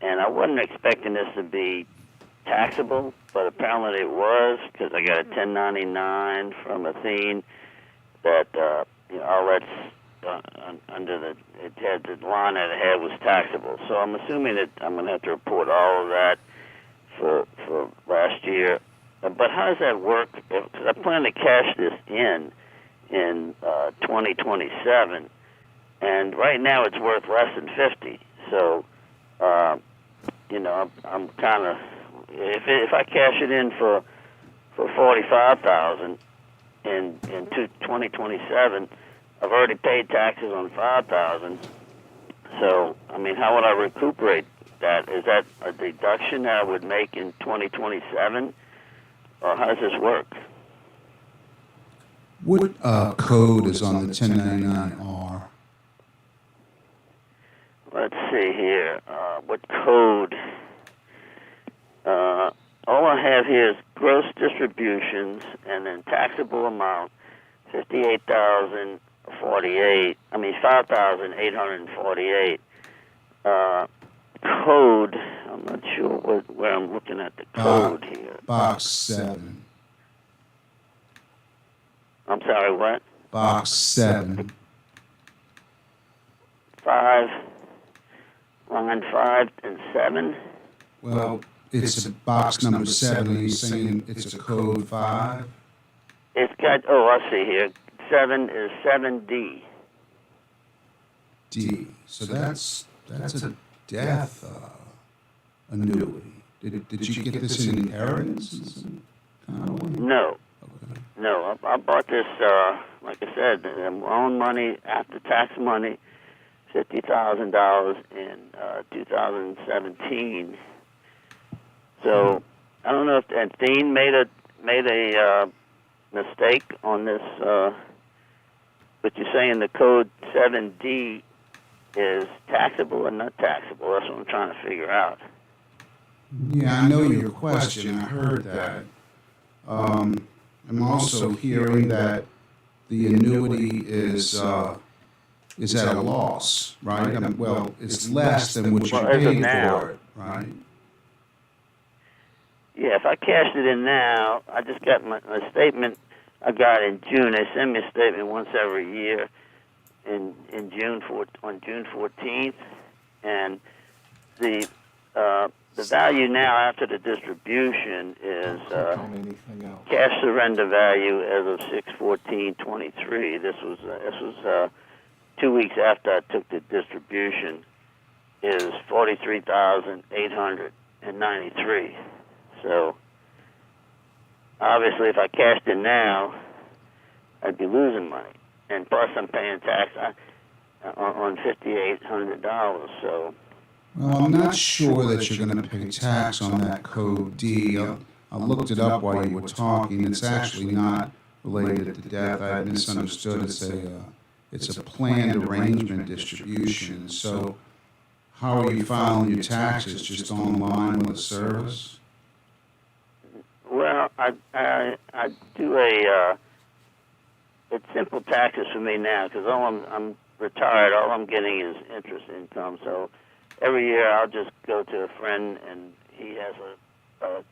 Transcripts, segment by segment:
and I wasn't expecting this to be taxable, but apparently it was because I got a 1099 from Athene that all that's under it had the line that it had was taxable. So I'm assuming that I'm going to have to report all of that for last year. But how does that work? Because I plan to cash this in 2027, and right now it's worth less than 50. So I'm kind of if I cash it in for 45,000 in 2027, I've already paid taxes on 5,000. So I mean, how would I recuperate that? Is that a deduction that I would make in 2027, or how does this work? What code is on the 1099R? Let's see here. What code? All I have here is gross distributions and then taxable amount, 5,848. Code, I'm not sure where I'm looking at the code here. Box 7. I'm sorry, what? Box 7. 5, line 5 and 7. Well, it's a box number 7. Are you saying it's a code 5? It's got, I see here. 7 is 7D. D. So that's a death annuity. Did you get this in inheritance? No. Okay. No, I bought this, like I said, own money, after-tax money, $50,000 in 2017. So I don't know if Athene made a mistake on this, but you're saying the code 7D is taxable or not taxable. That's what I'm trying to figure out. Yeah, I know your question. I heard that. I'm also hearing that the annuity is at a loss, right? Well, it's less than what you paid for it, right? Yeah, if I cashed it in now, I just got my statement I got in June. They send me a statement once every year on June 14th, and the value now after the distribution is cash surrender value as of 6/14/23. This was 2 weeks after I took the distribution, is 43,893. So obviously, if I cashed in now, I'd be losing money, and plus I'm paying tax on $5,800. So. Well, I'm not sure that you're going to pay tax on that code D. I looked it up while you were talking. It's actually not related to death. I misunderstood. It's a planned arrangement distribution. So how are you filing your taxes? Just online with a service? Well, I do it's simple taxes for me now because I'm retired. All I'm getting is interest income. So every year I'll just go to a friend and he has a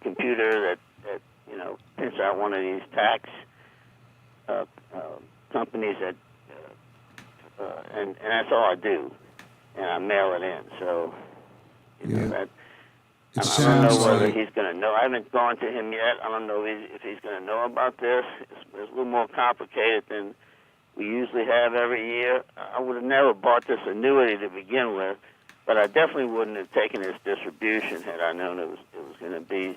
computer that prints out one of these tax companies that and that's all I do, and I mail it in. So that. I don't know whether he's going to know. I haven't gone to him yet. I don't know if he's going to know about this. It's a little more complicated than we usually have every year. I would have never bought this annuity to begin with, but I definitely wouldn't have taken this distribution had I known it was going to be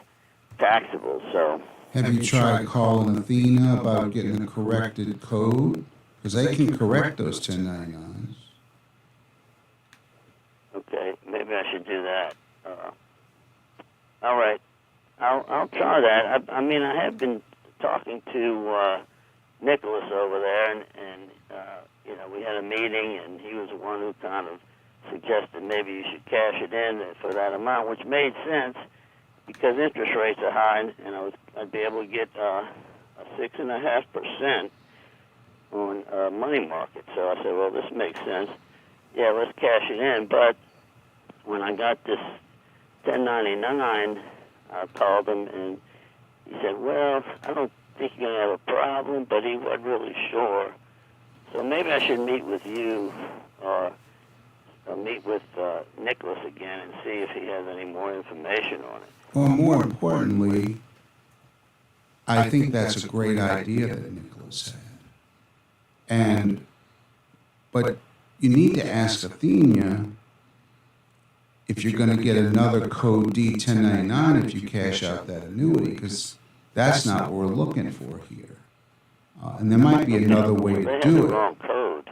taxable. So, have you tried calling Athena about getting a corrected code? Because they can correct those 1099s. Okay, maybe I should do that. All right, I'll try that. I mean, I have been talking to Nicholas over there, and we had a meeting, and he was the one who kind of suggested maybe you should cash it in for that amount, which made sense because interest rates are high, and I'd be able to get a 6.5% on money market. So I said, well, this makes sense. Yeah, let's cash it in, but when I got this 1099, I called him, and he said, well, I don't think you're going to have a problem, but he wasn't really sure. So maybe I should meet with you or meet with Nicholas again and see if he has any more information on it. Well, more importantly, I think that's a great idea that Nicholas had. But you need to ask Athenia if you're going to get another Code D 1099 if you cash out that annuity, because that's not what we're looking for here. And there might be another way to do They have the it. wrong code.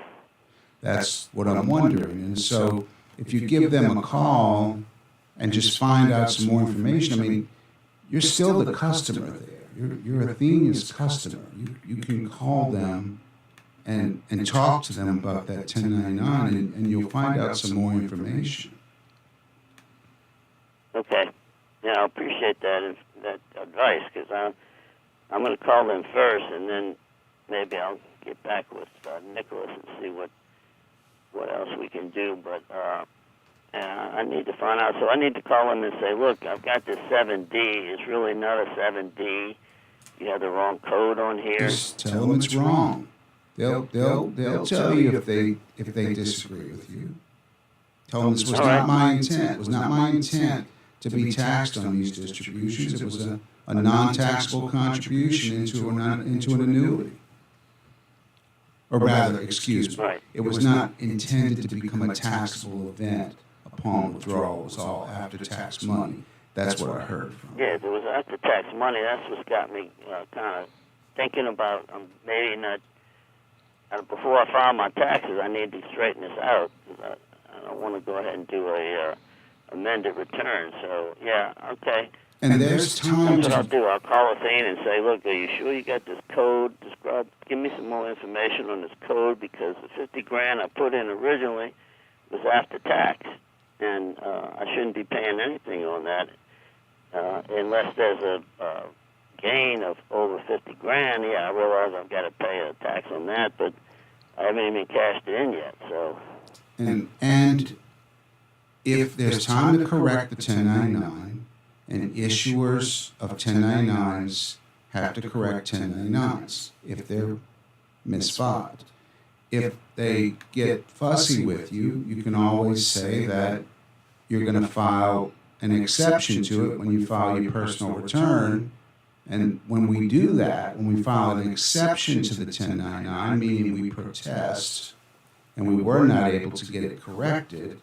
That's what I'm wondering. And so if you give them a call and just find out some more information, I mean, you're still the customer there. You're Athenia's customer. You can call them and talk to them about that 1099, and you'll find out some more information. Okay. Yeah, I appreciate that advice, because I'm going to call them first, and then maybe I'll get back with Nicholas and see what else we can do. But I need to find out. So I need to call him and say, look, I've got this 7D. It's really not a 7D. You have the wrong code on here. Just tell them it's wrong. They'll tell you if they disagree with you. Tell them this was not my intent. It was not my intent to be taxed on these distributions. It was a non-taxable contribution into an annuity. Or rather, excuse me, it was not intended to become a taxable event upon withdrawal. It was all after-tax money. That's what I heard from. Yeah, it was after-tax money. That's what's got me kind of thinking about maybe not. Before I file my taxes, I need to straighten this out. I don't want to go ahead and do a amended return. So, yeah, okay. And there's time. That's what I'll do. I'll call Athene and say, look, are you sure you got this code? Give me some more information on this code, because the $50,000 I put in originally was after tax, and I shouldn't be paying anything on that unless there's a gain of over $50,000. Yeah, I realize I've got to pay a tax on that, but I haven't even cashed it in yet. So, and if there's time to correct the 1099, and issuers of 1099s have to correct 1099s if they're misfiled. If they get fussy with you, you can always say that you're going to file an exception to it when you file your personal return. And when we do that, when we file an exception to the 1099, meaning we protest and we were not able to get it corrected,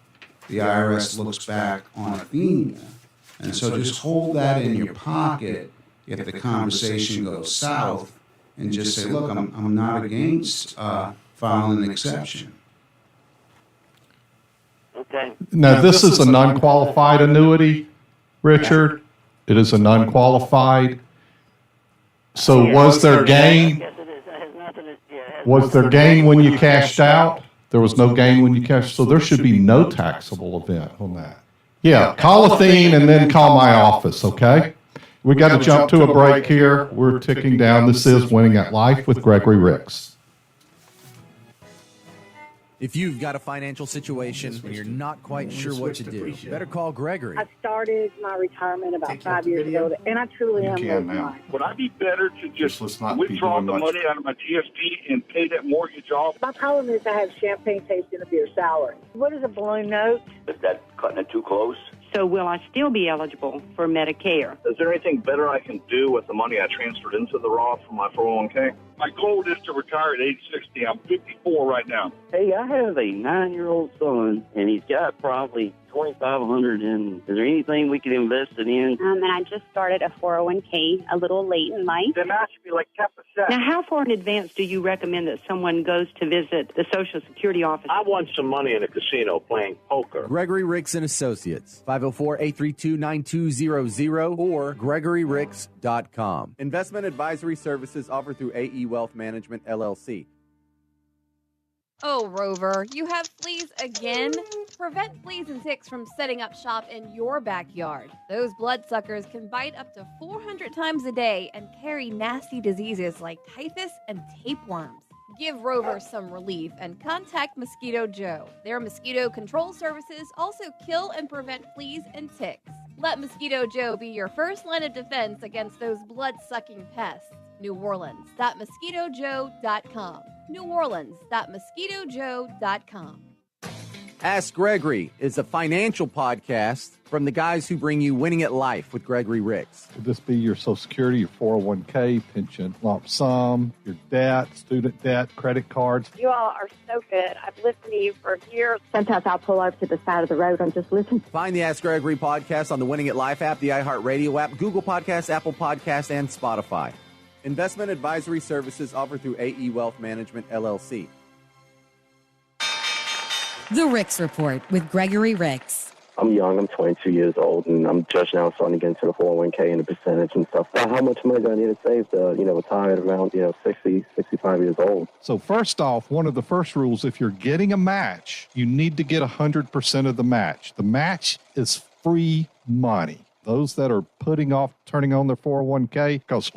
the IRS looks back on Athenia. And so just hold that in your pocket if the conversation goes south, and just say, look, I'm not against filing an exception. okay. Now, this is a non-qualified annuity, Richard. It is a non-qualified. So was there gain? Yes, it is. It has nothing to, Was there gain when you cashed out? There was no gain when you cashed. So there should be no taxable event on that. Yeah, call Athene and then call my office, okay? We got to jump to a break here. We're ticking down. This is Winning at Life with Gregory Ricks. If you've got a financial situation and you're not quite sure what to do, better call Gregory. I started my retirement about 5 years ago, and I truly am worth mine. Would I be better to just withdraw the money out of my GSP and pay that mortgage off? My problem is I have champagne taste in a beer sour. What is a balloon note? Is that cutting it too close? So will I still be eligible for Medicare? Is there anything better I can do with the money I transferred into the Roth from my 401k? My goal is to retire at age 60. I'm 54 right now. Hey, I have a 9-year-old son, and he's got probably $2,500 in. Is there anything we can invest it in? And I just started a 401k a little late in life. Then that should be like 10%. Now, how far in advance do you recommend that someone goes to visit the Social Security office? I won some money in a casino playing poker. Gregory Ricks and Associates, 504-832-9200 or GregoryRicks.com. Investment advisory services offered through AE Wealth Management, LLC. Oh, Rover, you have fleas again? Prevent fleas and ticks from setting up shop in your backyard. Those bloodsuckers can bite up to 400 times a day and carry nasty diseases like typhus and tapeworms. Give Rover some relief and contact Mosquito Joe. Their mosquito control services also kill and prevent fleas and ticks. Let Mosquito Joe be your first line of defense against those blood-sucking pests. NewOrleans.MosquitoJoe.com. NewOrleans.MosquitoJoe.com. Ask Gregory is a financial podcast from the guys who bring you Winning at Life with Gregory Ricks. Would this be your Social Security, your 401k, pension, lump sum, your debt, student debt, credit cards? You all are so good. I've listened to you for years. Sometimes I'll pull over to the side of the road and just listen. Find the Ask Gregory podcast on the Winning at Life app, the iHeartRadio app, Google Podcasts, Apple Podcasts, and Spotify. Investment advisory services offered through AE Wealth Management, LLC. The Ricks Report with Gregory Ricks. I'm young. I'm 22 years old, and I'm just now starting to get into the 401k and the percentage and stuff. How much money do I need to save to, retire at around, 60, 65 years old? So first off, one of the first rules, if you're getting a match, you need to get 100% of the match. The match is free money. Those that are putting off turning on their 401k because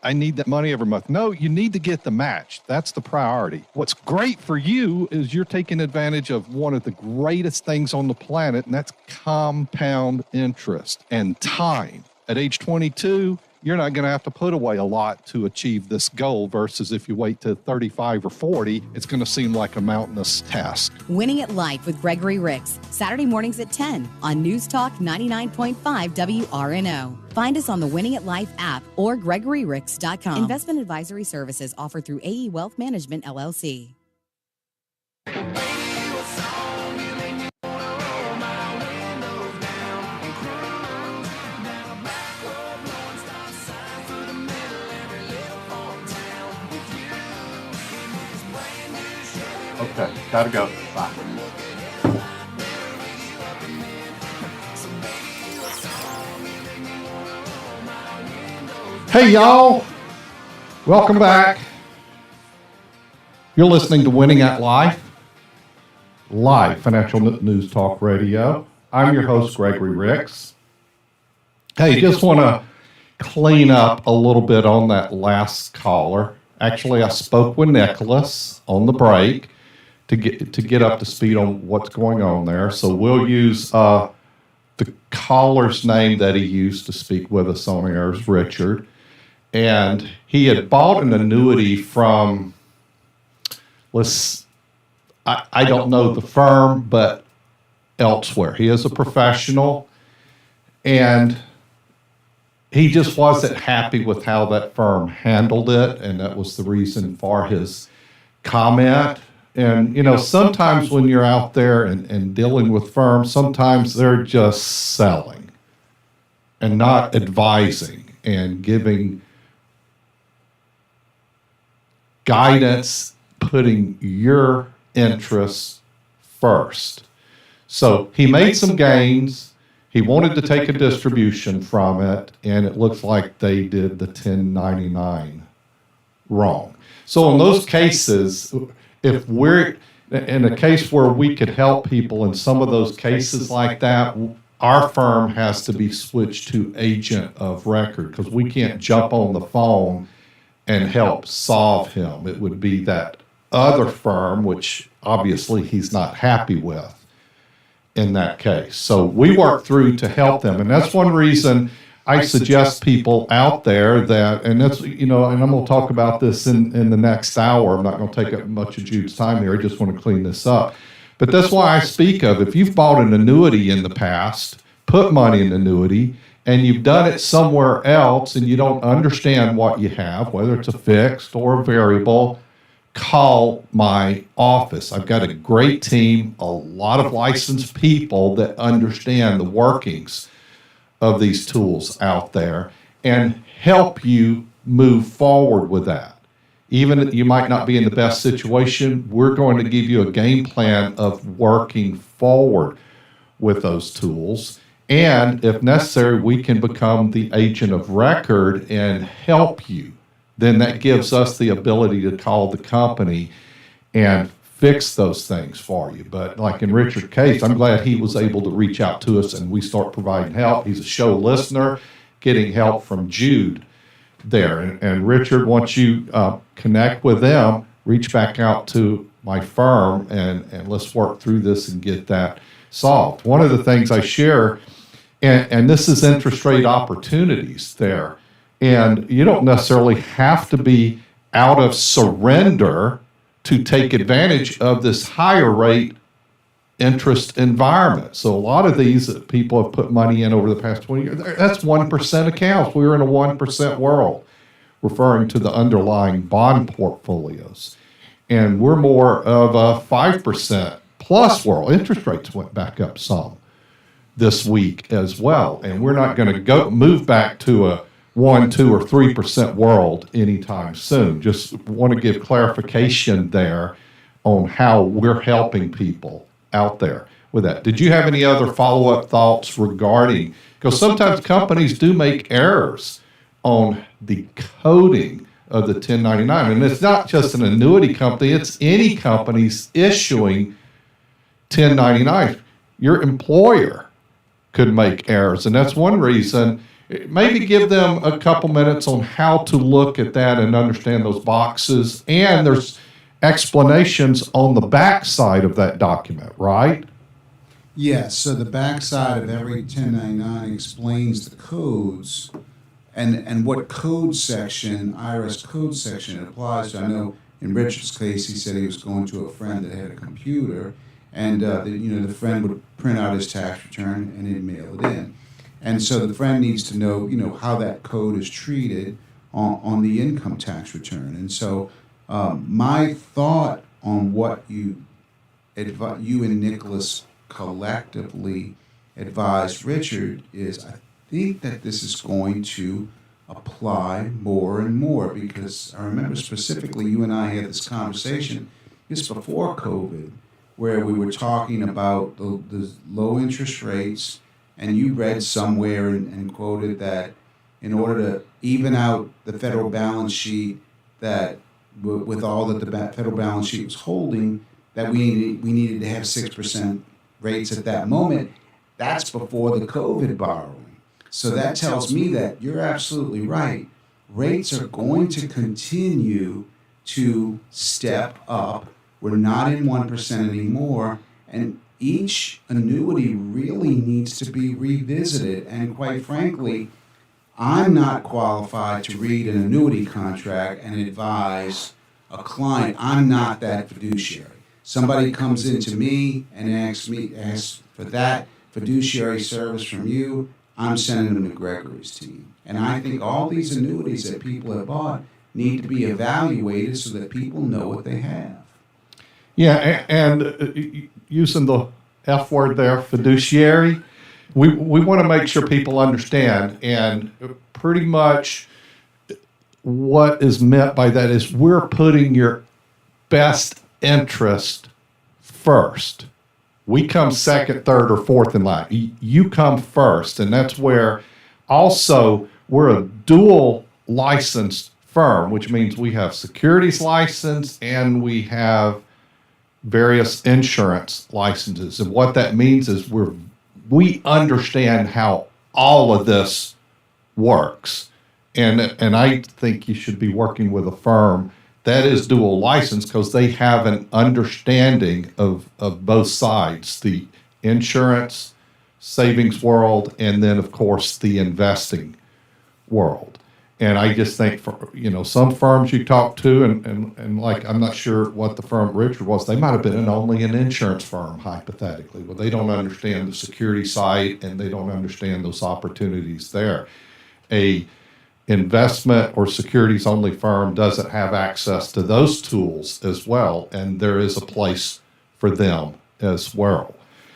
I need that money every month. No, you need to get the match. That's the priority. What's great for you is you're taking advantage of one of the greatest things on the planet, and that's compound interest and time. At age 22, you're not going to have to put away a lot to achieve this goal versus if you wait to 35 or 40, it's going to seem like a mountainous task. Winning at Life with Gregory Ricks, Saturday mornings at 10 on News Talk 99.5 WRNO. Find us on the Winning at Life app or GregoryRicks.com. Investment advisory services offered through AE Wealth Management, LLC. Okay, gotta go. Bye. Hey, y'all. Welcome back. You're listening to Winning at Life, live financial news talk radio. I'm your host, Gregory Ricks. Hey, just want to clean up a little bit on that last caller. Actually, I spoke with Nicholas on the break to get up to speed on what's going on there. So we'll use the caller's name that he used to speak with us on air is Richard. And he had bought an annuity from, I don't know the firm, but elsewhere. He is a professional, and he just wasn't happy with how that firm handled it, and that was the reason for his comment. And, sometimes when you're out there and dealing with firms, sometimes they're just selling and not advising and giving guidance, putting your interests first. So he made some gains. He wanted to take a distribution from it, and it looks like they did the 1099 wrong. So in those cases, if we're in a case where we could help people in some of those cases like that, our firm has to be switched to agent of record because we can't jump on the phone and help solve him. It would be that other firm, which obviously he's not happy with in that case. So we work through to help them. And that's one reason I suggest people out there that, and that's, and I'm going to talk about this in the next hour. I'm not going to take up much of Jude's time here. I just want to clean this up. But that's why I speak of, if you've bought an annuity in the past, put money in an annuity, and you've done it somewhere else and you don't understand what you have, whether it's a fixed or a variable, call my office. I've got a great team, a lot of licensed people that understand the workings of these tools out there and help you move forward with that. Even if you might not be in the best situation, we're going to give you a game plan of working forward with those tools. And if necessary, we can become the agent of record and help you. Then that gives us the ability to call the company and fix those things for you. But like in Richard's case, I'm glad he was able to reach out to us and we start providing help. He's a show listener, getting help from Jude there. And Richard, once you connect with them, reach back out to my firm and let's work through this and get that solved. One of the things I share, and this is interest rate opportunities there, and you don't necessarily have to be out of surrender to take advantage of this higher rate interest environment. So a lot of these that people have put money in over the past 20 years, that's 1% accounts. We're in a 1% world, referring to the underlying bond portfolios. And we're more of a 5% plus world. Interest rates went back up some this week as well. And we're not going to move back to a 1, 2, or 3% world anytime soon. Just want to give clarification there on how we're helping people out there with that. Did you have any other follow-up thoughts regarding, because sometimes companies do make errors on the coding of the 1099, and it's not just an annuity company, it's any companies issuing 1099. Your employer could make errors, and that's one reason. Maybe give them a couple minutes on how to look at that and understand those boxes, and there's explanations on the back side of that document, right? Yes, so the backside of every 1099 explains the codes and what code section, IRS code section it applies to. I know in Richard's case, he said he was going to a friend that had a computer, and the friend would print out his tax return and he'd mail it in. And so the friend needs to know, how that code is treated on the income tax return. And so my thought on what you and Nicholas collectively advised Richard is, I think that this is going to apply more and more, because I remember specifically you and I had this conversation just before COVID, where we were talking about the low interest rates, and you read somewhere and quoted that in order to even out the federal balance sheet, that with all that the federal balance sheet was holding, that we needed to have 6% rates at that moment. That's before the COVID borrowing. So that tells me that you're absolutely right. Rates are going to continue to step up. We're not in 1% anymore, and each annuity really needs to be revisited. And quite frankly, I'm not qualified to read an annuity contract and advise a client. I'm not that fiduciary. Somebody comes into me and asks for that fiduciary service from you, I'm sending them to Gregory's team. And I think all these annuities that people have bought need to be evaluated so that people know what they have. Yeah, and using the F word there, fiduciary, we want to make sure people understand, and pretty much what is meant by that is we're putting your best interest first. We come second, third, or fourth in line. You come first, and that's where also we're a dual licensed firm, which means we have securities license and we have various insurance licenses. And what that means is we understand how all of this works. And I think you should be working with a firm that is dual license, because they have an understanding of both sides, the insurance, savings world, and then, of course, the investing world. And I just think, for some firms you talk to, and like, I'm not sure what the firm Richard was, they might have been only an insurance firm, hypothetically. Well, they don't understand the security side, and they don't understand those opportunities there. A investment or securities only firm doesn't have access to those tools as well, and there is a place for them as well.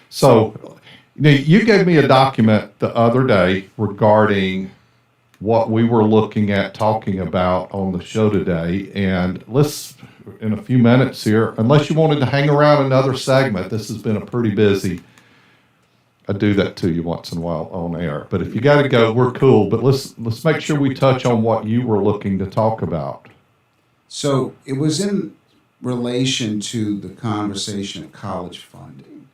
So, you gave me a document the other day regarding what we were looking at talking about on the show today, and let's, in a few minutes here, unless you wanted to hang around another segment, this has been a pretty busy, I do that to you once in a while on air. But if you got to go, we're cool. But let's make sure we touch on what you were looking to talk about. So it was in relation to the conversation of college funding,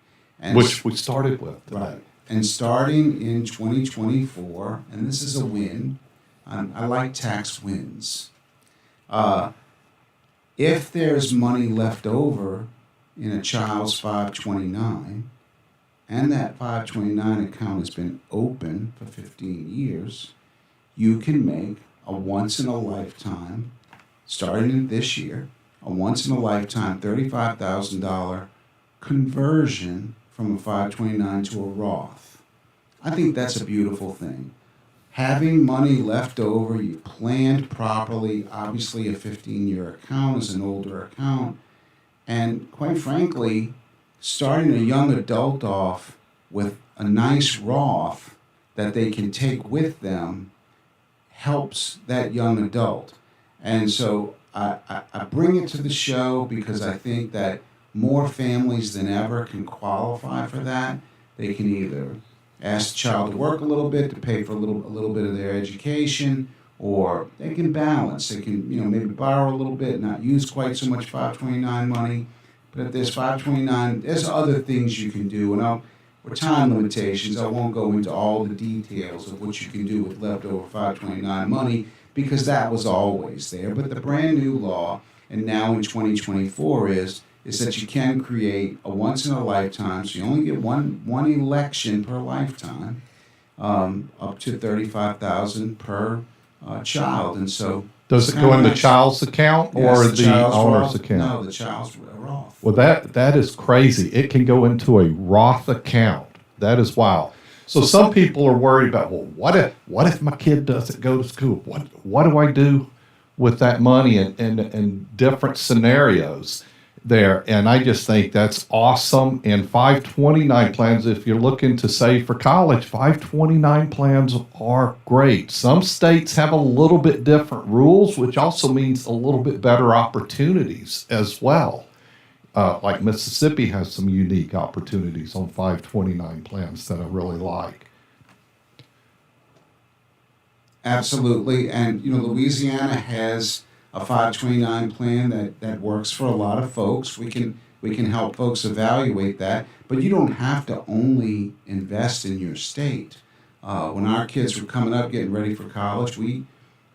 which we started with today. Right. And starting in 2024, and this is a win. I like tax wins. If there's money left over in a child's 529, and that 529 account has been open for 15 years, you can make a once-in-a-lifetime, starting this year, a once-in-a-lifetime $35,000 conversion from a 529 to a Roth. I think that's a beautiful thing. Having money left over, you planned properly. Obviously, a 15-year account is an older account. And quite frankly, starting a young adult off with a nice Roth that they can take with them helps that young adult. And so I bring it to the show because I think that more families than ever can qualify for that. They can either ask the child to work a little bit to pay for a little bit of their education, or they can balance. They can, maybe borrow a little bit, not use quite so much 529 money. But if there's 529, there's other things you can do. And with time limitations, I won't go into all the details of what you can do with leftover 529 money, because that was always there. But the brand new law, and now in 2024, is that you can create a once-in-a-lifetime, so you only get one election per lifetime, up to $35,000 per child. And so, does it go in the child's account or the owner's account? No, the child's Roth. Well, that is crazy. It can go into a Roth account. That is wild. So some people are worried about, well, what if my kid doesn't go to school? What do I do with that money in different scenarios there? And I just think that's awesome. And 529 plans, if you're looking to save for college, 529 plans are great. Some states have a little bit different rules, which also means a little bit better opportunities as well. Like Mississippi has some unique opportunities on 529 plans that I really like. Absolutely. And, Louisiana has a 529 plan that works for a lot of folks. We can help folks evaluate that, but you don't have to only invest in your state. When our kids were coming up, getting ready for college, we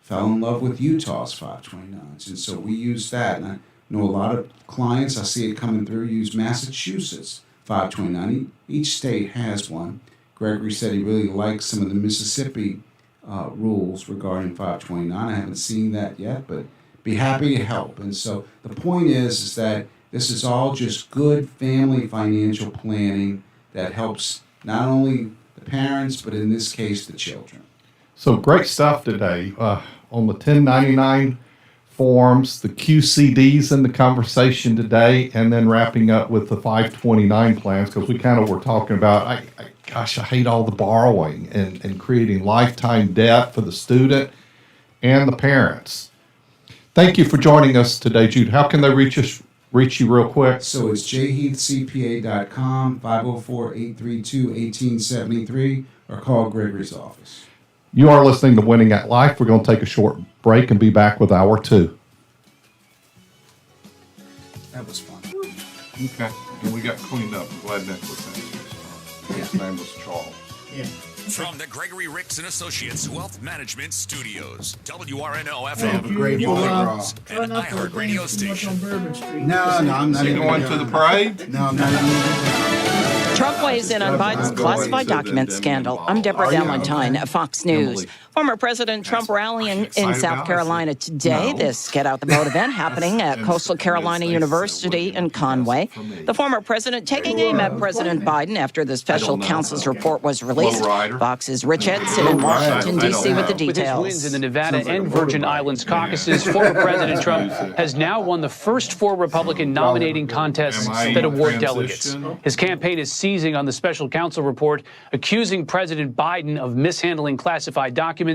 fell in love with Utah's 529s, and so we used that. And I know a lot of clients, I see it coming through, use Massachusetts 529. Each state has one. Gregory said he really likes some of the Mississippi rules regarding 529. I haven't seen that yet, but be happy to help. And so the point is that this is all just good family financial planning that helps not only the parents, but in this case, the children. So great stuff today on the 1099 forms, the QCDs in the conversation today, and then wrapping up with the 529 plans, because we kind of were talking about, I hate all the borrowing and creating lifetime debt for the student and the parents. Thank you for joining us today, Jude. How can they reach you real quick? So it's jheathcpa.com, 504-832-1873, or call Gregory's office. You are listening to Winning at Life. We're going to take a short break and be back with hour 2. That was fun. Okay. And we got cleaned up. I'm glad Nick was there. His name was Charles. Yeah. From the Gregory Ricks and Associates Wealth Management Studios, WRNO FM, New Orleans, and iHeart Radio Station. No, I'm not even going to the parade. No, I'm not even. Trump weighs in on Biden's classified documents scandal. I'm Deborah Valentine, Fox News. Former President Trump rallying in South Carolina today. This Get Out the Vote event happening at Coastal Carolina University in Conway. The former president taking aim at President Biden after the special counsel's report was released. Fox's Rich Edson in Washington, D.C. with the details. With his wins in the Nevada and Virgin Islands caucuses, former President Trump has now won the first 4 Republican nominating contests that award delegates. His campaign is seizing on the special counsel report, accusing President Biden of mishandling classified documents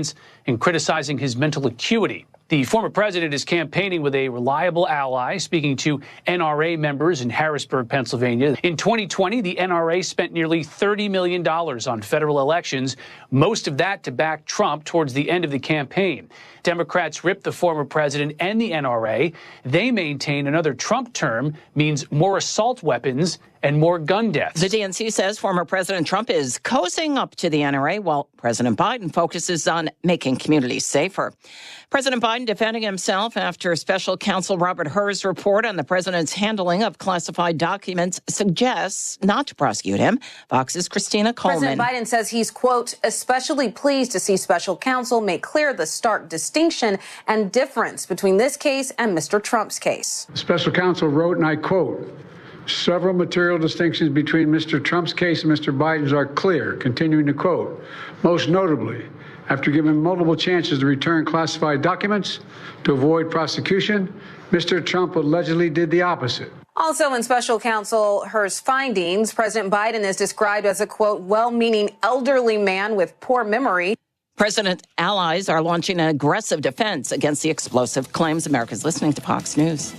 and criticizing his mental acuity. The former president is campaigning with a reliable ally, speaking to NRA members in Harrisburg, Pennsylvania. In 2020, the NRA spent nearly $30 million on federal elections, most of that to back Trump towards the end of the campaign. Democrats ripped the former president and the NRA. They maintain another Trump term means more assault weapons and more gun deaths. The DNC says former President Trump is cozying up to the NRA while President Biden focuses on making communities safer. President Biden defending himself after special counsel Robert Hur's report on the president's handling of classified documents suggests not to prosecute him. Fox's Christina Coleman. President Biden says he's, quote, especially pleased to see special counsel make clear the stark distinction and difference between this case and Mr. Trump's case. Special counsel wrote, and I quote, several material distinctions between Mr. Trump's case and Mr. Biden's are clear, continuing to quote, most notably, after given multiple chances to return classified documents to avoid prosecution, Mr. Trump allegedly did the opposite. Also in special counsel Hur's findings, President Biden is described as a, quote, well-meaning elderly man with poor memory. President allies are launching an aggressive defense against the explosive claims. America's listening to Fox News.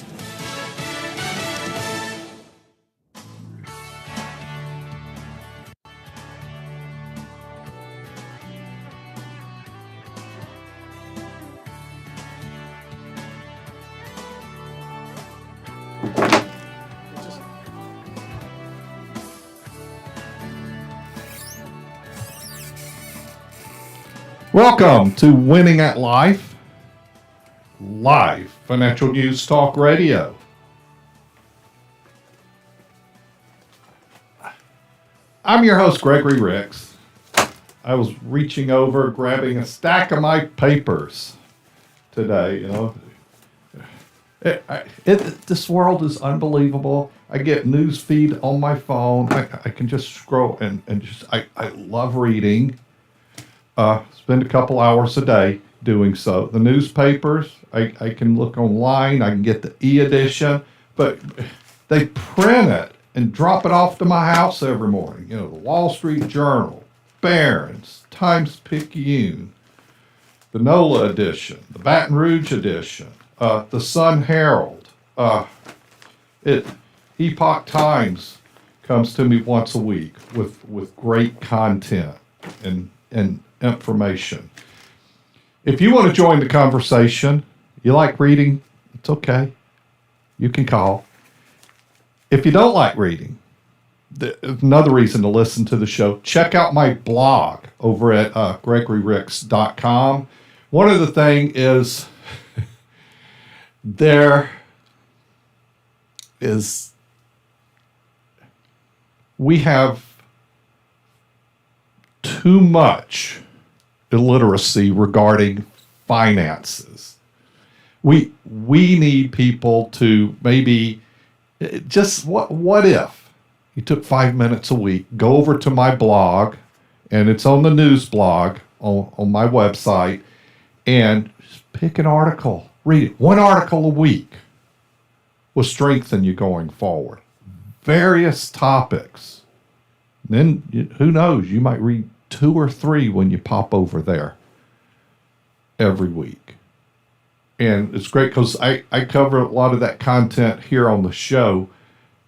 Welcome to Winning at Life, live financial news talk radio. I'm your host, Gregory Ricks. I was reaching over, grabbing a stack of my papers today. You know, this world is unbelievable. I get news feed on my phone. I can just scroll and just, I love reading. Spend a couple hours a day doing so. The newspapers, I can look online. I can get the e-edition, but they print it and drop it off to my house every morning. You know, the Wall Street Journal, Barron's, Times-Picayune, the NOLA edition, the Baton Rouge edition, the Sun Herald. Epoch Times comes to me once a week with great content and information. If you want to join the conversation, you like reading, it's okay. You can call. If you don't like reading, another reason to listen to the show, check out my blog over at GregoryRicks.com. One of the things is we have too much illiteracy regarding finances. We need people to maybe just what if you took 5 minutes a week, go over to my blog, and it's on the news blog on my website, and just pick an article, read it. One article a week will strengthen you going forward. Various topics. Then who knows, you might read 2 or 3 when you pop over there every week. And it's great because I cover a lot of that content here on the show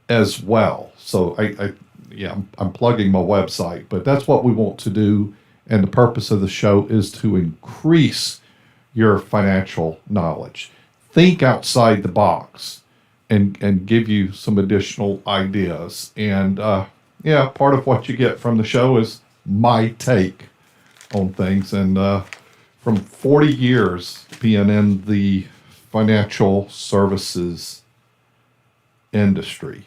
as well. So I'm plugging my website, but that's what we want to do. And the purpose of the show is to increase your financial knowledge. Think outside the box and give you some additional ideas. And part of what you get from the show is my take on things. And from 40 years being in the financial services industry,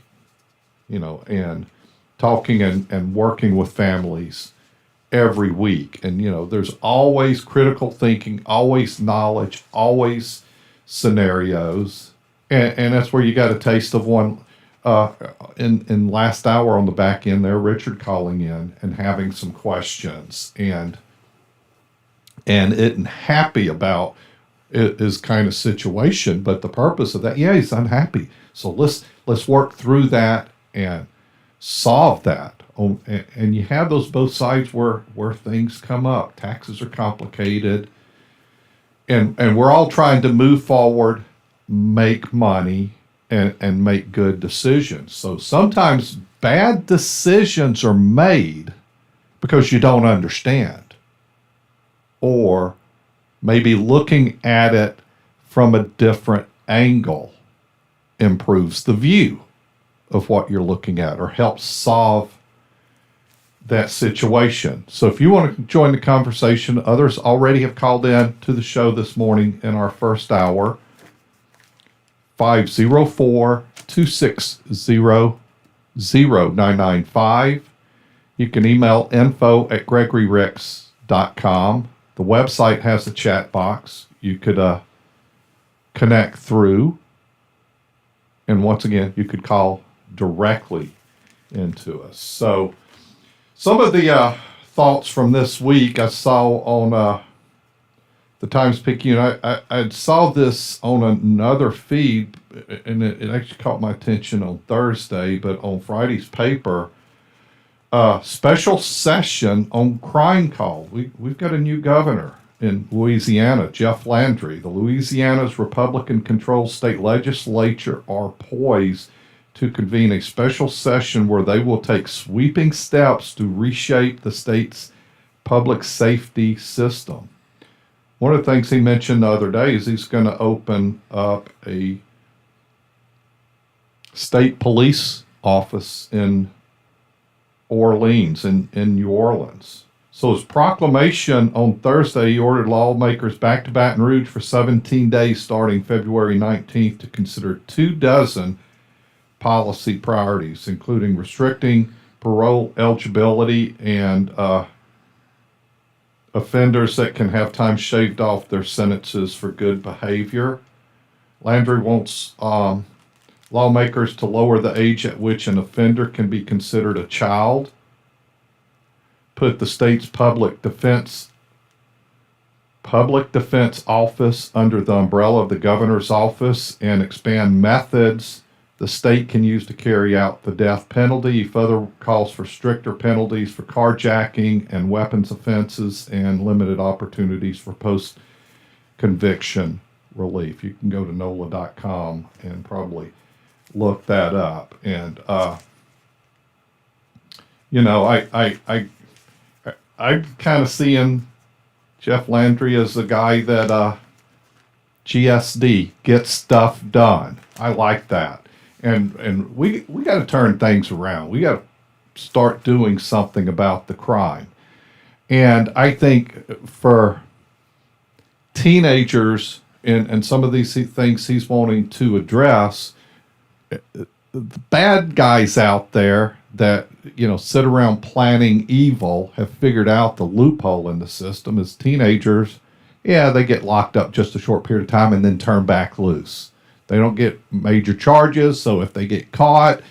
and talking and working with families every week. And, there's always critical thinking, always knowledge, always scenarios. And that's where you got a taste of one in last hour on the back end there, Richard calling in and having some questions and isn't happy about his kind of situation. But the purpose of that, he's unhappy. So let's work through that and solve that. And you have those both sides where things come up. Taxes are complicated. And we're all trying to move forward, make money, and make good decisions. So sometimes bad decisions are made because you don't understand. Or maybe looking at it from a different angle improves the view of what you're looking at or help solve that situation. So if you want to join the conversation, others already have called in to the show this morning in our first hour. 504-260-0995. You can email info@gregoryricks.com. The website has a chat box. You could connect through. And once again, you could call directly into us. So some of the thoughts from this week I saw on the Times-Picayune. I saw this on another feed, and it actually caught my attention on Thursday, but on Friday's paper, special session on crime call. We've got a new governor in Louisiana, Jeff Landry. The Louisiana's Republican-controlled state legislature are poised to convene a special session where they will take sweeping steps to reshape the state's public safety system. One of the things he mentioned the other day is he's going to open up a state police office in Orleans, in New Orleans. So his proclamation on Thursday, he ordered lawmakers back to Baton Rouge for 17 days starting February 19th to consider 24 policy priorities, including restricting parole eligibility and offenders that can have time shaved off their sentences for good behavior. Landry wants lawmakers to lower the age at which an offender can be considered a child, put the state's public defense office under the umbrella of the governor's office, and expand methods the state can use to carry out the death penalty. He further calls for stricter penalties for carjacking and weapons offenses and limited opportunities for post-conviction relief. You can go to NOLA.com and probably look that up. And, I'm kind of seeing Jeff Landry as the guy that GSD, gets stuff done. I like that. And we got to turn things around. We got to start doing something about the crime. And I think for teenagers and some of these things he's wanting to address, the bad guys out there that, sit around planning evil have figured out the loophole in the system. As teenagers, they get locked up just a short period of time and then turn back loose. They don't get major charges, so if they get caught,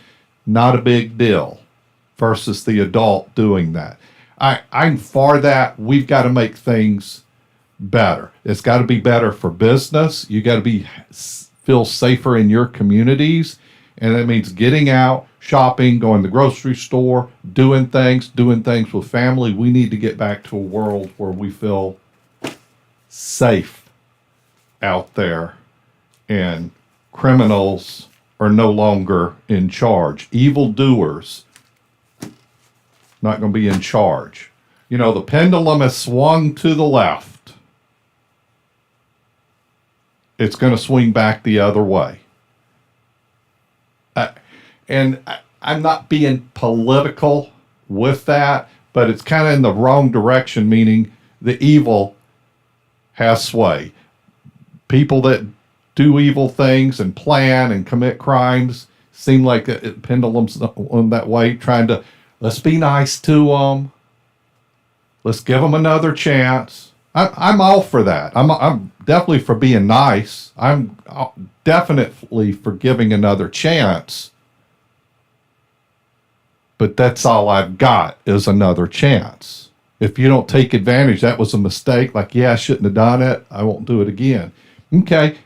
not a big deal, versus the adult doing that. I'm for that. We've got to make things better. It's got to be better for business. You got to feel safer in your communities, and that means getting out, shopping, going to the grocery store, doing things with family. We need to get back to a world where we feel safe out there, and criminals are no longer in charge. Evildoers not going to be in charge. The pendulum has swung to the left. It's going to swing back the other way. And I'm not being political with that, but it's kind of in the wrong direction, meaning the evil has sway. People that do evil things and plan and commit crimes seem like the pendulum's on that way, trying to, let's be nice to them. Let's give them another chance. I'm all for that. I'm definitely for being nice. I'm definitely for giving another chance. But that's all I've got is another chance. If you don't take advantage, that was a mistake. Like, I shouldn't have done it. I won't do it again. Okay.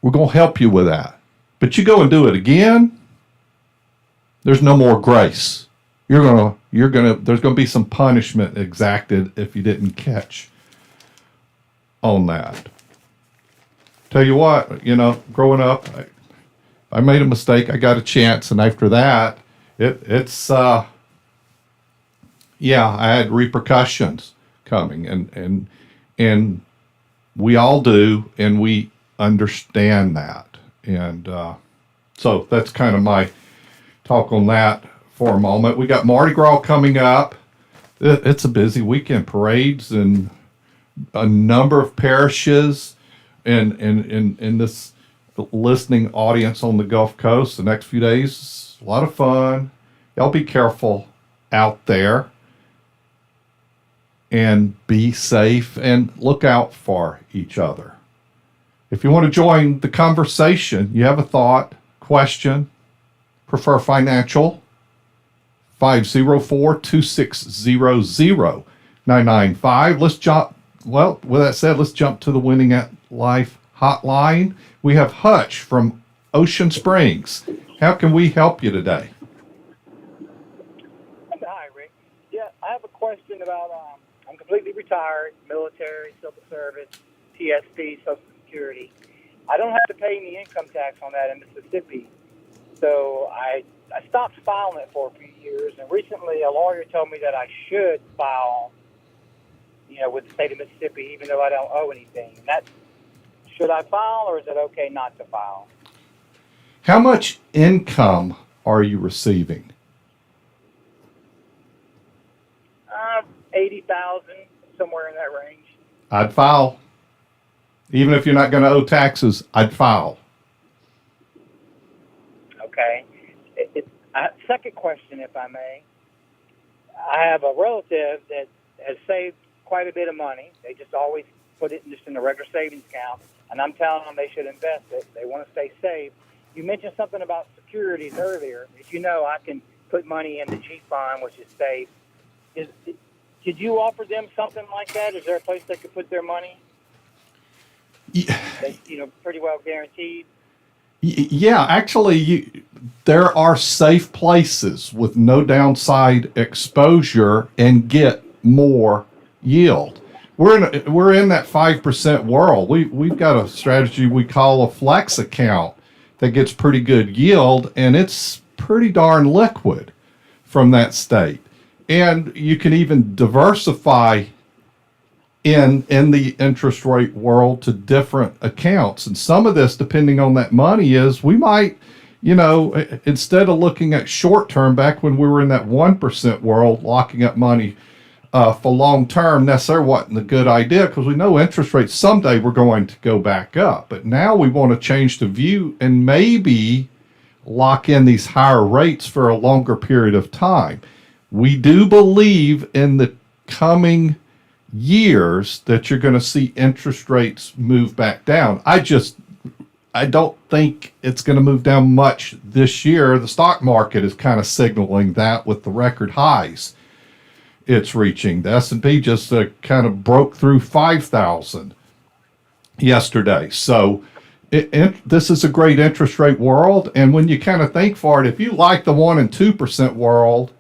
We're going to help you with that. But you go and do it again, there's no more grace. There's going to be some punishment exacted if you didn't catch on that. Tell you what, growing up, I made a mistake. I got a chance. And after that, I had repercussions coming, and we all do, and we understand that. And So that's kind of my talk on that for a moment. We got Mardi Gras coming up. It's a busy weekend. Parades in a number of parishes and in this listening audience on the Gulf Coast. The next few days, a lot of fun. Y'all be careful out there and be safe and look out for each other. If you want to join the conversation, you have a thought, question, prefer financial, 504-260-0995. Let's jump. Well, with that said, let's jump to the Winning at Life hotline. We have Hutch from Ocean Springs. How can we help you today? Hi, Rick. Yeah, I have a question about, I'm completely retired, military, civil service, TSP, Social Security. I don't have to pay any income tax on that in Mississippi. So I stopped filing it for a few years, and recently a lawyer told me that I should file, with the state of Mississippi, even though I don't owe anything. And should I file, or is it okay not to file? How much income are you receiving? 80,000, somewhere in that range. I'd file. Even if you're not going to owe taxes, I'd file. Okay. Second question, if I may. I have a relative that has saved quite a bit of money. They just always put it just in a regular savings account, and I'm telling them they should invest it. They want to stay safe. You mentioned something about securities earlier. As you know, I can put money in the G fund, which is safe. Could you offer them something like that? Is there a place they could put their money? Yeah. That's, pretty well guaranteed. Yeah, actually, there are safe places with no downside exposure and get more yield. We're in that 5% world. We've got a strategy we call a flex account that gets pretty good yield, and it's pretty darn liquid from that state. And you can even diversify in the interest rate world to different accounts. And some of this, depending on that money, is we might, instead of looking at short term, back when we were in that 1% world, locking up money for long term necessarily wasn't a good idea, because we know interest rates someday we're going to go back up. But now we want to change the view and maybe lock in these higher rates for a longer period of time. We do believe in the coming years that you're going to see interest rates move back down. I don't think it's going to move down much this year. The stock market is kind of signaling that with the record highs it's reaching. The S&P just kind of broke through 5,000 yesterday. So this is a great interest rate world. And when you kind of think for it, if you like the 1% and 2% world,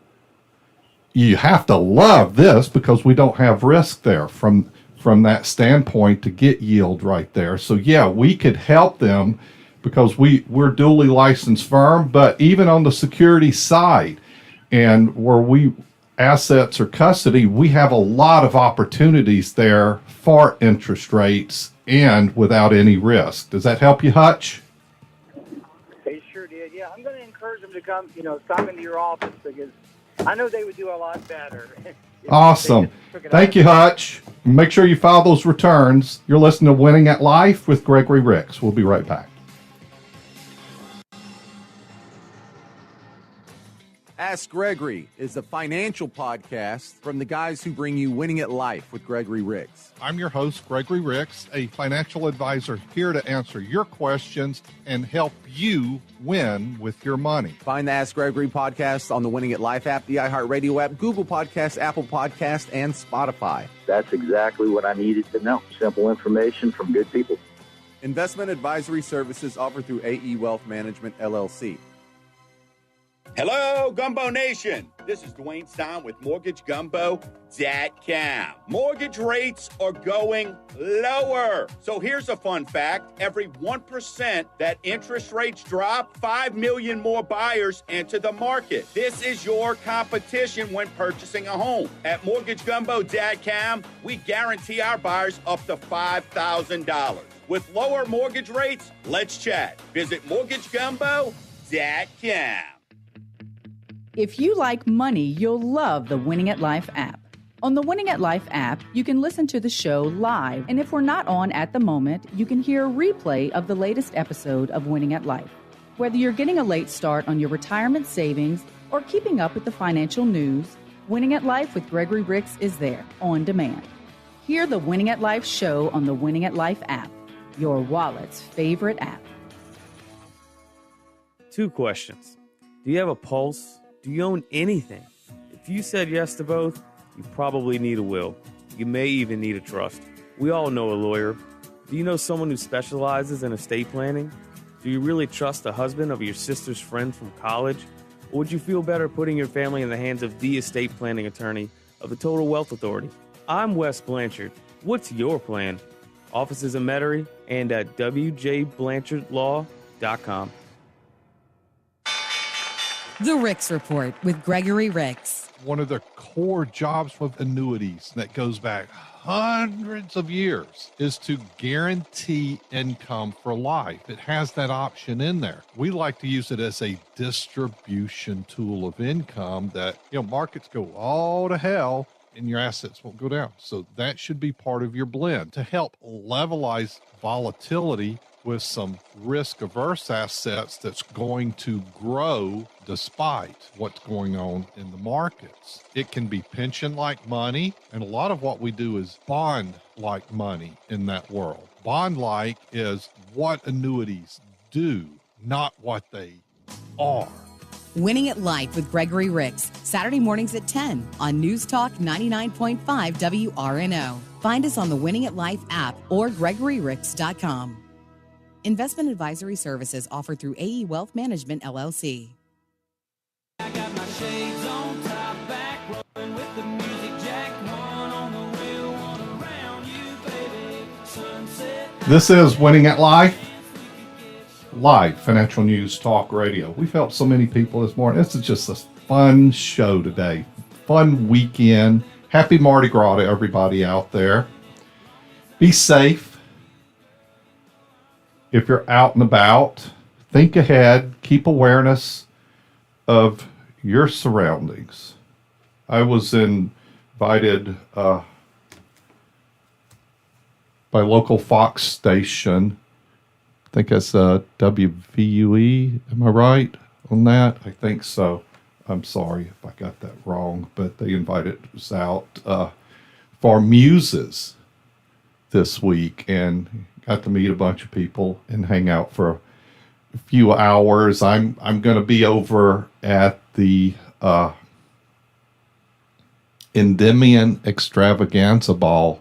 you have to love this, because we don't have risk there from that standpoint to get yield right there. So yeah, we could help them because we're duly licensed firm, but even on the security side and where we assets or custody, we have a lot of opportunities there for interest rates and without any risk. Does that help you, Hutch? They sure did. Yeah, I'm going to encourage them to come, stop into your office, because I know they would do a lot better. Awesome. Thank you, Hutch. Make sure you file those returns. You're listening to Winning at Life with Gregory Ricks. We'll be right back. Ask Gregory is a financial podcast from the guys who bring you Winning at Life with Gregory Ricks. I'm your host, Gregory Ricks, a financial advisor here to answer your questions and help you win with your money. Find the Ask Gregory podcast on the Winning at Life app, the iHeartRadio app, Google Podcasts, Apple Podcasts, and Spotify. That's exactly what I needed to know. Simple information from good people. Investment advisory services offered through AE Wealth Management, LLC. Hello, Gumbo Nation. This is Dwayne Stein with MortgageGumbo.com. Mortgage rates are going lower. So here's a fun fact. Every 1% that interest rates drop, 5 million more buyers enter the market. This is your competition when purchasing a home. At MortgageGumbo.com, we guarantee our buyers up to $5,000. With lower mortgage rates, let's chat. Visit MortgageGumbo.com. If you like money, you'll love the Winning at Life app. On the Winning at Life app, you can listen to the show live, and if we're not on at the moment, you can hear a replay of the latest episode of Winning at Life. Whether you're getting a late start on your retirement savings or keeping up with the financial news, Winning at Life with Gregory Ricks is there, on demand. Hear the Winning at Life show on the Winning at Life app, your wallet's favorite app. 2 questions. Do you have a pulse? Do you own anything? If you said yes to both, you probably need a will. You may even need a trust. We all know a lawyer. Do you know someone who specializes in estate planning? Do you really trust the husband of your sister's friend from college? Or would you feel better putting your family in the hands of the estate planning attorney of the Total Wealth Authority? I'm Wes Blanchard. What's your plan? Offices in Metairie and at wjblanchardlaw.com. The Ricks Report with Gregory Ricks. One of the core jobs with annuities that goes back hundreds of years is to guarantee income for life. It has that option in there. We like to use it as a distribution tool of income that, markets go all to hell and your assets won't go down. So that should be part of your blend to help levelize volatility with some risk-averse assets that's going to grow despite what's going on in the markets. It can be pension-like money, and a lot of what we do is bond-like money in that world. Bond-like is what annuities do, not what they are. Winning at Life with Gregory Ricks, Saturday mornings at 10 on News Talk 99.5 WRNO. Find us on the Winning at Life app or GregoryRicks.com. Investment advisory services offered through AE Wealth Management, LLC. I got my shades on, top back, rolling with the music jack, one on the wheel, one around you, baby. Sunset. This is Winning at Life, live financial news talk radio. We've helped so many people this morning. This is just a fun show today. Fun weekend. Happy Mardi Gras to everybody out there. Be safe. If you're out and about, think ahead, keep awareness of your surroundings. I was invited by local Fox station. I think that's WVUE. Am I right on that? I think so. I'm sorry if I got that wrong, but they invited us out for Muses this week and got to meet a bunch of people and hang out for a few hours. I'm going to be over at the Endymion Extravaganza Ball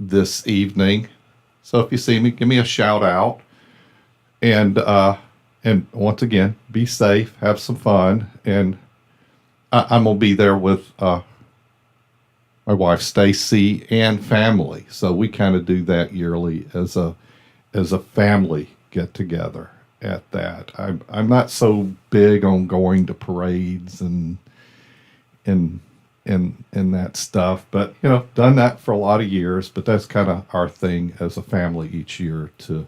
this evening. So if you see me, give me a shout out. And once again, be safe, have some fun. And I'm going to be there with my wife Stacy and family. So we kind of do that yearly as a family get together at that. I'm not so big on going to parades and that stuff, but done that for a lot of years, but that's kind of our thing as a family each year to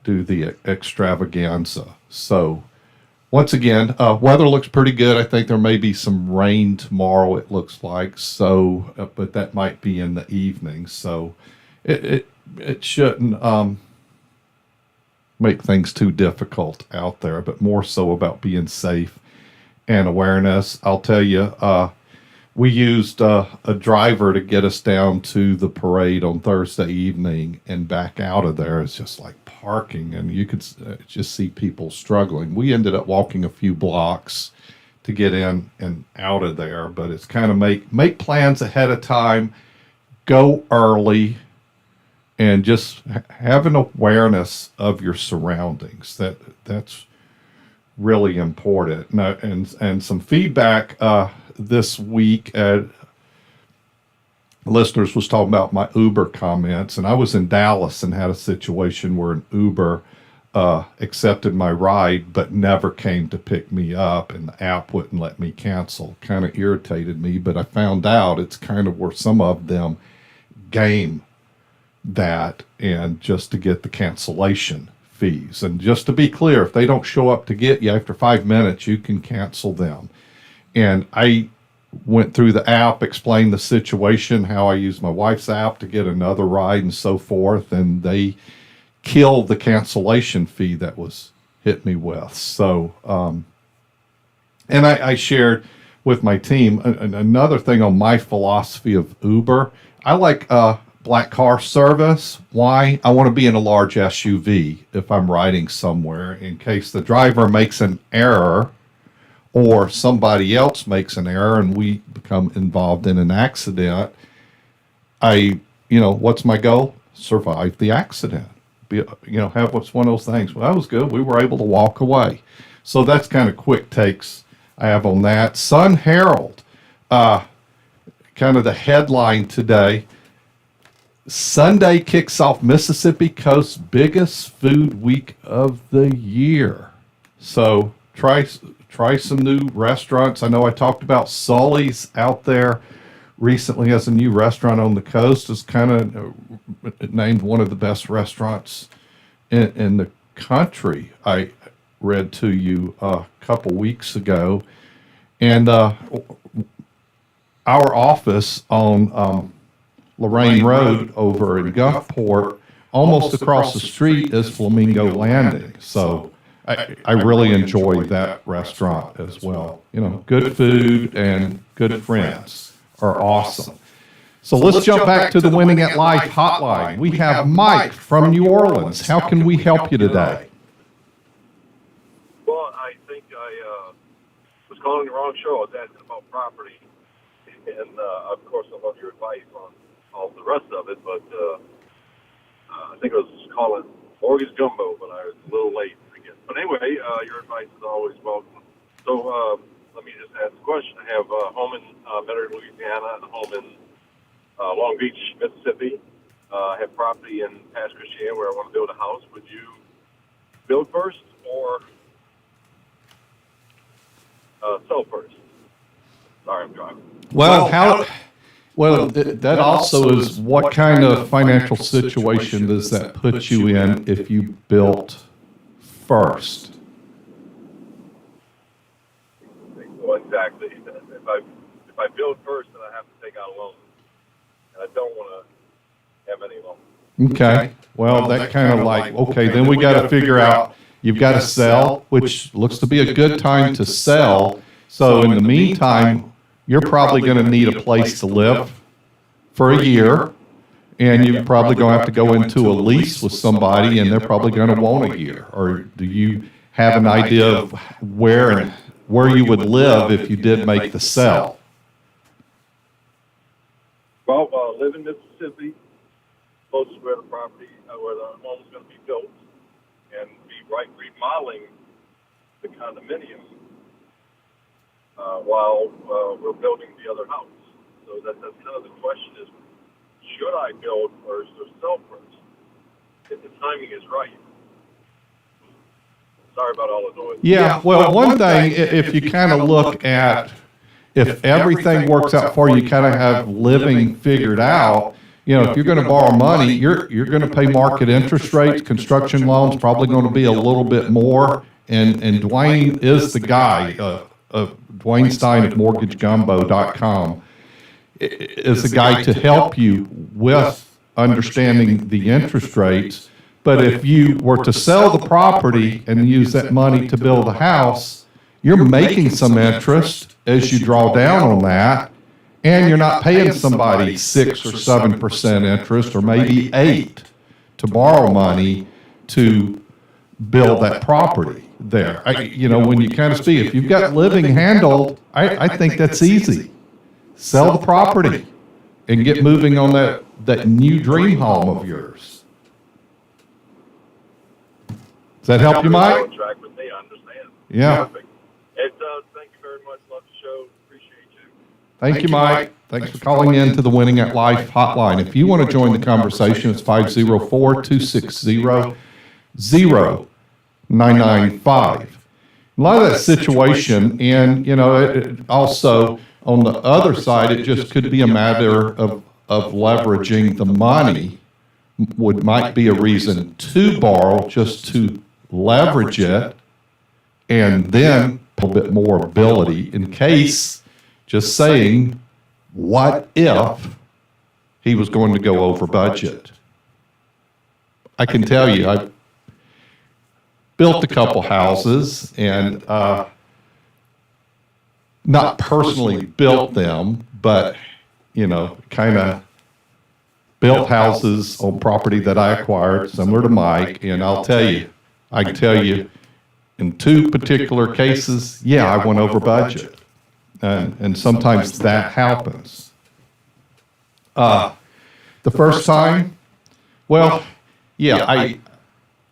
do the extravaganza. So once again, weather looks pretty good. I think there may be some rain tomorrow, it looks like. So, but that might be in the evening. So it shouldn't make things too difficult out there, but more so about being safe and awareness. I'll tell you, we used a driver to get us down to the parade on Thursday evening and back out of there. It's just like parking, and you could just see people struggling. We ended up walking a few blocks to get in and out of there, but it's kind of make plans ahead of time, go early, and just have an awareness of your surroundings. That's really important. And some feedback this week. Listeners was talking about my Uber comments, and I was in Dallas and had a situation where an Uber accepted my ride but never came to pick me up, and the app wouldn't let me cancel. Kind of irritated me, but I found out it's kind of where some of them game that, and just to get the cancellation fees. And just to be clear, if they don't show up to get you after 5 minutes, you can cancel them. And I went through the app, explained the situation, how I used my wife's app to get another ride and so forth, and they killed the cancellation fee that was hit me with. So, and I shared with my team another thing on my philosophy of Uber. I like black car service. Why? I want to be in a large SUV if I'm riding somewhere in case the driver makes an error or somebody else makes an error and we become involved in an accident. What's my goal? Survive the accident. Have what's one of those things. Well, that was good. We were able to walk away. So that's kind of quick takes I have on that. Sun Herald, kind of the headline today. Sunday kicks off Mississippi Coast's biggest food week of the year. So try some new restaurants. I know I talked about Sully's out there recently as a new restaurant on the coast. It's kind of named one of the best restaurants in the country. I read to you a couple weeks ago. And our office on Lorraine Road over in Gulfport, almost across the street is Flamingo Landing. So I really enjoy that restaurant as well. Good food and good friends are awesome. So let's jump back to the Winning at Life hotline. We have Mike from New Orleans. How can we help you today? Well, I think I was calling the wrong show. I was asking about property. And, of course, I love your advice on all the rest of it. But I think I was calling Mortgage Gumbo, but I was a little late. But anyway, your advice is always welcome. So let me just ask the question. I have a home in Medford, Louisiana, and a home in Long Beach, Mississippi. I have property in Pass Christian where I want to build a house. Would you build first or sell first? Sorry, I'm driving. Well, that also is what kind of financial situation does that put you in if you built first? Well, exactly. If I build first, then I have to take out a loan, and I don't want to have any loans. Okay. Well, that kind of like, okay, then we got to figure out, you've got to sell, which looks to be a good time to sell. So in the meantime, you're probably going to need a place to live for a year. And you're probably going to have to go into a lease with somebody, and they're probably going to want a year. Or do you have an idea of where you would live if you did make the sell? Well, live in Mississippi, close to where the property, where the home is going to be built, and be remodeling the condominium while we're building the other house. So that's kind of the question is, should I build first or sell first? If the timing is right. Sorry about all the noise. Yeah, well, one thing, if you kind of look at, if everything works out for you, kind of have living figured out, if you're going to borrow money, you're going to pay market interest rates. Construction loans probably going to be a little bit more. And Dwayne is the guy, Dwayne Stein at mortgagegumbo.com. Is the guy to help you with understanding the interest rates. But if you were to sell the property and use that money to build a house, you're making some interest as you draw down on that, and you're not paying somebody 6 or 7% interest or maybe 8% to borrow money to build that property there. When you kind of speak, if you've got living handled, I think that's easy. Sell the property and get moving on that new dream home of yours. Does that help you, Mike? Yeah. Perfect. It does. Thank you very much. Love the show. Appreciate you. Thank you, Mike. Thanks for calling in to the Winning at Life hotline. If you want to join the conversation, it's 504-260-0995. A lot of that situation, and, it also on the other side, it just could be a matter of leveraging the money might be a reason to borrow, just to leverage it, and then a bit more ability in case, just saying, what if he was going to go over budget? I can tell you, I built a couple houses and not personally built them, but, kind of built houses on property that I acquired, similar to Mike, and I can tell you, in two particular cases, I went over budget. And sometimes that happens. The first time, I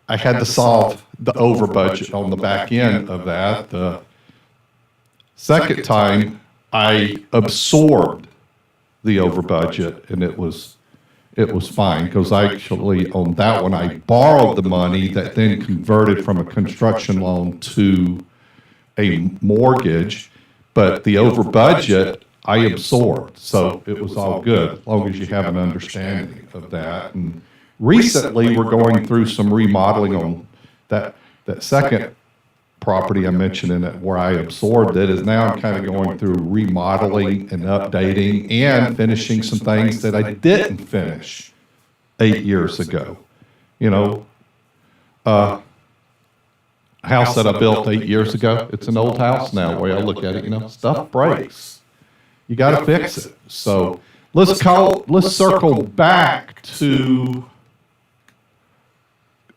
had to solve the over budget on the back end of that. The second time, I absorbed the over budget, and it was fine because actually on that one I borrowed the money that then converted from a construction loan to a mortgage, but the over budget I absorbed, so it was all good as long as you have an understanding of that. And recently we're going through some remodeling on that second property I mentioned in it where I absorbed it. Is now I'm kind of going through remodeling and updating and finishing some things that I didn't finish 8 years ago. House that I built 8 years ago, it's an old house now. The way I look at it, stuff breaks. You got to fix it. So let's circle back to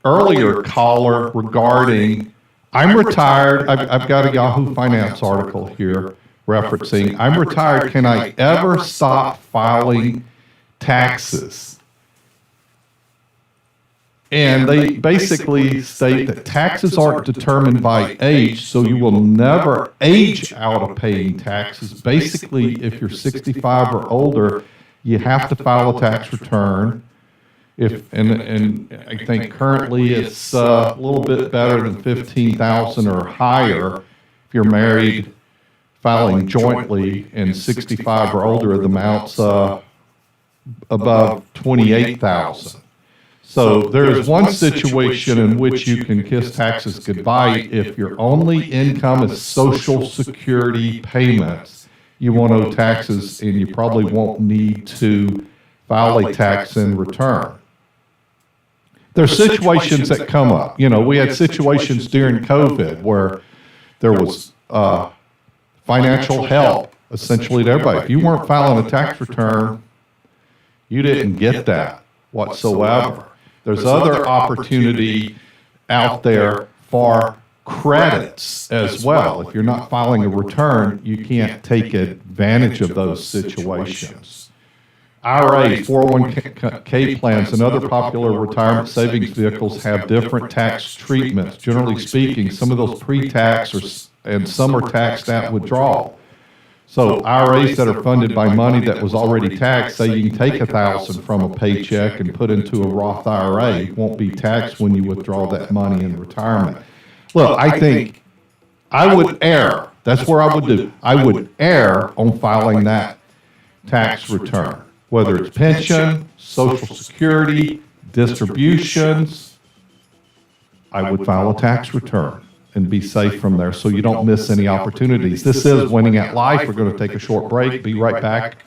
earlier caller regarding, I'm retired. I've got a Yahoo Finance article here referencing, I'm retired. Can I ever stop filing taxes? And they basically state that taxes aren't determined by age, so you will never age out of paying taxes. Basically, if you're 65 or older, you have to file a tax return. And I think currently it's a little bit better than $15,000 or higher. If you're married, filing jointly, and 65 or older, the amount's above $28,000. So there is one situation in which you can kiss taxes goodbye if your only income is Social Security payments. You won't owe taxes, and you probably won't need to file a tax in return. There's situations that come up. We had situations during COVID where there was financial help essentially to everybody. If you weren't filing a tax return, you didn't get that whatsoever. There's other opportunity out there for credits as well. If you're not filing a return, you can't take advantage of those situations. IRA, 401k plans, and other popular retirement savings vehicles have different tax treatments. Generally speaking, some of those pre-tax and some are taxed at withdrawal. So IRAs that are funded by money that was already taxed, say you can take $1,000 from a paycheck and put into a Roth IRA, won't be taxed when you withdraw that money in retirement. Look, I think I would err. That's where I would do. I would err on filing that tax return, whether it's pension, Social Security, distributions. I would file a tax return and be safe from there so you don't miss any opportunities. This is Winning at Life. We're going to take a short break. Be right back.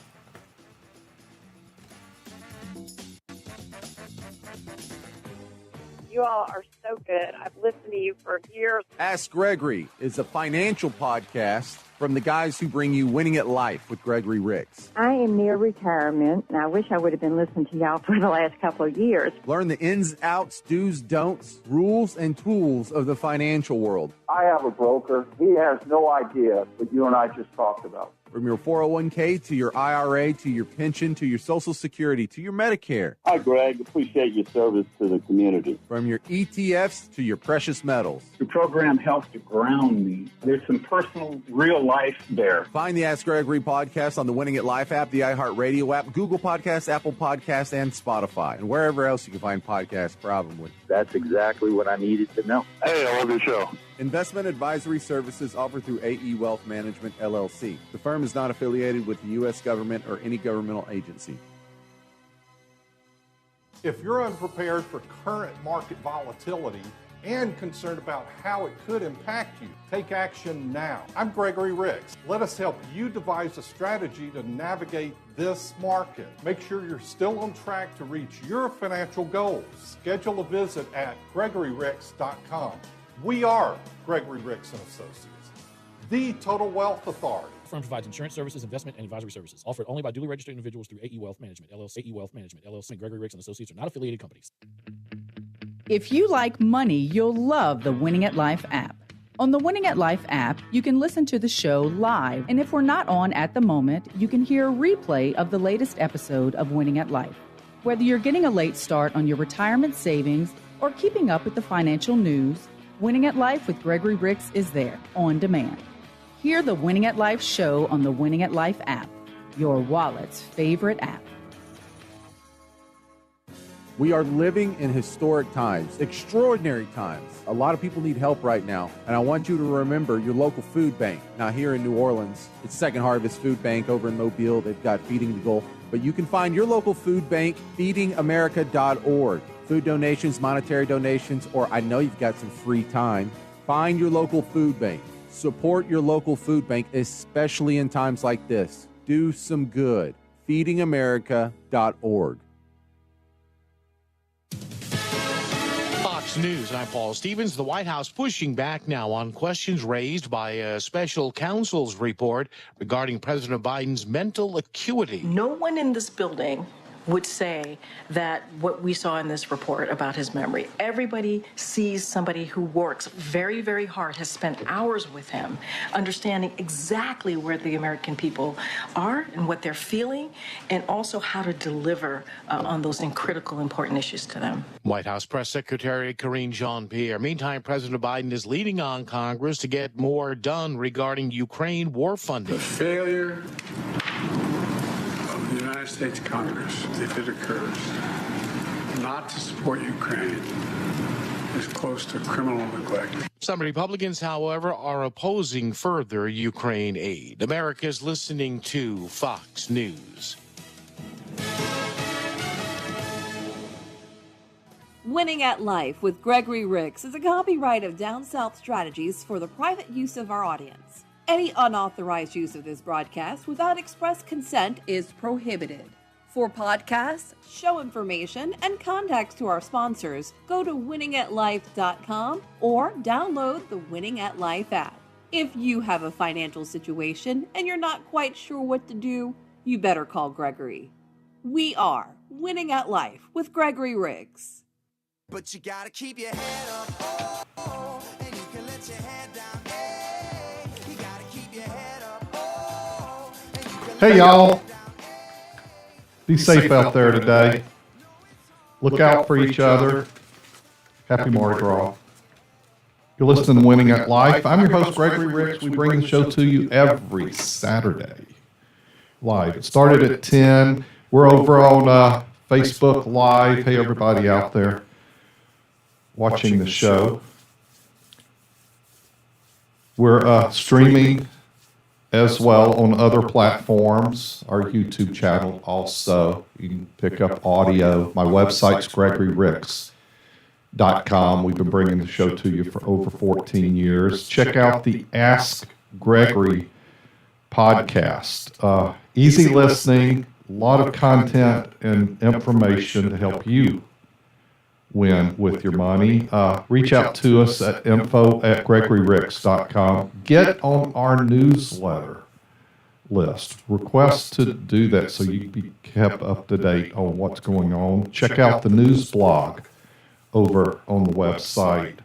You all are so good. I've listened to you for years. Ask Gregory is a financial podcast from the guys who bring you Winning at Life with Gregory Ricks. I am near retirement, and I wish I would have been listening to y'all for the last couple of years. Learn the ins, outs, do's, don'ts, rules, and tools of the financial world. I have a broker. He has no idea what you and I just talked about. From your 401k to your IRA to your pension to your Social Security to your Medicare. Hi, Greg. Appreciate your service to the community. From your ETFs to your precious metals. Your program helps to ground me. There's some personal, real life there. Find the Ask Gregory podcast on the Winning at Life app, the iHeartRadio app, Google Podcasts, Apple Podcasts, and Spotify, and wherever else you can find podcasts, probably. That's exactly what I needed to know. Hey, I love your show. Investment advisory services offered through AE Wealth Management, LLC. The firm is not affiliated with the U.S. government or any governmental agency. If you're unprepared for current market volatility and concerned about how it could impact you, take action now. I'm Gregory Ricks. Let us help you devise a strategy to navigate this market. Make sure you're still on track to reach your financial goals. Schedule a visit at GregoryRicks.com. We are Gregory Ricks & Associates, the Total Wealth Authority. The firm provides insurance services, investment, and advisory services offered only by duly registered individuals through AE Wealth Management, LLC. AE Wealth Management, LLC, and Gregory Ricks & Associates are not affiliated companies. If you like money, you'll love the Winning at Life app. On the Winning at Life app, you can listen to the show live, and if we're not on at the moment, you can hear a replay of the latest episode of Winning at Life. Whether you're getting a late start on your retirement savings or keeping up with the financial news, Winning at Life with Gregory Ricks is there, on demand. Hear the Winning at Life show on the Winning at Life app, your wallet's favorite app. We are living in historic times, extraordinary times. A lot of people need help right now, and I want you to remember your local food bank. Now, here in New Orleans, it's Second Harvest Food Bank. Over in Mobile, they've got Feeding the Gulf. But you can find your local food bank, feedingamerica.org. Food donations, monetary donations, or I know you've got some free time. Find your local food bank. Support your local food bank, especially in times like this. Do some good. feedingamerica.org. Fox News, I'm Paul Stevens. The White House pushing back now on questions raised by a special counsel's report regarding President Biden's mental acuity. No one in this building would say that what we saw in this report about his memory. Everybody sees somebody who works very, very hard, has spent hours with him, understanding exactly where the American people are and what they're feeling, and also how to deliver on those critical, important issues to them. White House Press Secretary Karine Jean-Pierre. Meantime, President Biden is leading on Congress to get more done regarding Ukraine war funding. The failure of the United States Congress, if it occurs, not to support Ukraine is close to criminal neglect. Some Republicans, however, are opposing further Ukraine aid. America's listening to Fox News. Winning at Life with Gregory Ricks is a copyright of Down South Strategies for the private use of our audience. Any unauthorized use of this broadcast without express consent is prohibited. For podcasts, show information, and contacts to our sponsors, go to winningatlife.com or download the Winning at Life app. If you have a financial situation and you're not quite sure what to do, you better call Gregory. We are Winning at Life with Gregory Ricks. But you gotta keep your head up, oh, and you can let your head down, hey. You gotta keep your head up, oh, and you can Hey, y'all. Be safe out there today. Look out for each other. Happy Mardi Gras. You're listening to Winning at Life. I'm your host, Gregory Ricks. We bring the show to you every Saturday live. It started at 10. We're over on Facebook Live. Hey, everybody out there watching the show. We're streaming as well on other platforms. Our YouTube channel also. You can pick up audio. My website's GregoryRicks.com. We've been bringing the show to you for over 14 years. Check out the Ask Gregory podcast. Easy listening, a lot of content and information to help you win with your money. Reach out to us at info@GregoryRicks.com. Get on our newsletter list. Request to do that so you can be kept up to date on what's going on. Check out the news blog over on the website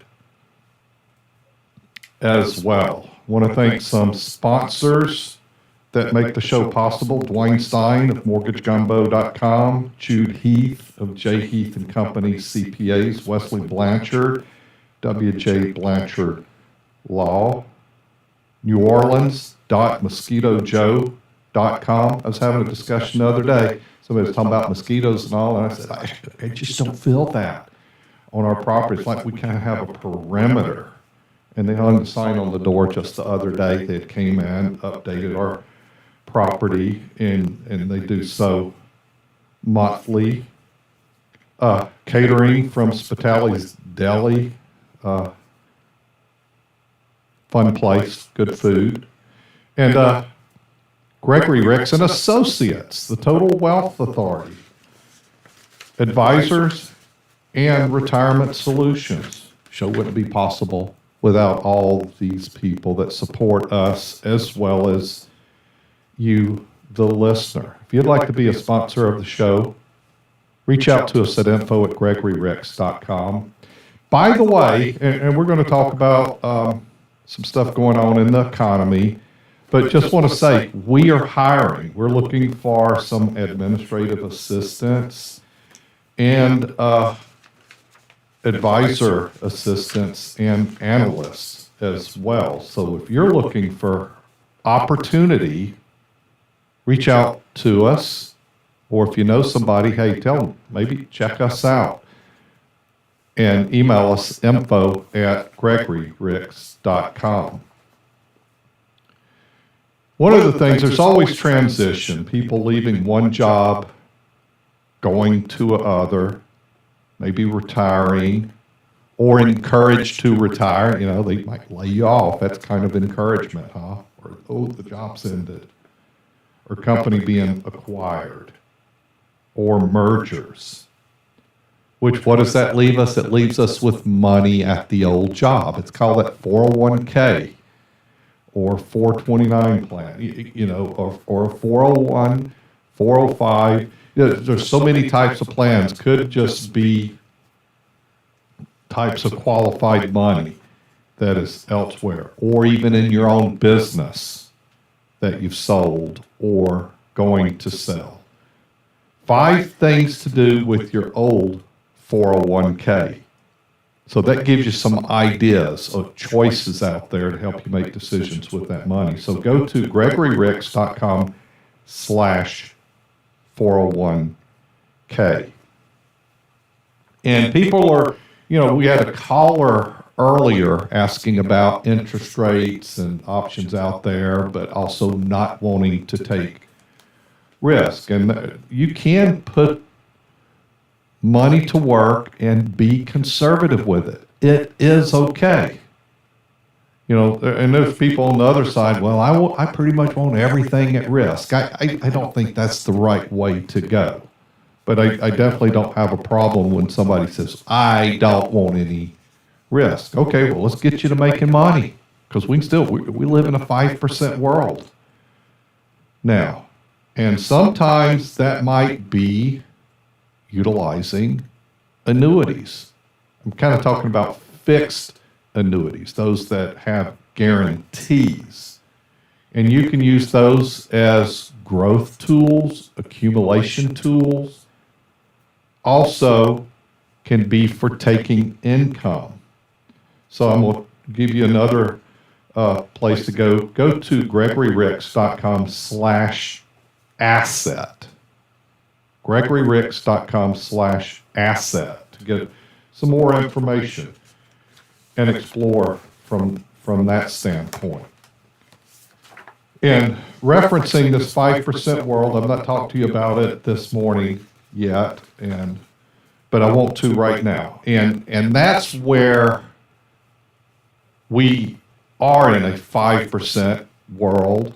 as well. Want to thank some sponsors that make the show possible: Dwayne Stein of MortgageGumbo.com, Jude Heath of J. Heath and Company CPAs, Wesley Blanchard, W.J. Blanchard Law, New Orleans.mosquitojoe.com. I was having a discussion the other day. Somebody was talking about mosquitoes and all, and I said, I just don't feel that on our property. It's like we kind of have a perimeter. And they hung a sign on the door just the other day. They came in, updated our property, and they do so monthly. Catering from Spitali's Deli. Fun place, good food. And Gregory Ricks and Associates, the Total Wealth Authority. Advisors and retirement solutions. Show wouldn't be possible without all these people that support us, as well as you, the listener. If you'd like to be a sponsor of the show, reach out to us at info@gregoryricks.com. By the way, and we're going to talk about some stuff going on in the economy, but just want to say, we are hiring. We're looking for some administrative assistants and advisor assistants and analysts as well. So if you're looking for opportunity, reach out to us, or if you know somebody, hey, tell them, maybe check us out, and email us info@gregoryricks.com. One of the things, there's always transition, people leaving one job, going to another, maybe retiring, or encouraged to retire. You know, they might lay you off. That's kind of encouragement, huh? Or, oh, the job's ended. Or company being acquired. Or mergers. Which, what does that leave us? It leaves us with money at the old job. It's called that 401k or 429 plan, you know, or a 401, 405. You know, there's so many types of plans. Could just be types of qualified money that is elsewhere, or even in your own business that you've sold or going to sell. 5 things to do with your old 401k. So that gives you some ideas of choices out there to help you make decisions with that money. So go to GregoryRicks.com/401k. And people are, you know, we had a caller earlier asking about interest rates and options out there, but also not wanting to take risk. And you can put money to work and be conservative with it. It is okay. You know, and there's people on the other side, well, I pretty much want everything at risk. I don't think that's the right way to go. But I definitely don't have a problem when somebody says, I don't want any risk. Okay, well, let's get you to making money, because we live in a 5% world now. And sometimes that might be utilizing annuities. I'm kind of talking about fixed annuities, those that have guarantees. And you can use those as growth tools, accumulation tools. Also can be for taking income. So I'm going to give you another place to go. Go to GregoryRicks.com/asset. GregoryRicks.com/asset to get some more information and explore from that standpoint. And referencing this 5% world, I've not talked to you about it this morning yet, but I want to right now. And that's where we are in a 5% world.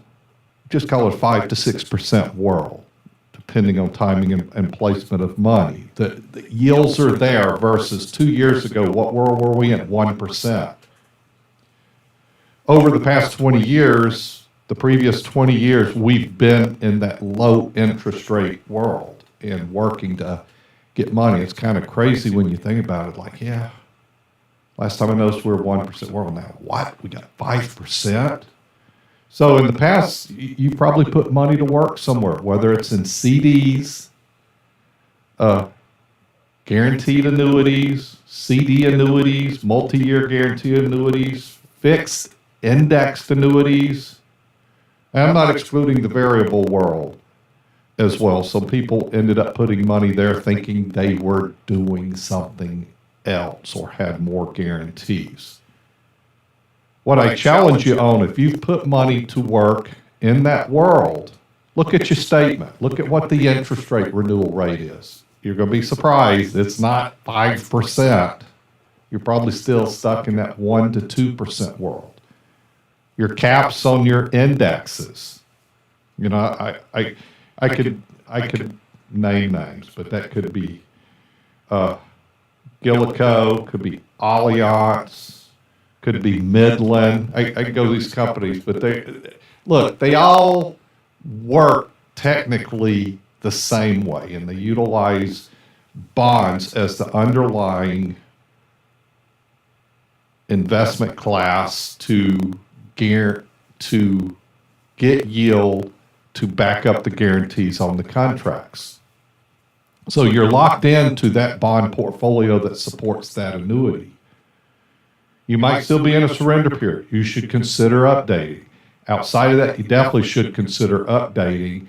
Just call it 5 to 6% world, depending on timing and placement of money. The yields are there versus 2 years ago. What world were we in? 1%. Over the past 20 years, the previous 20 years, we've been in that low interest rate world and working to get money. It's kind of crazy when you think about it. Like, yeah, last time I noticed we were 1% world. Now, what? We got 5%? So in the past, you probably put money to work somewhere, whether it's in CDs, guaranteed annuities, CD annuities, multi-year guaranteed annuities, fixed indexed annuities. And I'm not excluding the variable world as well. Some people ended up putting money there thinking they were doing something else or had more guarantees. What I challenge you on, if you've put money to work in that world, look at your statement. Look at what the interest rate renewal rate is. You're going to be surprised. It's not 5%. You're probably still stuck in that 1 to 2% world. Your caps on your indexes. You know, I could name names, but that could be Gillico, could be Allianz, could be Midland. I could go to these companies, but they all work technically the same way, and they utilize bonds as the underlying investment class to get yield to back up the guarantees on the contracts. So you're locked into that bond portfolio that supports that annuity. You might still be in a surrender period. You should consider updating. Outside of that, you definitely should consider updating,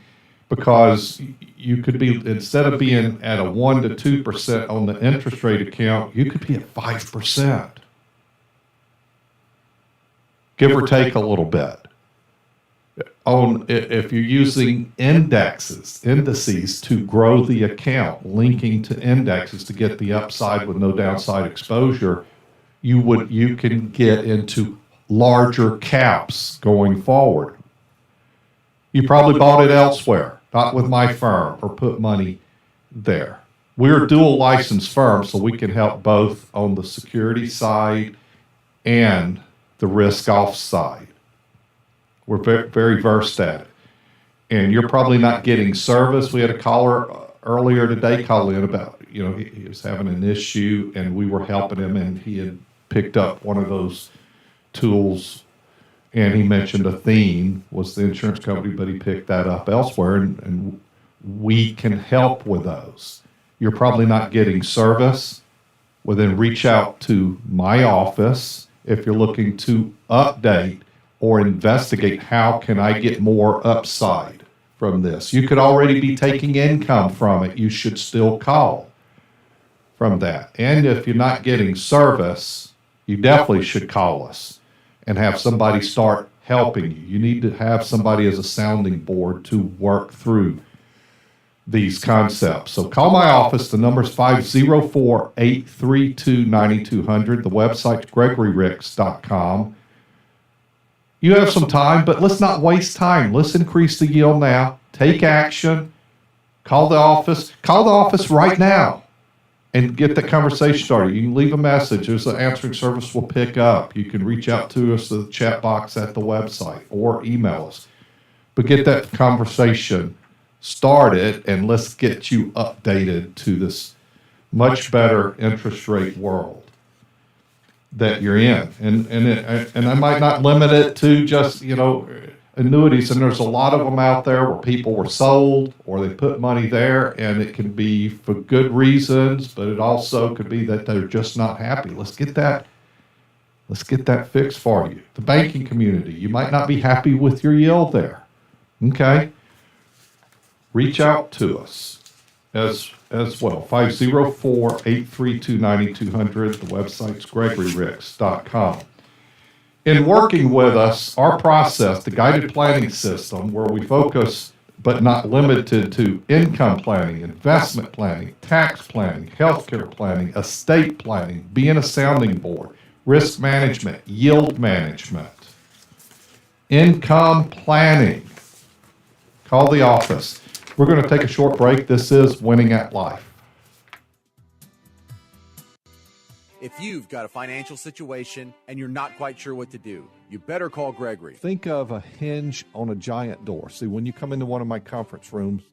because you could be, instead of being at a 1 to 2% on the interest rate account, you could be at 5%. Give or take a little bit. If you're using indices to grow the account, linking to indexes to get the upside with no downside exposure, you can get into larger caps going forward. You probably bought it elsewhere, not with my firm, or put money there. We're a dual license firm, so we can help both on the security side and the risk off side. We're very, very versed at it. And you're probably not getting service. We had a caller earlier today call in about, he was having an issue, and we were helping him, and he had picked up one of those tools, and he mentioned Athene was the insurance company, but he picked that up elsewhere, and we can help with those. You're probably not getting service. Well, then reach out to my office if you're looking to update or investigate how can I get more upside from this. You could already be taking income from it. You should still call from that. And if you're not getting service, you definitely should call us and have somebody start helping you. You need to have somebody as a sounding board to work through these concepts. So call my office. The number is 504-832-9200. The website's GregoryRicks.com. You have some time, but let's not waste time. Let's increase the yield now. Take action. Call the office. Call the office right now and get the conversation started. You can leave a message. There's an answering service we'll pick up. You can reach out to us at the chat box at the website or email us. But get that conversation started, and let's get you updated to this much better interest rate world that you're in. And I might not limit it to just, annuities. And there's a lot of them out there where people were sold or they put money there, and it can be for good reasons, but it also could be that they're just not happy. Let's get that fixed for you. The banking community, you might not be happy with your yield there. Okay. Reach out to us as well. 504-832-9200. The website's GregoryRicks.com. In working with us, our process, the guided planning system, where we focus but not limited to income planning, investment planning, tax planning, healthcare planning, estate planning, being a sounding board, risk management, yield management, income planning. Call the office. We're going to take a short break. This is Winning at Life. If you've got a financial situation and you're not quite sure what to do, you better call Gregory. Think of a hinge on a giant door. See, when you come into one of my conference rooms,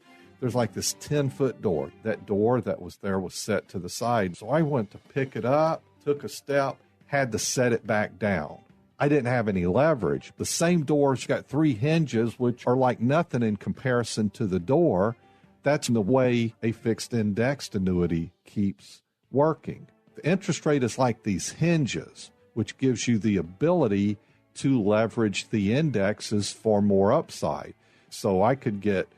there's like this 10-foot door. That door that was there was set to the side. So I went to pick it up, took a step, had to set it back down. I didn't have any leverage. The same door's got 3 hinges, which are like nothing in comparison to the door. That's the way a fixed indexed annuity keeps working. The interest rate is like these hinges, which gives you the ability to leverage the indexes for more upside. So I could get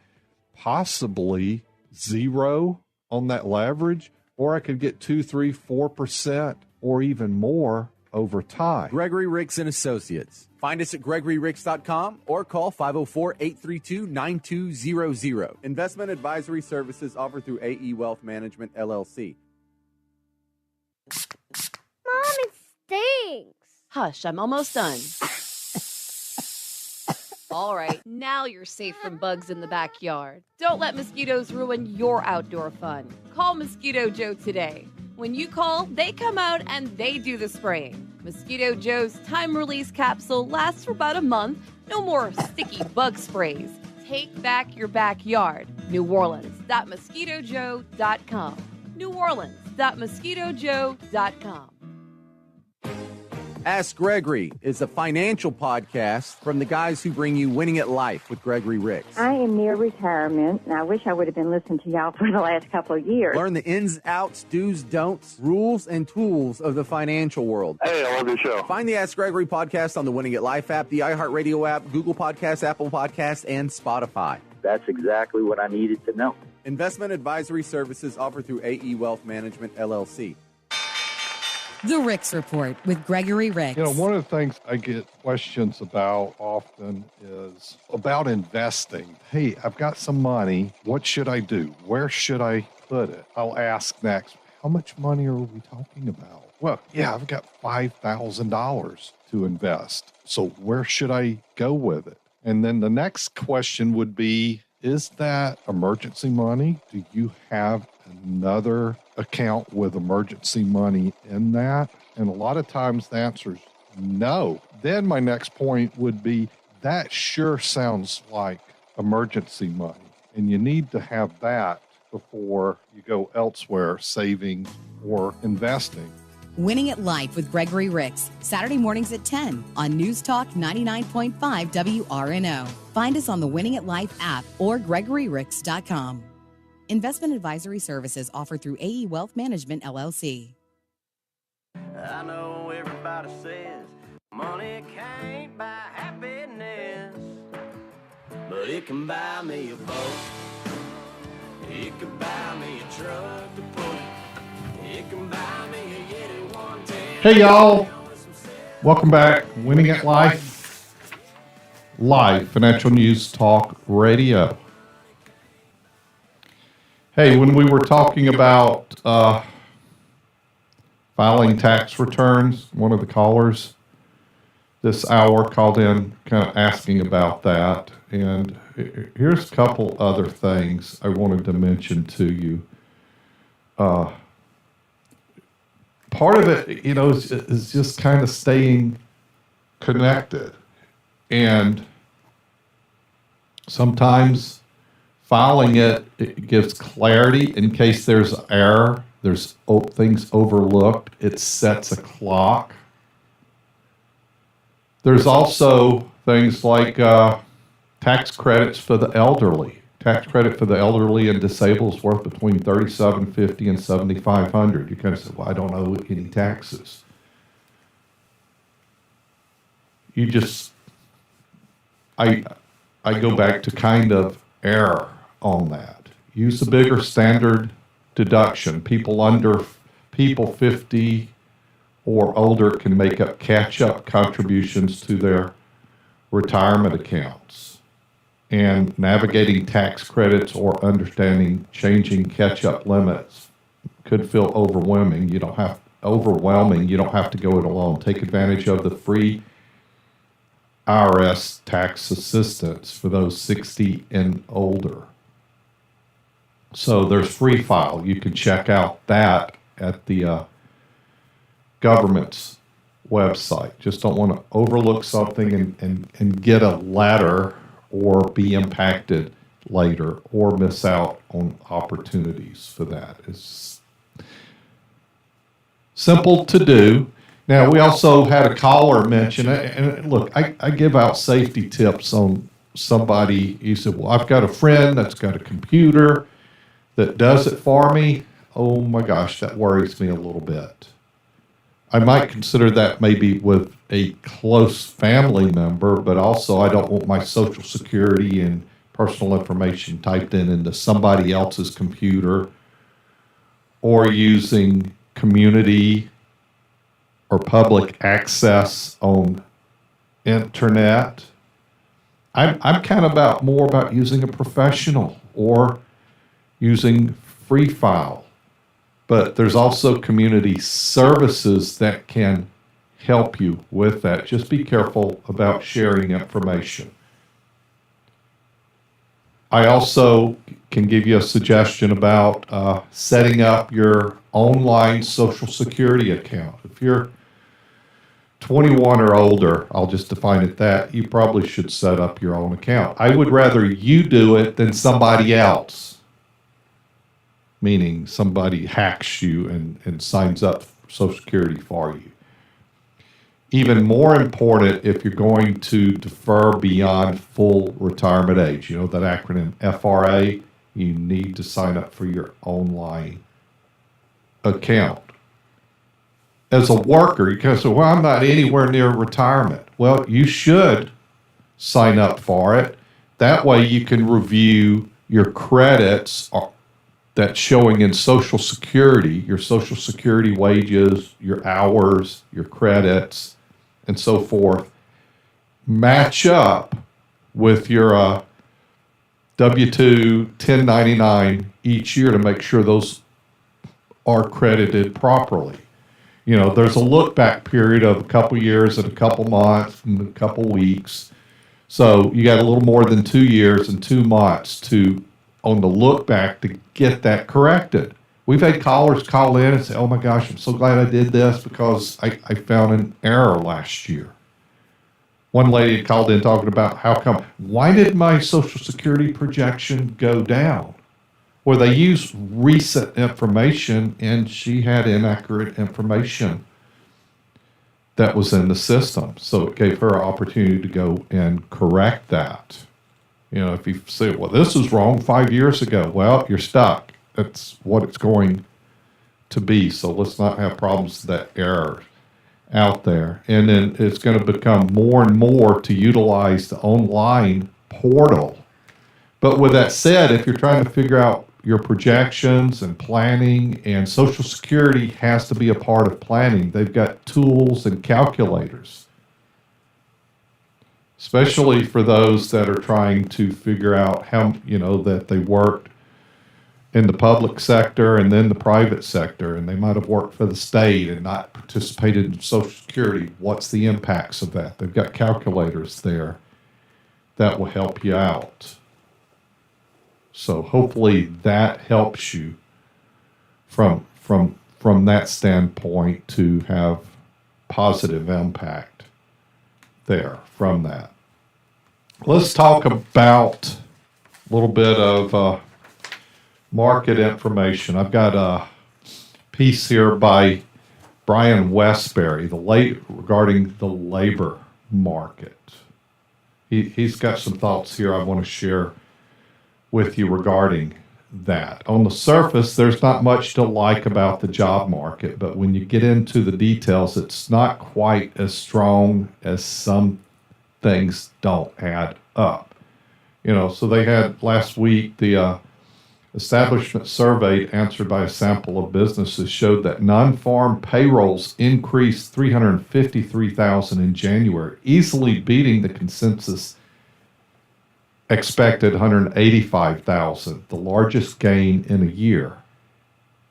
possibly 0 on that leverage, or I could get 2, 3, 4% or even more over time. Gregory Ricks and Associates. Find us at GregoryRicks.com or call 504-832-9200. Investment advisory services offered through AE Wealth Management, LLC. Mom, it stinks. Hush, I'm almost done. All right, now you're safe from bugs in the backyard. Don't let mosquitoes ruin your outdoor fun. Call Mosquito Joe today. When you call, they come out and they do the spraying. Mosquito Joe's time-release capsule lasts for about a month. No more sticky bug sprays. Take back your backyard. NewOrleans.mosquitojoe.com. NewOrleans.mosquitojoe.com. Ask Gregory is a financial podcast from the guys who bring you Winning at Life with Gregory Ricks. I am near retirement, and I wish I would have been listening to y'all for the last couple of years. Learn the ins, outs, do's, don'ts, rules, and tools of the financial world. Hey, I love your show. Find the Ask Gregory podcast on the Winning at Life app, the iHeartRadio app, Google Podcasts, Apple Podcasts, and Spotify. That's exactly what I needed to know. Investment advisory services offered through AE Wealth Management, LLC. The Ricks Report with Gregory Ricks. You know, one of the things I get questions about often is about investing. Hey, I've got some money. What should I do? Where should I put it? I'll ask next, how much money are we talking about? Well, yeah, I've got $5,000 to invest. So where should I go with it? And then the next question would be, is that emergency money? Do you have another account with emergency money in that? And a lot of times the answer is no. Then my next point would be, that sure sounds like emergency money. And you need to have that before you go elsewhere, saving or investing. Winning at Life with Gregory Ricks, Saturday mornings at 10 on News Talk 99.5 WRNO. Find us on the Winning at Life app or GregoryRicks.com. Investment advisory services offered through AE Wealth Management, LLC. I know everybody says money can't buy happiness, but it can buy me a boat. It can buy me a truck to push. It can buy me a Yeti 110. Hey, y'all. Welcome back. Winning at Life. Live Financial News Talk Radio. Hey, when we were talking about filing tax returns, one of the callers this hour called in kind of asking about that. And here's a couple other things I wanted to mention to you. Part of it, you know, is just kind of staying connected. And sometimes filing it gives clarity in case there's error, there's things overlooked. It sets a clock. There's also things like tax credits for the elderly. Tax credit for the elderly and disabled is worth between $3,750 and $7,500. You kind of say, well, I don't owe any taxes. You just, I go back to kind of error on that. Use a bigger standard deduction. People 50 or older can make up catch-up contributions to their retirement accounts. And navigating tax credits or understanding changing catch-up limits could feel overwhelming. You don't have to go it alone. Take advantage of the free IRS tax assistance for those 60 and older. So there's Free File. You can check out that at the government's website. Just don't want to overlook something and get a letter or be impacted later or miss out on opportunities for that. It's simple to do. Now, we also had a caller mention, and look, I give out safety tips on somebody. He said, well, I've got a friend that's got a computer that does it for me. Oh my gosh, that worries me a little bit. I might consider that maybe with a close family member, but also I don't want my social security and personal information typed in into somebody else's computer or using community or public access on internet. I'm kind of more about using a professional or using free file. But there's also community services that can help you with that. Just be careful about sharing information. I also can give you a suggestion about setting up your online Social Security account. If you're 21 or older, I'll just define it that, you probably should set up your own account. I would rather you do it than somebody else. Meaning somebody hacks you and signs up for Social Security for you. Even more important, if you're going to defer beyond full retirement age, you know that acronym FRA, you need to sign up for your online account. As a worker, you can say, well, I'm not anywhere near retirement. Well, you should sign up for it. That way you can review your credits that's showing in Social Security, your Social Security wages, your hours, your credits, and so forth, match up with your W-2 1099 each year to make sure those are credited properly. You know, there's a look back period of a couple years and a couple months and a couple weeks. So you got a little more than 2 years and 2 months on the look back to get that corrected. We've had callers call in and say, oh my gosh, I'm so glad I did this because I found an error last year. One lady called in talking about why did my Social Security projection go down? Well, they used recent information and she had inaccurate information that was in the system. So it gave her an opportunity to go and correct that. You know, if you say, well, this is wrong 5 years ago, well, you're stuck. That's what it's going to be. So let's not have problems with that error out there. And then it's going to become more and more to utilize the online portal. But with that said, if you're trying to figure out your projections and planning, and Social Security has to be a part of planning, they've got tools and calculators. Especially for those that are trying to figure out how, that they worked in the public sector and then the private sector, and they might have worked for the state and not participated in Social Security. What's the impacts of that? They've got calculators there that will help you out. So hopefully that helps you from that standpoint to have positive impact there from that. Let's talk about a little bit of market information. I've got a piece here by Brian Westbury regarding the labor market. He's got some thoughts here I want to share with you regarding that. On the surface, there's not much to like about the job market, but when you get into the details, it's not quite as strong as some things don't add up. So they had last week the establishment survey answered by a sample of businesses showed that non-farm payrolls increased 353,000 in January, easily beating the consensus expected 185,000, the largest gain in a year,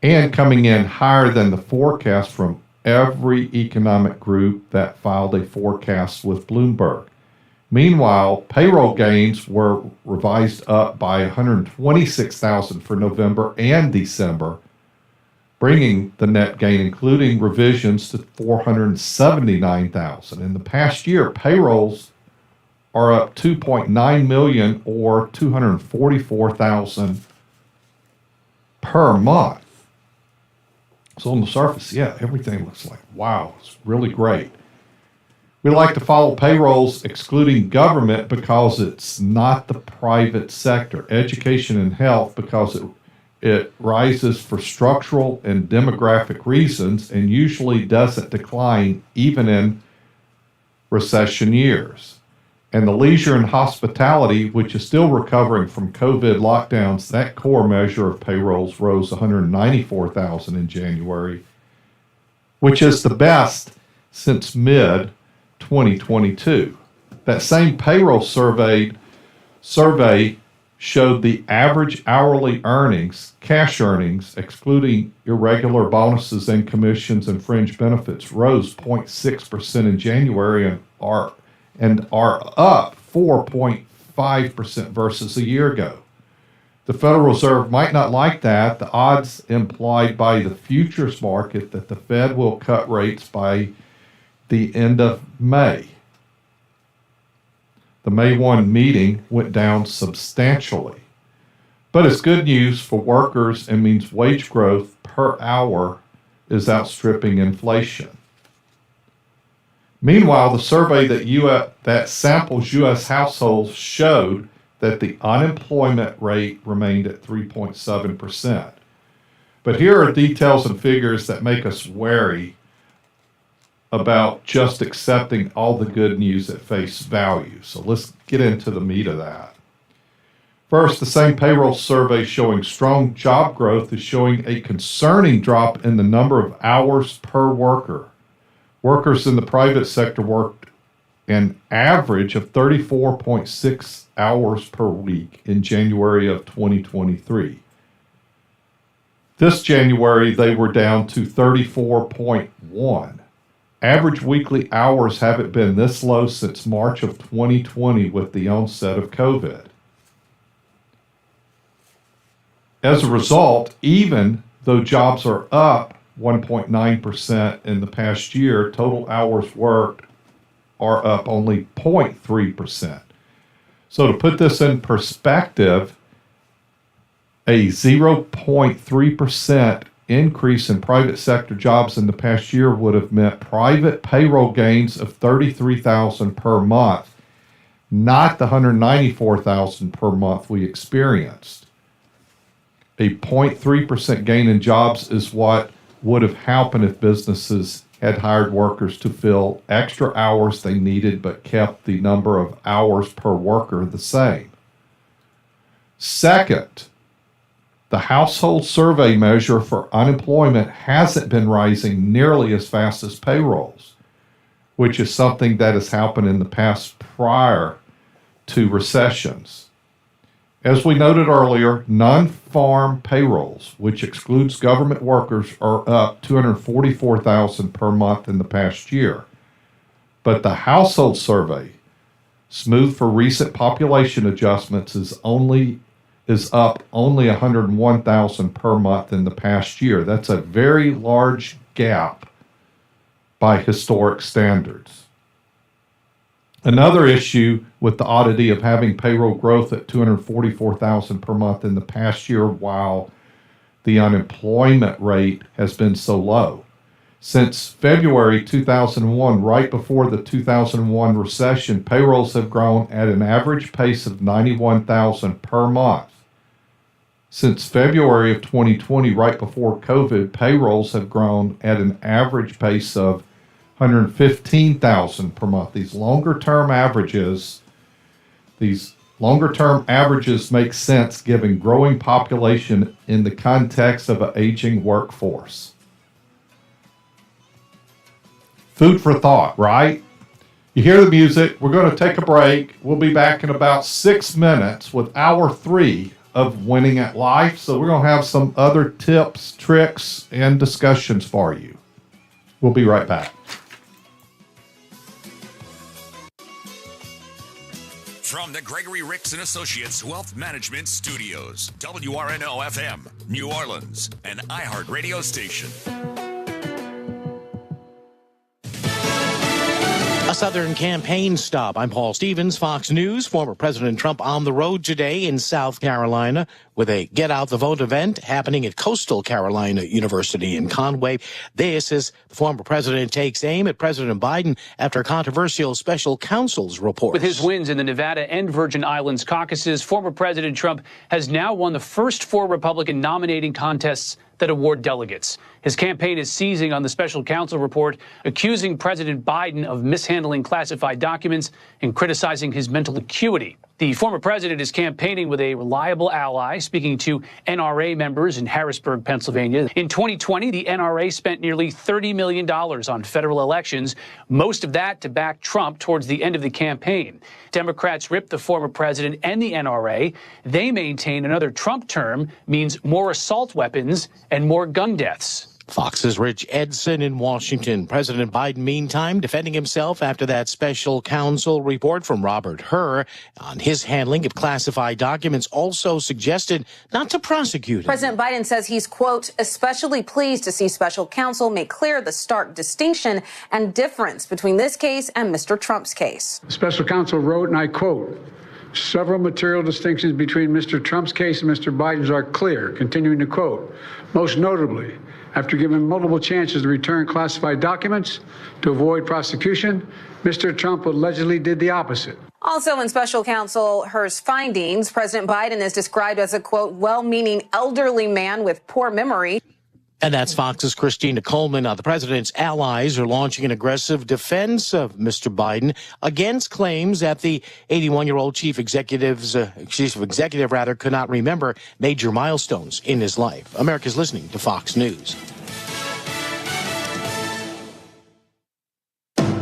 and coming in higher than the forecast from every economic group that filed a forecast with Bloomberg. Meanwhile, payroll gains were revised up by 126,000 for November and December, bringing the net gain, including revisions, to 479,000. In the past year, payrolls are up 2.9 million or 244,000 per month. So on the surface, yeah, everything looks like, wow, it's really great. We like to follow payrolls excluding government because it's not the private sector. Education and health because it rises for structural and demographic reasons and usually doesn't decline even in recession years. And the leisure and hospitality, which is still recovering from COVID lockdowns, that core measure of payrolls rose 194,000 in January, which is the best since mid-2022. That same payroll survey showed the average hourly earnings, cash earnings, excluding irregular bonuses and commissions and fringe benefits, rose 0.6% in January and are up 4.5% versus a year ago. The Federal Reserve might not like that. The odds implied by the futures market that the Fed will cut rates by the end of May. The May 1 meeting went down substantially. But it's good news for workers and means wage growth per hour is outstripping inflation. Meanwhile, the survey that samples U.S. households showed that the unemployment rate remained at 3.7%. But here are details and figures that make us wary about just accepting all the good news at face value. So let's get into the meat of that. First, the same payroll survey showing strong job growth is showing a concerning drop in the number of hours per worker. Workers in the private sector worked an average of 34.6 hours per week in January of 2023. This January, they were down to 34.1. Average weekly hours haven't been this low since March of 2020 with the onset of COVID. As a result, even though jobs are up 1.9% in the past year, total hours worked are up only 0.3%. So to put this in perspective, a 0.3% increase in private sector jobs in the past year would have meant private payroll gains of $33,000 per month, not the $194,000 per month we experienced. A 0.3% gain in jobs is what would have happened if businesses had hired workers to fill extra hours they needed but kept the number of hours per worker the same. Second, the household survey measure for unemployment hasn't been rising nearly as fast as payrolls, which is something that has happened in the past prior to recessions. As we noted earlier, non-farm payrolls, which excludes government workers, are up $244,000 per month in the past year. But the household survey, smoothed for recent population adjustments, is up only $101,000 per month in the past year. That's a very large gap by historic standards. Another issue with the oddity of having payroll growth at $244,000 per month in the past year while the unemployment rate has been so low. Since February 2001, right before the 2001 recession, payrolls have grown at an average pace of $91,000 per month. Since February of 2020, right before COVID, payrolls have grown at an average pace of $115,000 per month. These longer-term averages make sense given growing population in the context of an aging workforce. Food for thought, right? You hear the music. We're going to take a break. We'll be back in about 6 minutes with hour 3 of Winning at Life. So we're going to have some other tips, tricks, and discussions for you. We'll be right back. From the Gregory Ricks & Associates Wealth Management Studios, WRNO-FM, New Orleans, an iHeartRadio station. A Southern campaign stop. I'm Paul Stevens, Fox News. Former President Trump on the road today in South Carolina with a Get Out the Vote event happening at Coastal Carolina University in Conway. This as the former president takes aim at President Biden after controversial special counsel's report. With his wins in the Nevada and Virgin Islands caucuses, former President Trump has now won the first 4 Republican nominating contests that award delegates. His campaign is seizing on the special counsel report, accusing President Biden of mishandling classified documents and criticizing his mental acuity. The former president is campaigning with a reliable ally, speaking to NRA members in Harrisburg, Pennsylvania. In 2020, the NRA spent nearly $30 million on federal elections, most of that to back Trump towards the end of the campaign. Democrats ripped the former president and the NRA. They maintain another Trump term means more assault weapons and more gun deaths. Fox's Rich Edson in Washington. President Biden, meantime, defending himself after that special counsel report from Robert Hur on his handling of classified documents, also suggested not to prosecute him. President Biden says he's, quote, especially pleased to see special counsel make clear the stark distinction and difference between this case and Mr. Trump's case. Special counsel wrote, and I quote, several material distinctions between Mr. Trump's case and Mr. Biden's are clear, continuing to quote, most notably, after given multiple chances to return classified documents to avoid prosecution, Mr. Trump allegedly did the opposite. Also in special counsel Hur's findings, President Biden is described as a, quote, well-meaning elderly man with poor memory. And that's Fox's Christina Coleman. Now, the president's allies are launching an aggressive defense of Mr. Biden against claims that the 81-year-old chief executive could not remember major milestones in his life. America's listening to Fox News.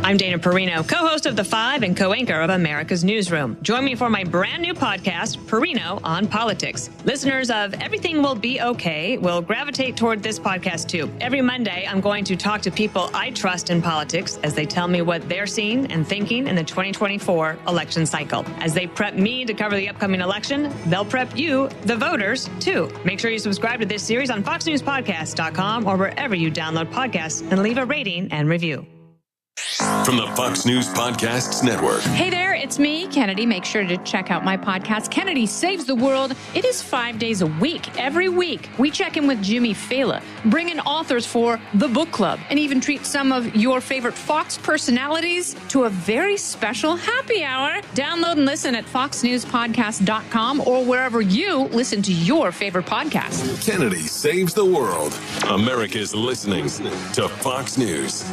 I'm Dana Perino, co-host of The Five and co-anchor of America's Newsroom. Join me for my brand new podcast, Perino on Politics. Listeners of Everything Will Be Okay will gravitate toward this podcast too. Every Monday, I'm going to talk to people I trust in politics as they tell me what they're seeing and thinking in the 2024 election cycle. As they prep me to cover the upcoming election, they'll prep you, the voters, too. Make sure you subscribe to this series on FoxNewsPodcast.com or wherever you download podcasts and leave a rating and review. From the Fox News Podcasts Network. Hey there, it's me, Kennedy. Make sure to check out my podcast, Kennedy Saves the World. It is 5 days a week. Every week, we check in with Jimmy Fallon, bring in authors for the book club, and even treat some of your favorite Fox personalities to a very special happy hour. Download and listen at foxnewspodcast.com or wherever you listen to your favorite podcast. Kennedy Saves the World. America's listening to Fox News.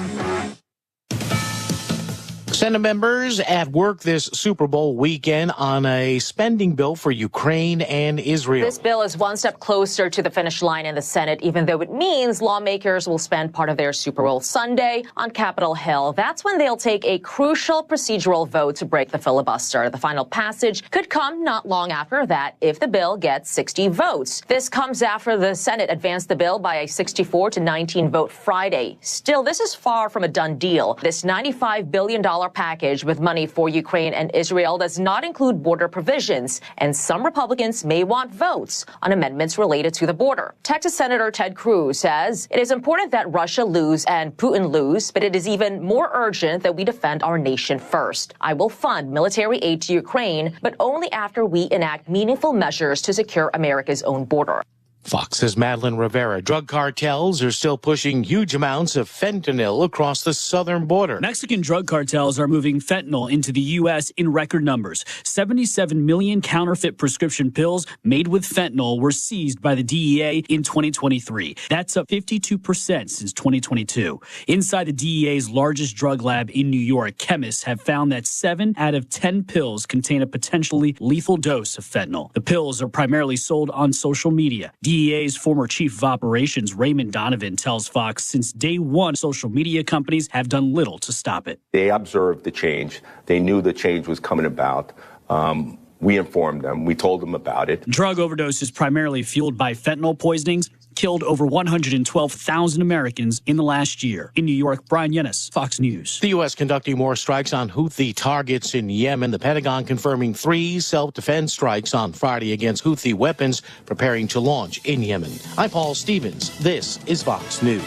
Senate members at work this Super Bowl weekend on a spending bill for Ukraine and Israel. This bill is one step closer to the finish line in the Senate, even though it means lawmakers will spend part of their Super Bowl Sunday on Capitol Hill. That's when they'll take a crucial procedural vote to break the filibuster. The final passage could come not long after that if the bill gets 60 votes. This comes after the Senate advanced the bill by a 64-19 vote Friday. Still, this is far from a done deal. This $95 billion package with money for Ukraine and Israel does not include border provisions, and some Republicans may want votes on amendments related to the border. Texas Senator Ted Cruz says it is important that Russia lose and Putin lose, but it is even more urgent that we defend our nation first. I will fund military aid to Ukraine, but only after we enact meaningful measures to secure America's own border. Fox's Madeline Rivera. Drug cartels are still pushing huge amounts of fentanyl across the southern border. Mexican drug cartels are moving fentanyl into the U.S. in record numbers. 77 million counterfeit prescription pills made with fentanyl were seized by the DEA in 2023. That's up 52% since 2022. Inside the DEA's largest drug lab in New York, chemists have found that 7 out of 10 pills contain a potentially lethal dose of fentanyl. The pills are primarily sold on social media. DEA's former chief of operations, Raymond Donovan, tells Fox since day one, social media companies have done little to stop it. They observed the change. They knew the change was coming about. We informed them. We told them about it. Drug overdoses primarily fueled by fentanyl poisonings killed over 112,000 Americans in the last year. In New York, Brian Yennis, Fox News. The U.S. conducting more strikes on Houthi targets in Yemen. The Pentagon confirming 3 self-defense strikes on Friday against Houthi weapons preparing to launch in Yemen. I'm Paul Stevens. This is Fox News.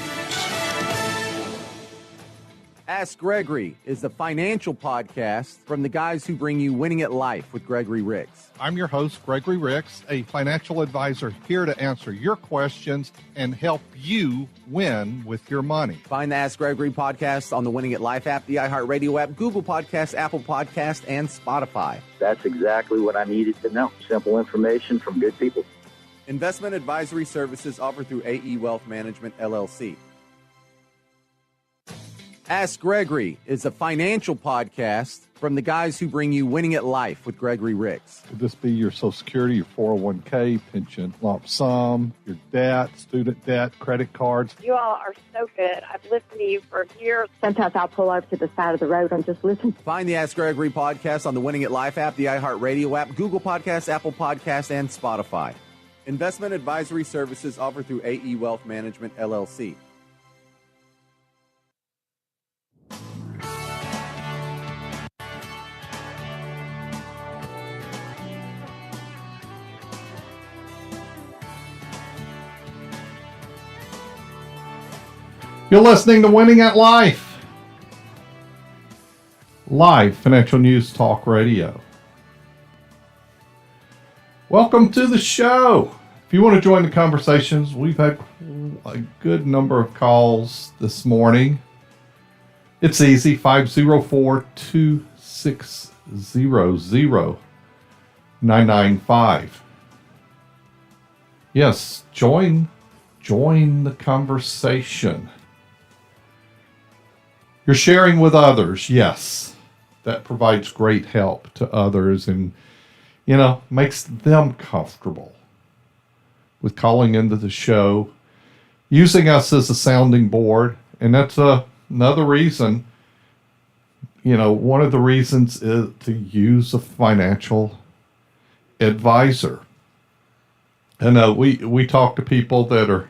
Ask Gregory is a financial podcast from the guys who bring you Winning at Life with Gregory Ricks. I'm your host, Gregory Ricks, a financial advisor here to answer your questions and help you win with your money. Find the Ask Gregory podcast on the Winning at Life app, the iHeartRadio app, Google Podcasts, Apple Podcasts, and Spotify. That's exactly what I needed to know. Simple information from good people. Investment advisory services offered through AE Wealth Management, LLC. Ask Gregory is a financial podcast from the guys who bring you Winning at Life with Gregory Ricks. Could this be your Social Security, your 401k, pension, lump sum, your debt, student debt, credit cards? You all are so good. I've listened to you for years. Sometimes I'll pull over to the side of the road and just listen. Find the Ask Gregory podcast on the Winning at Life app, the iHeartRadio app, Google Podcasts, Apple Podcasts, and Spotify. Investment advisory services offered through AE Wealth Management, LLC. You're listening to Winning at Life. Live financial news talk radio. Welcome to the show. If you want to join the conversations, we've had a good number of calls this morning. It's easy, 504-260-0995. Yes, join the conversation. You're sharing with others, yes. That provides great help to others and, makes them comfortable with calling into the show, using us as a sounding board. And that's another reason, one of the reasons is to use a financial advisor. And we talk to people that are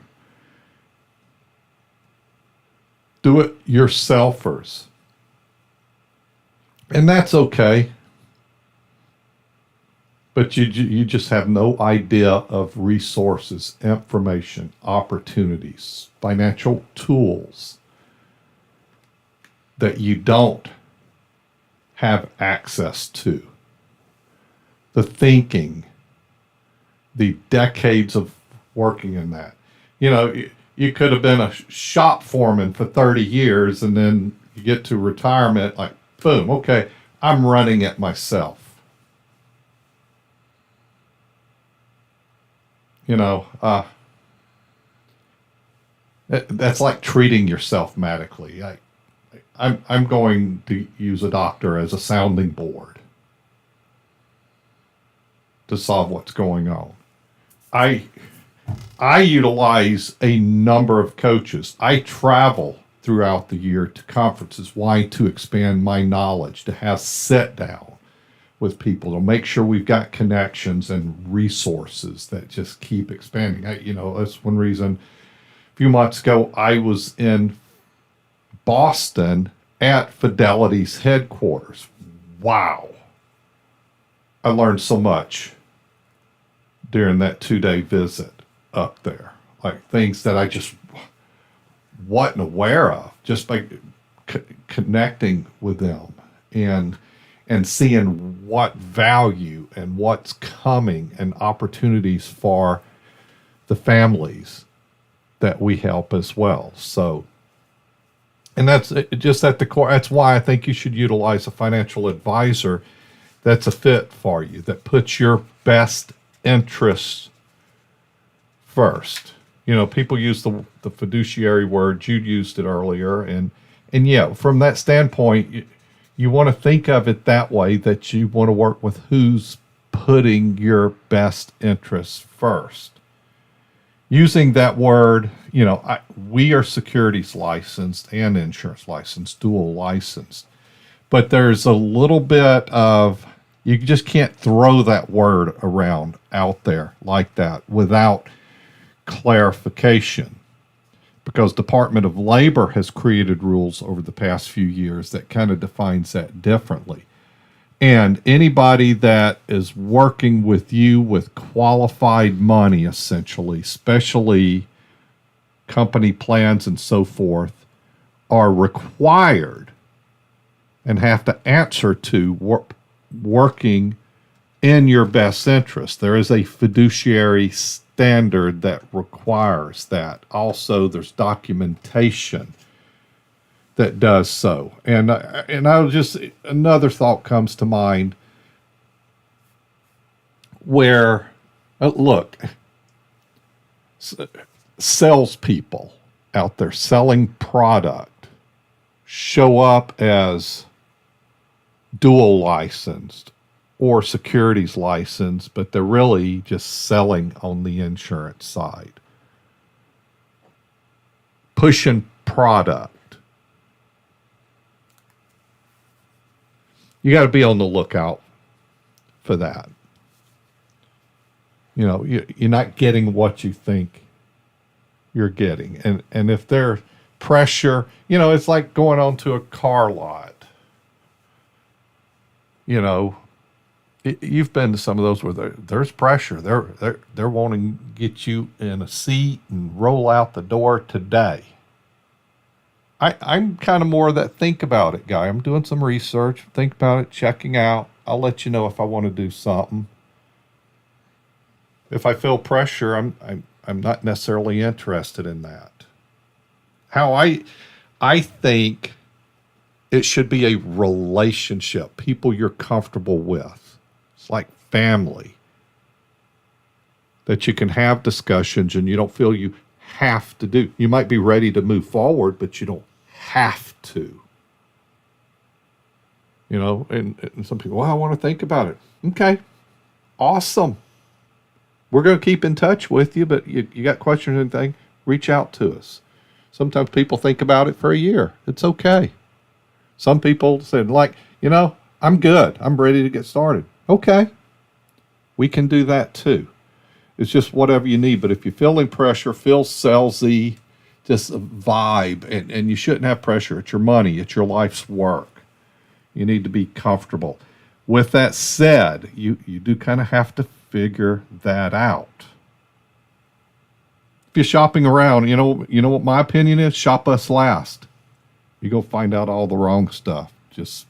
do-it-yourselfers. And that's okay. But you just have no idea of resources, information, opportunities, financial tools that you don't have access to. The thinking, the decades of working in that. You could have been a shop foreman for 30 years and then you get to retirement like, boom, okay, I'm running it myself. That's like treating yourself medically. I'm going to use a doctor as a sounding board to solve what's going on. I utilize a number of coaches. I travel throughout the year to conferences. Why? To expand my knowledge, to have sit down with people, to make sure we've got connections and resources that just keep expanding. That's one reason. A few months ago, I was in Boston at Fidelity's headquarters. Wow. I learned so much during that 2-day visit up there, like things that I just wasn't aware of, just by connecting with them and seeing what value and what's coming and opportunities for the families that we help as well. So, and that's just at the core. That's why I think you should utilize a financial advisor that's a fit for you, that puts your best interests first. People use the fiduciary word. You used it earlier. And yeah, from that standpoint, you want to think of it that way, that you want to work with who's putting your best interests first. Using that word, we are securities licensed and insurance licensed, dual licensed. But there's a little bit of, you just can't throw that word around out there like that without clarification, because Department of Labor has created rules over the past few years that kind of defines that differently. And anybody that is working with you with qualified money, essentially, especially company plans and so forth, are required and have to answer to working in your best interest. There is a fiduciary standard that requires that. Also, there's documentation that does so. And I was just, another thought comes to mind where, look, salespeople out there selling product show up as dual licensed or securities licensed, but they're really just selling on the insurance side, pushing product. You got to be on the lookout for that. You know, you're not getting what you think you're getting. And if there's pressure, you know, it's like going onto a car lot. You know, you've been to some of those where there's pressure. They're wanting to get you in a seat and roll out the door today. I'm kind of more of that think about it guy. I'm doing some research, think about it, checking out. I'll let you know if I want to do something. If I feel pressure, I'm not necessarily interested in that. How I think it should be a relationship, people you're comfortable with. It's like family. That you can have discussions and you don't feel you have to do. You might be ready to move forward, but you don't have to. You know, and some people, well, I want to think about it. Okay, awesome. We're going to keep in touch with you, but you got questions or anything, reach out to us. Sometimes people think about it for a year. It's okay. Some people said, like, you know, I'm good. I'm ready to get started. Okay. We can do that too. It's just whatever you need. But if you're feeling pressure, feel salesy, just a vibe, and you shouldn't have pressure. It's your money. It's your life's work. You need to be comfortable. With that said, you do kind of have to figure that out. If you're shopping around, you know what my opinion is? Shop us last. You go find out all the wrong stuff. Just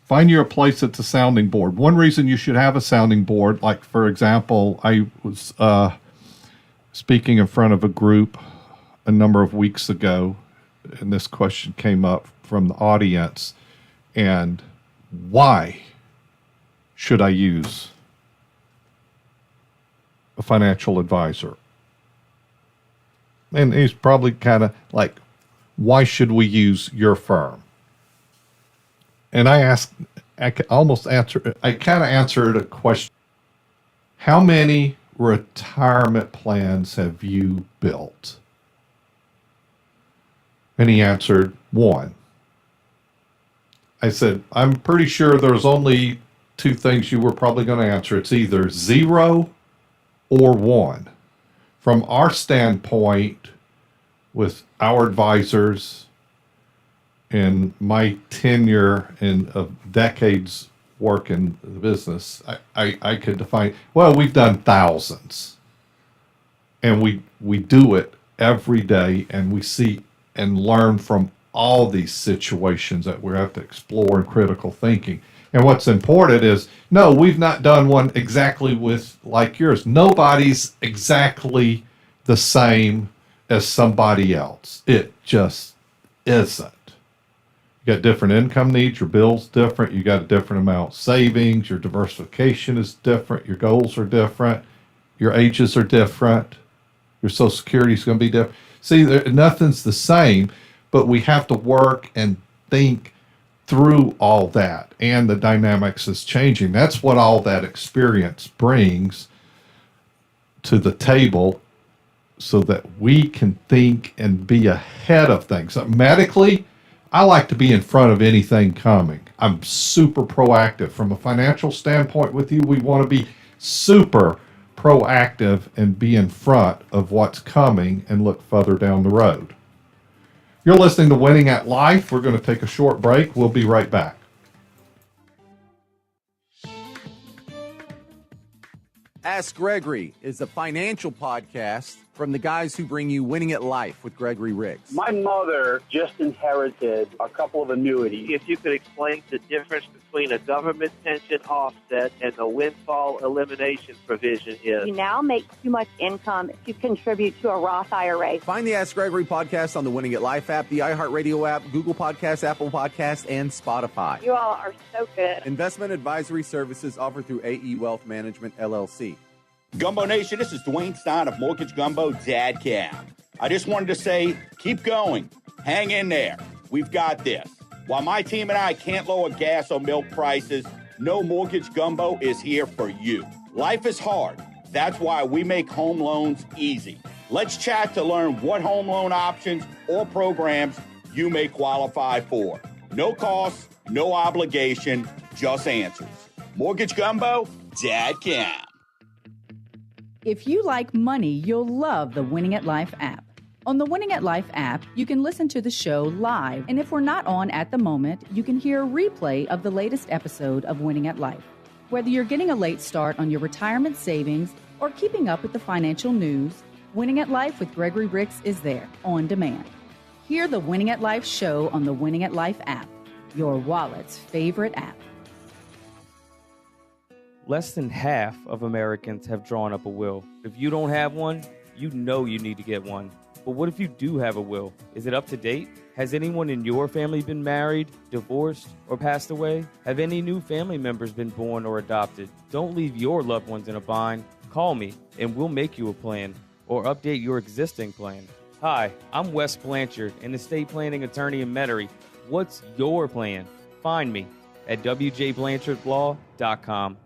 find you a place that's a sounding board. One reason you should have a sounding board, like for example, I was speaking in front of a group a number of weeks ago, and this question came up from the audience, and why should I use a financial advisor? And he's probably kind of like, why should we use your firm? And I kind of answered a question. How many retirement plans have you built? And he answered, 1. I said, I'm pretty sure there's only 2 things you were probably going to answer. It's either 0 or 1. From our standpoint, with our advisors and my tenure of decades work in the business, I could define, well, we've done thousands. And we do it every day, and we see and learn from all these situations that we have to explore in critical thinking. And what's important is, no, we've not done one exactly like yours. Nobody's exactly the same as somebody else. It just isn't. You got different income needs, your bill's different, you got a different amount of savings, your diversification is different, your goals are different, your ages are different, your Social Security is going to be different. See, nothing's the same, but we have to work and think through all that, and the dynamics is changing. That's what all that experience brings to the table, so that we can think and be ahead of things. Medically, I like to be in front of anything coming. I'm super proactive. From a financial standpoint with you, we want to be super proactive and be in front of what's coming and look further down the road. You're listening to Winning at Life. We're going to take a short break. We'll be right back. Ask Gregory is a financial podcast from the guys who bring you Winning at Life with Gregory Ricks. My mother just inherited a couple of annuities. If you could explain the difference between a government pension offset and the windfall elimination provision is. You now make too much income to contribute to a Roth IRA. Find the Ask Gregory podcast on the Winning at Life app, the iHeartRadio app, Google Podcasts, Apple Podcasts, and Spotify. You all are so good. Investment advisory services offered through AE Wealth Management, LLC. Gumbo Nation, this is Dwayne Stein of Mortgage Gumbo Dad Cam. I just wanted to say, keep going. Hang in there. We've got this. While my team and I can't lower gas or milk prices, no Mortgage Gumbo is here for you. Life is hard. That's why we make home loans easy. Let's chat to learn what home loan options or programs you may qualify for. No cost, no obligation, just answers. Mortgage Gumbo, Dad Cam. If you like money, you'll love the Winning at Life app. On the Winning at Life app, you can listen to the show live, and if we're not on at the moment, you can hear a replay of the latest episode of Winning at Life. Whether you're getting a late start on your retirement savings or keeping up with the financial news, Winning at Life with Gregory Ricks is there, on demand. Hear the Winning at Life show on the Winning at Life app, your wallet's favorite app. Less than half of Americans have drawn up a will. If you don't have one, you know you need to get one. But what if you do have a will? Is it up to date? Has anyone in your family been married, divorced, or passed away? Have any new family members been born or adopted? Don't leave your loved ones in a bind. Call me and we'll make you a plan or update your existing plan. Hi, I'm Wes Blanchard, an estate planning attorney in Metairie. What's your plan? Find me at wjblanchardlaw.com.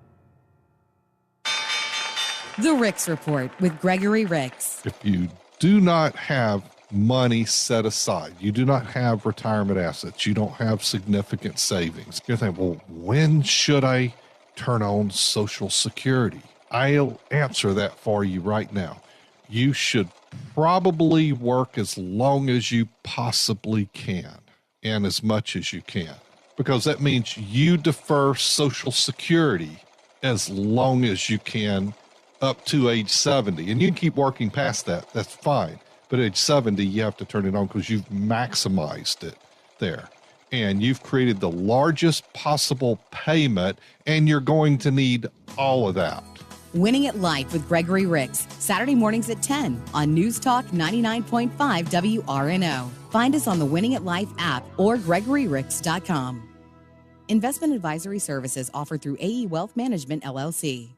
The Ricks Report with Gregory Ricks. If you do not have money set aside, you do not have retirement assets, you don't have significant savings, you're thinking, well, when should I turn on Social Security? I'll answer that for you right now. You should probably work as long as you possibly can and as much as you can, because that means you defer Social Security as long as you can up to age 70. And you can keep working past that. That's fine. But at age 70, you have to turn it on because you've maximized it there. And you've created the largest possible payment, and you're going to need all of that. Winning at Life with Gregory Ricks, Saturday mornings at 10 on News Talk 99.5 WRNO. Find us on the Winning at Life app or GregoryRicks.com. Investment advisory services offered through AE Wealth Management, LLC.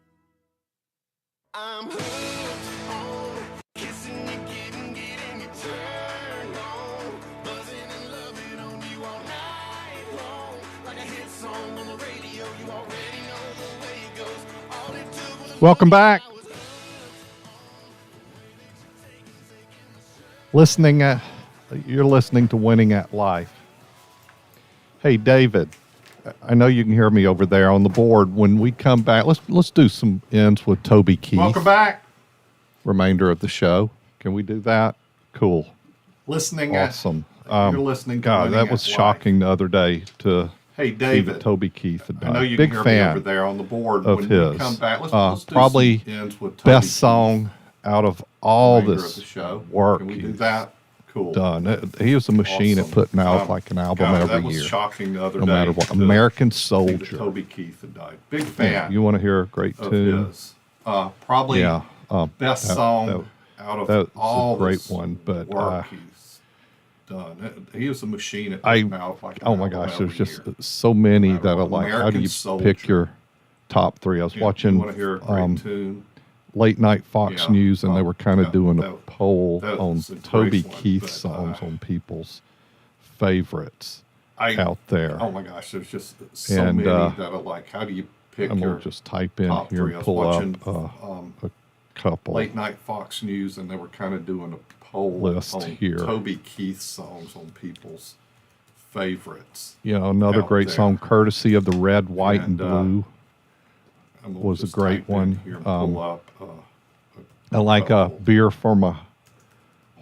I'm hooked on kissing you, getting you turned on, buzzing and loving on you all night long, like a hit song on the radio. You already know the way it goes. All it took was Welcome back. You're listening to Winning at Life. Hey, David, I know you can hear me over there on the board. When we come back, let's do some ends with Toby Keith. Welcome back. Remainder of the show. Can we do that? Cool. Listening. Awesome. You're listening. God, that was shocking the other day to Hey, see David. that Toby Keith had died. I know you Big can hear fan me over there on the board. of When his. we come back, let's do probably some ends with Toby best Keith. song out of all Remainder this of the show. work Can we do he's that? Cool. done. He was a machine at putting out like an album God, every that was year. shocking the other no day matter what. to American see that Soldier. Toby Keith had died. Big fan. Yeah, you want to hear a great of tune? his. Probably best song out of that's all a great this one. But work he's done. He was a machine at I putting out like an oh my album gosh, there's every just year. so many that are like, how do American you Soldier. pick your top three? I was You watching want to hear a great tune? late night Fox Yeah. News, and they were kind of doing a poll that on was a Toby great one, Keith but, songs on people's favorites out there. Oh my gosh, there's just so And, many that are like, how do you pick I'm your gonna just type in top here three? and I was pull watching, up a couple late night Fox News, and they were kind of doing a poll list on here. Toby Keith songs on people's favorites. You know, another out great there. song, courtesy of the Red, White, and And, Blue, I'm gonna was a just great type in one. here and pull up, I like a beer for my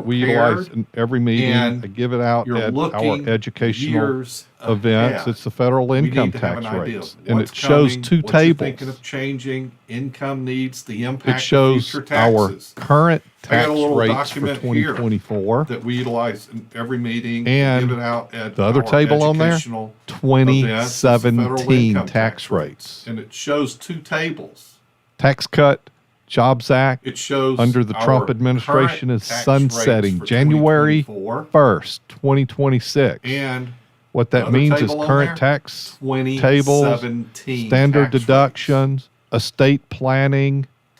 that we utilize in every meeting. and I give it out you're at our looking educational years events. ahead. It's the federal We income need to have tax an idea rates. of And what's it shows coming, two what you're tables. thinking of changing, income needs, the impact It shows of future our taxes. current I got tax a little rates for document here 2024. that we utilize in every meeting. And give it out at the other our table on there, educational events. It's the federal 2017 income tax rates. And it shows two tables. Tax cut, Jobs Act, It shows under the our Trump administration current is tax sunsetting rates for January 2024. 1st, 2026. And what the that other means is table on current there, tax 2017 tables, standard tax deductions, estate planning,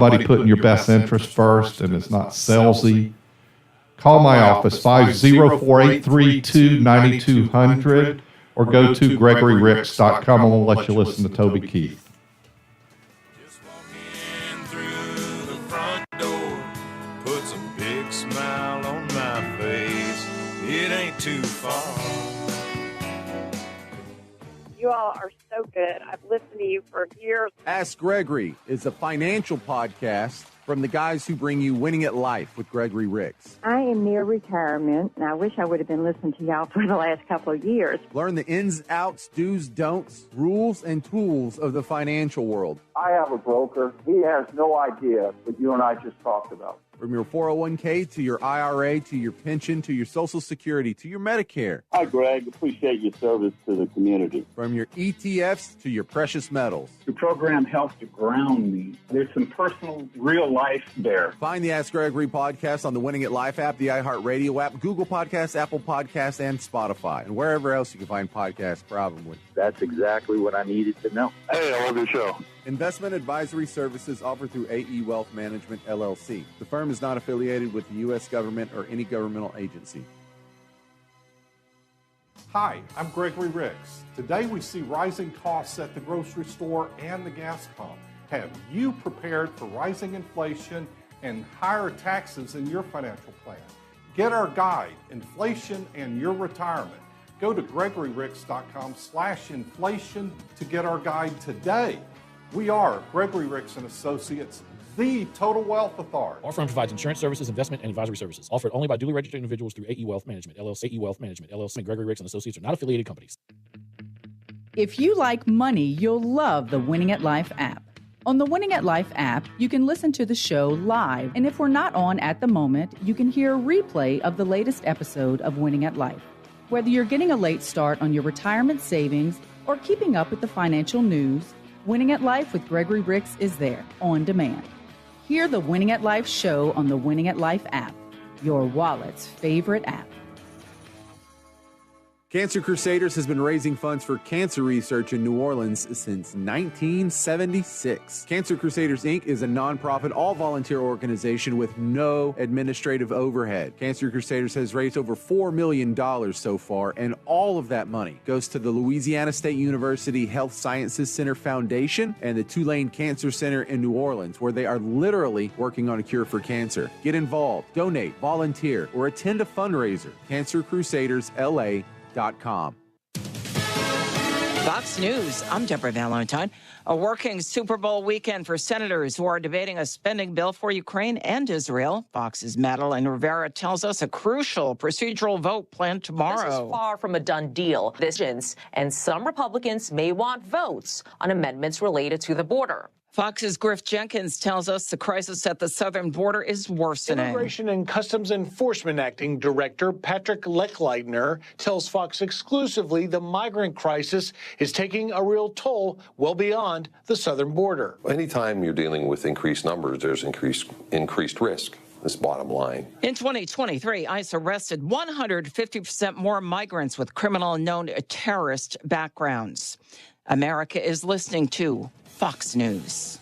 somebody putting your best interest first and is not salesy, call my office, 504-832-9200, or go to GregoryRicks.com and we'll let you listen to Toby Keith. y'all are so good. I've listened to you for years. Ask Gregory is a financial podcast from the guys who bring you Winning at Life with Gregory Ricks. I am near retirement, and I wish I would have been listening to y'all for the last couple of years. Learn the ins, outs, do's, don'ts, rules, and tools of the financial world. I have a broker. He has no idea what you and I just talked about. From your 401k to your IRA to your pension to your Social Security to your Medicare. Hi, Greg. Appreciate your service to the community. From your ETFs to your precious metals. The program helps to ground me. There's some personal, real life there. Find the Ask Gregory podcast on the Winning at Life app, the iHeartRadio app, Google Podcasts, Apple Podcasts, and Spotify, and wherever else you can find podcasts probably. That's exactly what I needed to know. Hey, I love your show. Investment advisory services offered through AE Wealth Management, LLC. The firm is not affiliated with the U.S. government or any governmental agency. Hi, I'm Gregory Ricks. Today we see rising costs at the grocery store and the gas pump. Have you prepared for rising inflation and higher taxes in your financial plan? Get our guide, Inflation and Your Retirement. Go to GregoryRicks.com/inflation to get our guide today. We are Gregory Ricks & Associates, the Total Wealth Authority. Our firm provides insurance services, investment, and advisory services offered only by duly registered individuals through AE Wealth Management, LLC. AE Wealth Management, LLC, and Gregory Ricks & Associates are not affiliated companies. If you like money, you'll love the Winning at Life app. On the Winning at Life app, you can listen to the show live, and if we're not on at the moment, you can hear a replay of the latest episode of Winning at Life. Whether you're getting a late start on your retirement savings or keeping up with the financial news, Winning at Life with Gregory Ricks is there, on demand. Hear the Winning at Life show on the Winning at Life app, your wallet's favorite app. Cancer Crusaders has been raising funds for cancer research in New Orleans since 1976. Cancer Crusaders, Inc. is a nonprofit, all-volunteer organization with no administrative overhead. Cancer Crusaders has raised over $4 million so far, and all of that money goes to the Louisiana State University Health Sciences Center Foundation and the Tulane Cancer Center in New Orleans, where they are literally working on a cure for cancer. Get involved, donate, volunteer, or attend a fundraiser. CancerCrusadersLA.com. Fox News, I'm Deborah Valentine. A working Super Bowl weekend for senators who are debating a spending bill for Ukraine and Israel. Fox's Madeline Rivera tells us a crucial procedural vote planned tomorrow. This is far from a done deal. And some Republicans may want votes on amendments related to the border. Fox's Griff Jenkins tells us the crisis at the southern border is worsening. Immigration and Customs Enforcement Acting Director Patrick Lechleitner tells Fox exclusively the migrant crisis is taking a real toll well beyond the southern border. Anytime you're dealing with increased numbers, there's increased risk. This bottom line. In 2023, ICE arrested 150% more migrants with criminal and known terrorist backgrounds. America is listening to Fox News.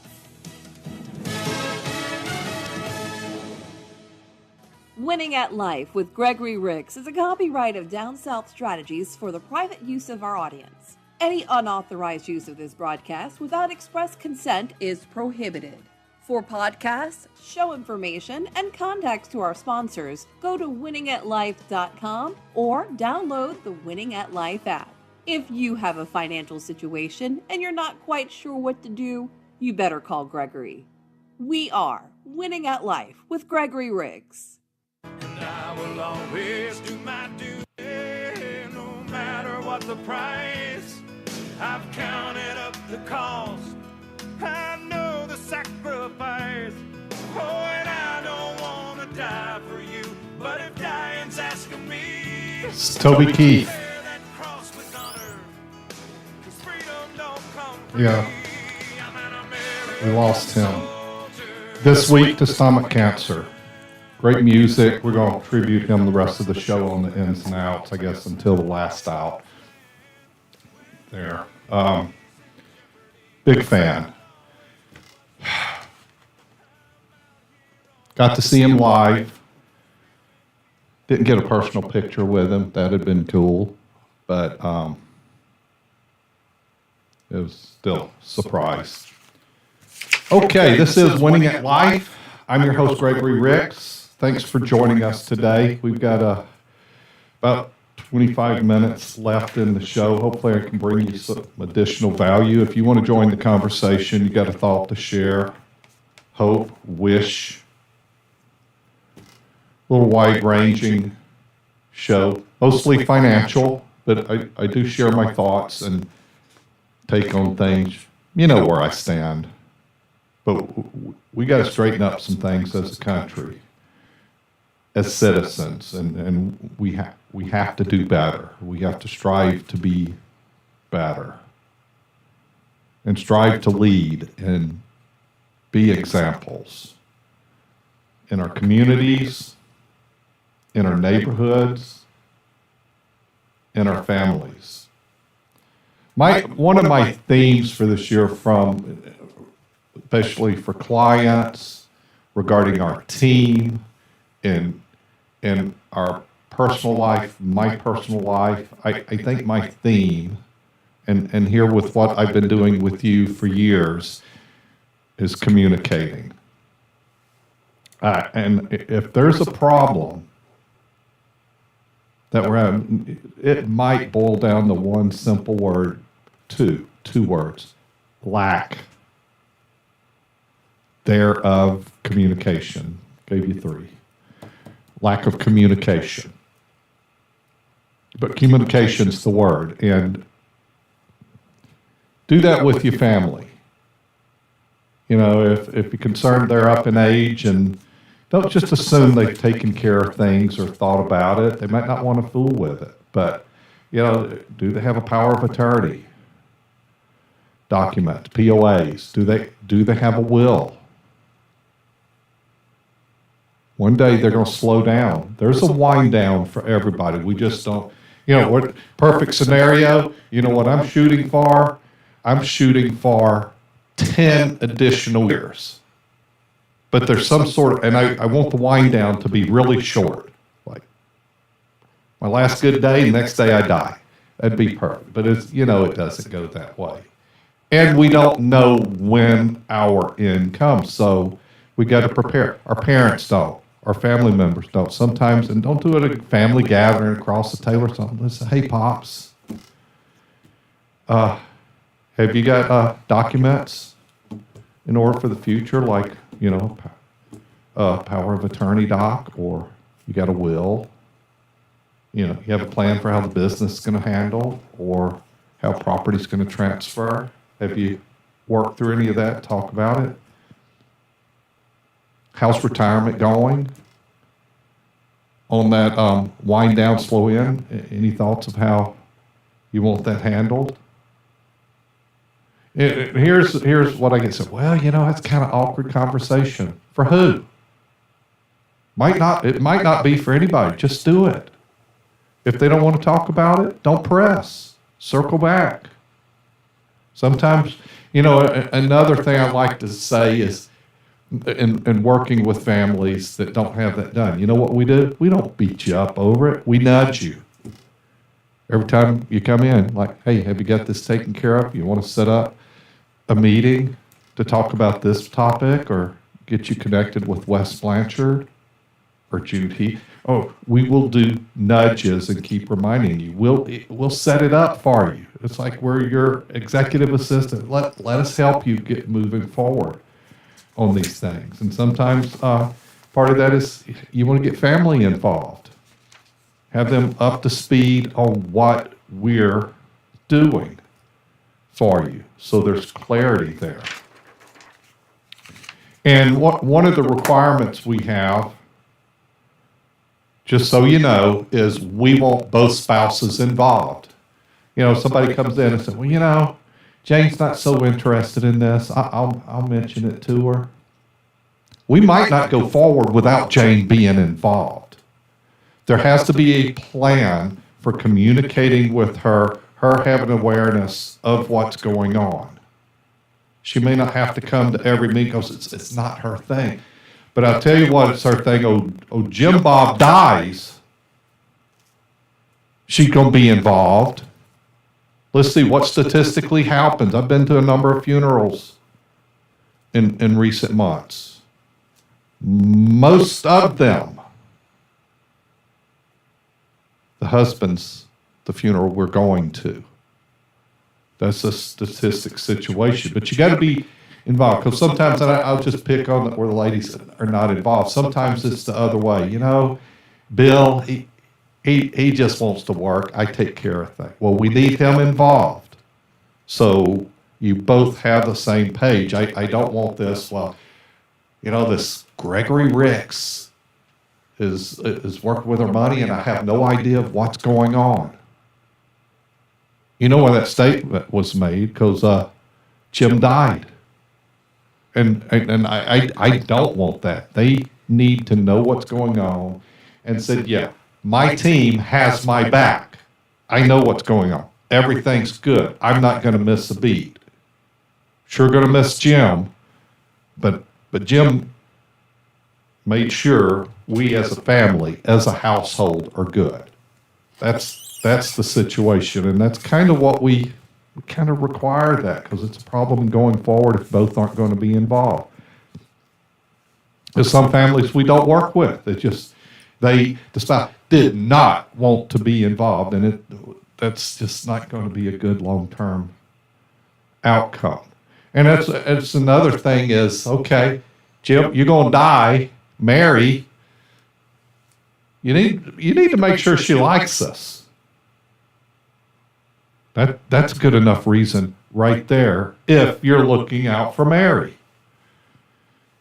Winning at Life with Gregory Ricks is a copyright of Down South Strategies for the private use of our audience. Any unauthorized use of this broadcast without express consent is prohibited. For podcasts, show information, and contacts to our sponsors, go to winningatlife.com or download the Winning at Life app. If you have a financial situation and you're not quite sure what to do, you better call Gregory. We are Winning at Life with Gregory Ricks. And I will always do my duty, no matter what the price. I've counted up the cost, I know the sacrifice. Oh, and I don't want to die for you, but if dying's asking me, It's Toby Keith. Yeah, we lost him. This week to stomach cancer. Great music. We're going to tribute him the rest of the show on the ins and outs, I guess, until the last out. There. Big fan. Got to see him live. Didn't get a personal picture with him. That had been cool. But it was still a surprise. Okay, this is Winning at Life. I'm your host, Gregory Ricks. Thanks for joining us today. We've got about 25 minutes left in the show. Hopefully I can bring you some additional value. If you want to join the conversation, you got a thought to share, hope, wish, a little wide-ranging show, mostly financial, but I do share my thoughts and take on things. You know where I stand. But we got to straighten up some things as a country, as citizens, and we have to do better. We have to strive to be better and strive to lead and be examples in our communities, in our neighborhoods, in our families. One of my themes for this year, especially for clients, regarding our team, in our personal life, my personal life, I think my theme, and here with what I've been doing with you for years, is communicating. And if there's a problem that we're having, it might boil down to one simple word, two words: lack thereof communication. Gave you three. Lack of communication. But communication's the word, and do that with your family. You know, if you're concerned they're up in age, and don't just assume they've taken care of things or thought about it. They might not want to fool with it, but, you know, do they have a power of attorney? Document, POAs. Do they have a will? One day they're going to slow down. There's a wind down for everybody. We just don't, you know, what perfect scenario, you know what I'm shooting for? I'm shooting for 10 additional years. But there's some sort of, and I want the wind down to be really short. Like, my last good day, next day I die. That'd be perfect. But it's, you know, it doesn't go that way. And we don't know when our end comes. So we got to prepare. Our parents don't. Our family members don't. Sometimes, and don't do it at a family gathering across the table or something. Let's say, hey, Pops, have you got documents in order for the future, like, you know, power of attorney doc, or you got a will? You know, you have a plan for how the business is going to handle, or how property is going to transfer. Have you worked through any of that? Talk about it. How's retirement going? On that wind down, slow in, any thoughts of how you want that handled? Here's what I get said. Well, you know, that's kind of awkward conversation. For who? It might not be for anybody. Just do it. If they don't want to talk about it, don't press. Circle back. Sometimes, you know, another thing I like to say is, in working with families that don't have that done, you know what we do? We don't beat you up over it. We nudge you. Every time you come in, like, hey, have you got this taken care of? You want to set up a meeting to talk about this topic, or get you connected with Wes Blanchard or Jude Heath? Oh, we will do nudges and keep reminding you. We'll set it up for you. It's like we're your executive assistant. Let us help you get moving forward on these things. And sometimes part of that is you want to get family involved. Have them up to speed on what we're doing for you, so there's clarity there. And one of the requirements we have, just so you know, is we want both spouses involved. You know, somebody comes in and says, well, you know, Jane's not so interested in this. I'll mention it to her. We might not go forward without Jane being involved. There has to be a plan for communicating with her having awareness of what's going on. She may not have to come to every meeting because it's not her thing. But I'll tell you what, it's her thing. Oh, Jim Bob dies. She's going to be involved. Let's see what statistically happens. I've been to a number of funerals in recent months. Most of them the husband's the funeral we're going to. That's a statistic situation. But you got to be involved, because sometimes, and I'll just pick on where the ladies are not involved. Sometimes it's the other way. You know, Bill, he just wants to work. I take care of things. Well, we need him involved. So you both have the same page. I don't want this. Well, you know, this Gregory Ricks is working with her money, and I have no idea of what's going on. You know when that statement was made? Because Jim died. And I don't want that. They need to know what's going on and said, yeah, my team has my back. I know what's going on. Everything's good. I'm not going to miss a beat. Sure going to miss Jim, but Jim made sure we as a family, as a household, are good. That's the situation, and that's kind of what we kind of require, that, because it's a problem going forward if both aren't going to be involved. There's some families we don't work with. The spouse did not want to be involved, and that's just not going to be a good long-term outcome. And it's another thing is, okay, Jim, you're going to die. Mary, you need to make sure she likes us. That's good enough reason right there if you're looking out for Mary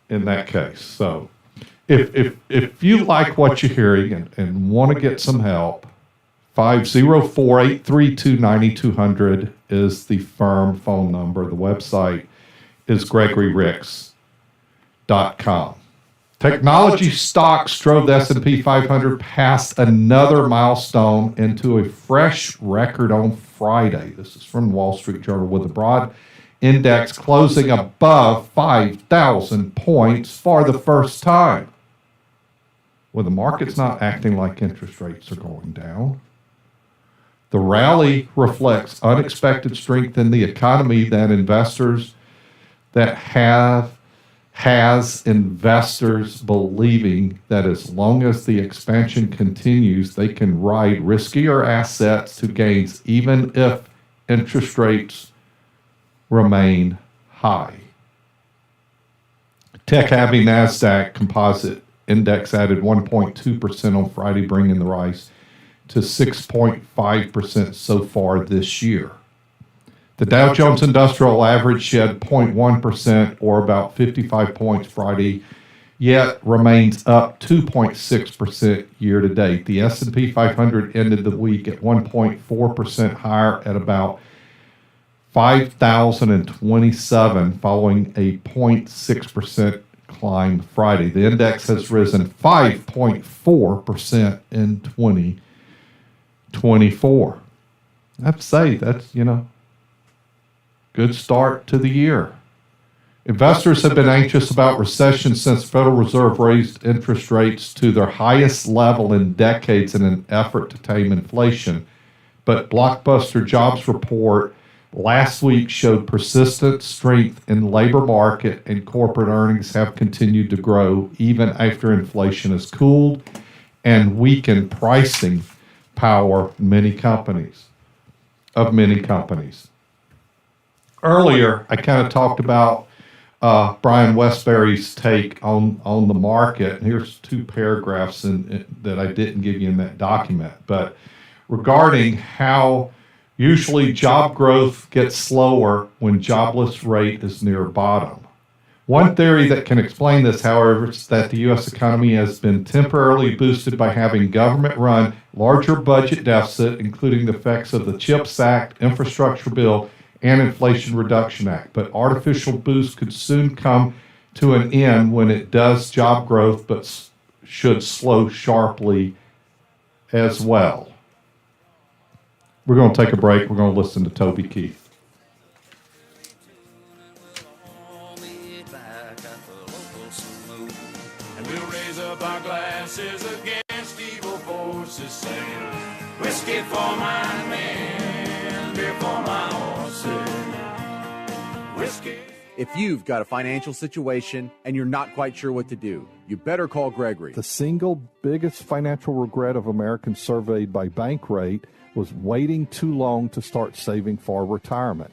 in that case. So if you like what you're hearing and want to get some help, 504-832-9200 is the firm phone number. The website is GregoryRicks.com. Technology stocks drove the S&P 500 past another milestone into a fresh record on Friday. This is from the Wall Street Journal, with the broad index closing above 5,000 points for the first time. Well, the market's not acting like interest rates are going down. The rally reflects unexpected strength in the economy that has investors believing that as long as the expansion continues, they can ride riskier assets to gains even if interest rates remain high. Tech-heavy NASDAQ Composite Index added 1.2% on Friday, bringing the rise to 6.5% so far this year. The Dow Jones Industrial Average shed 0.1%, or about 55 points Friday, yet remains up 2.6% year to date. The S&P 500 ended the week at 1.4% higher at about 5,027, following a 0.6% climb Friday. The index has risen 5.4% in 2024. I have to say, that's, good start to the year. Investors have been anxious about recession since the Federal Reserve raised interest rates to their highest level in decades in an effort to tame inflation. But blockbuster jobs report last week showed persistent strength in the labor market, and corporate earnings have continued to grow even after inflation has cooled and weakened pricing power of many companies. Earlier, I kind of talked about Brian Westbury's take on the market. And here's two paragraphs that I didn't give you in that document. But regarding how usually job growth gets slower when jobless rate is near bottom. One theory that can explain this, however, is that the U.S. economy has been temporarily boosted by having government-run larger budget deficit, including the effects of the CHIPS Act, Infrastructure Bill, and Inflation Reduction Act. But artificial boost could soon come to an end when it does job growth, but should slow sharply as well. We're going to take a break. We're going to listen to Toby Keith. And we'll raise up our glasses against evil forces, saying, whiskey for my men, beer for my horses, whiskey. If you've got a financial situation and you're not quite sure what to do, you better call Gregory. The single biggest financial regret of Americans surveyed by Bankrate was waiting too long to start saving for retirement.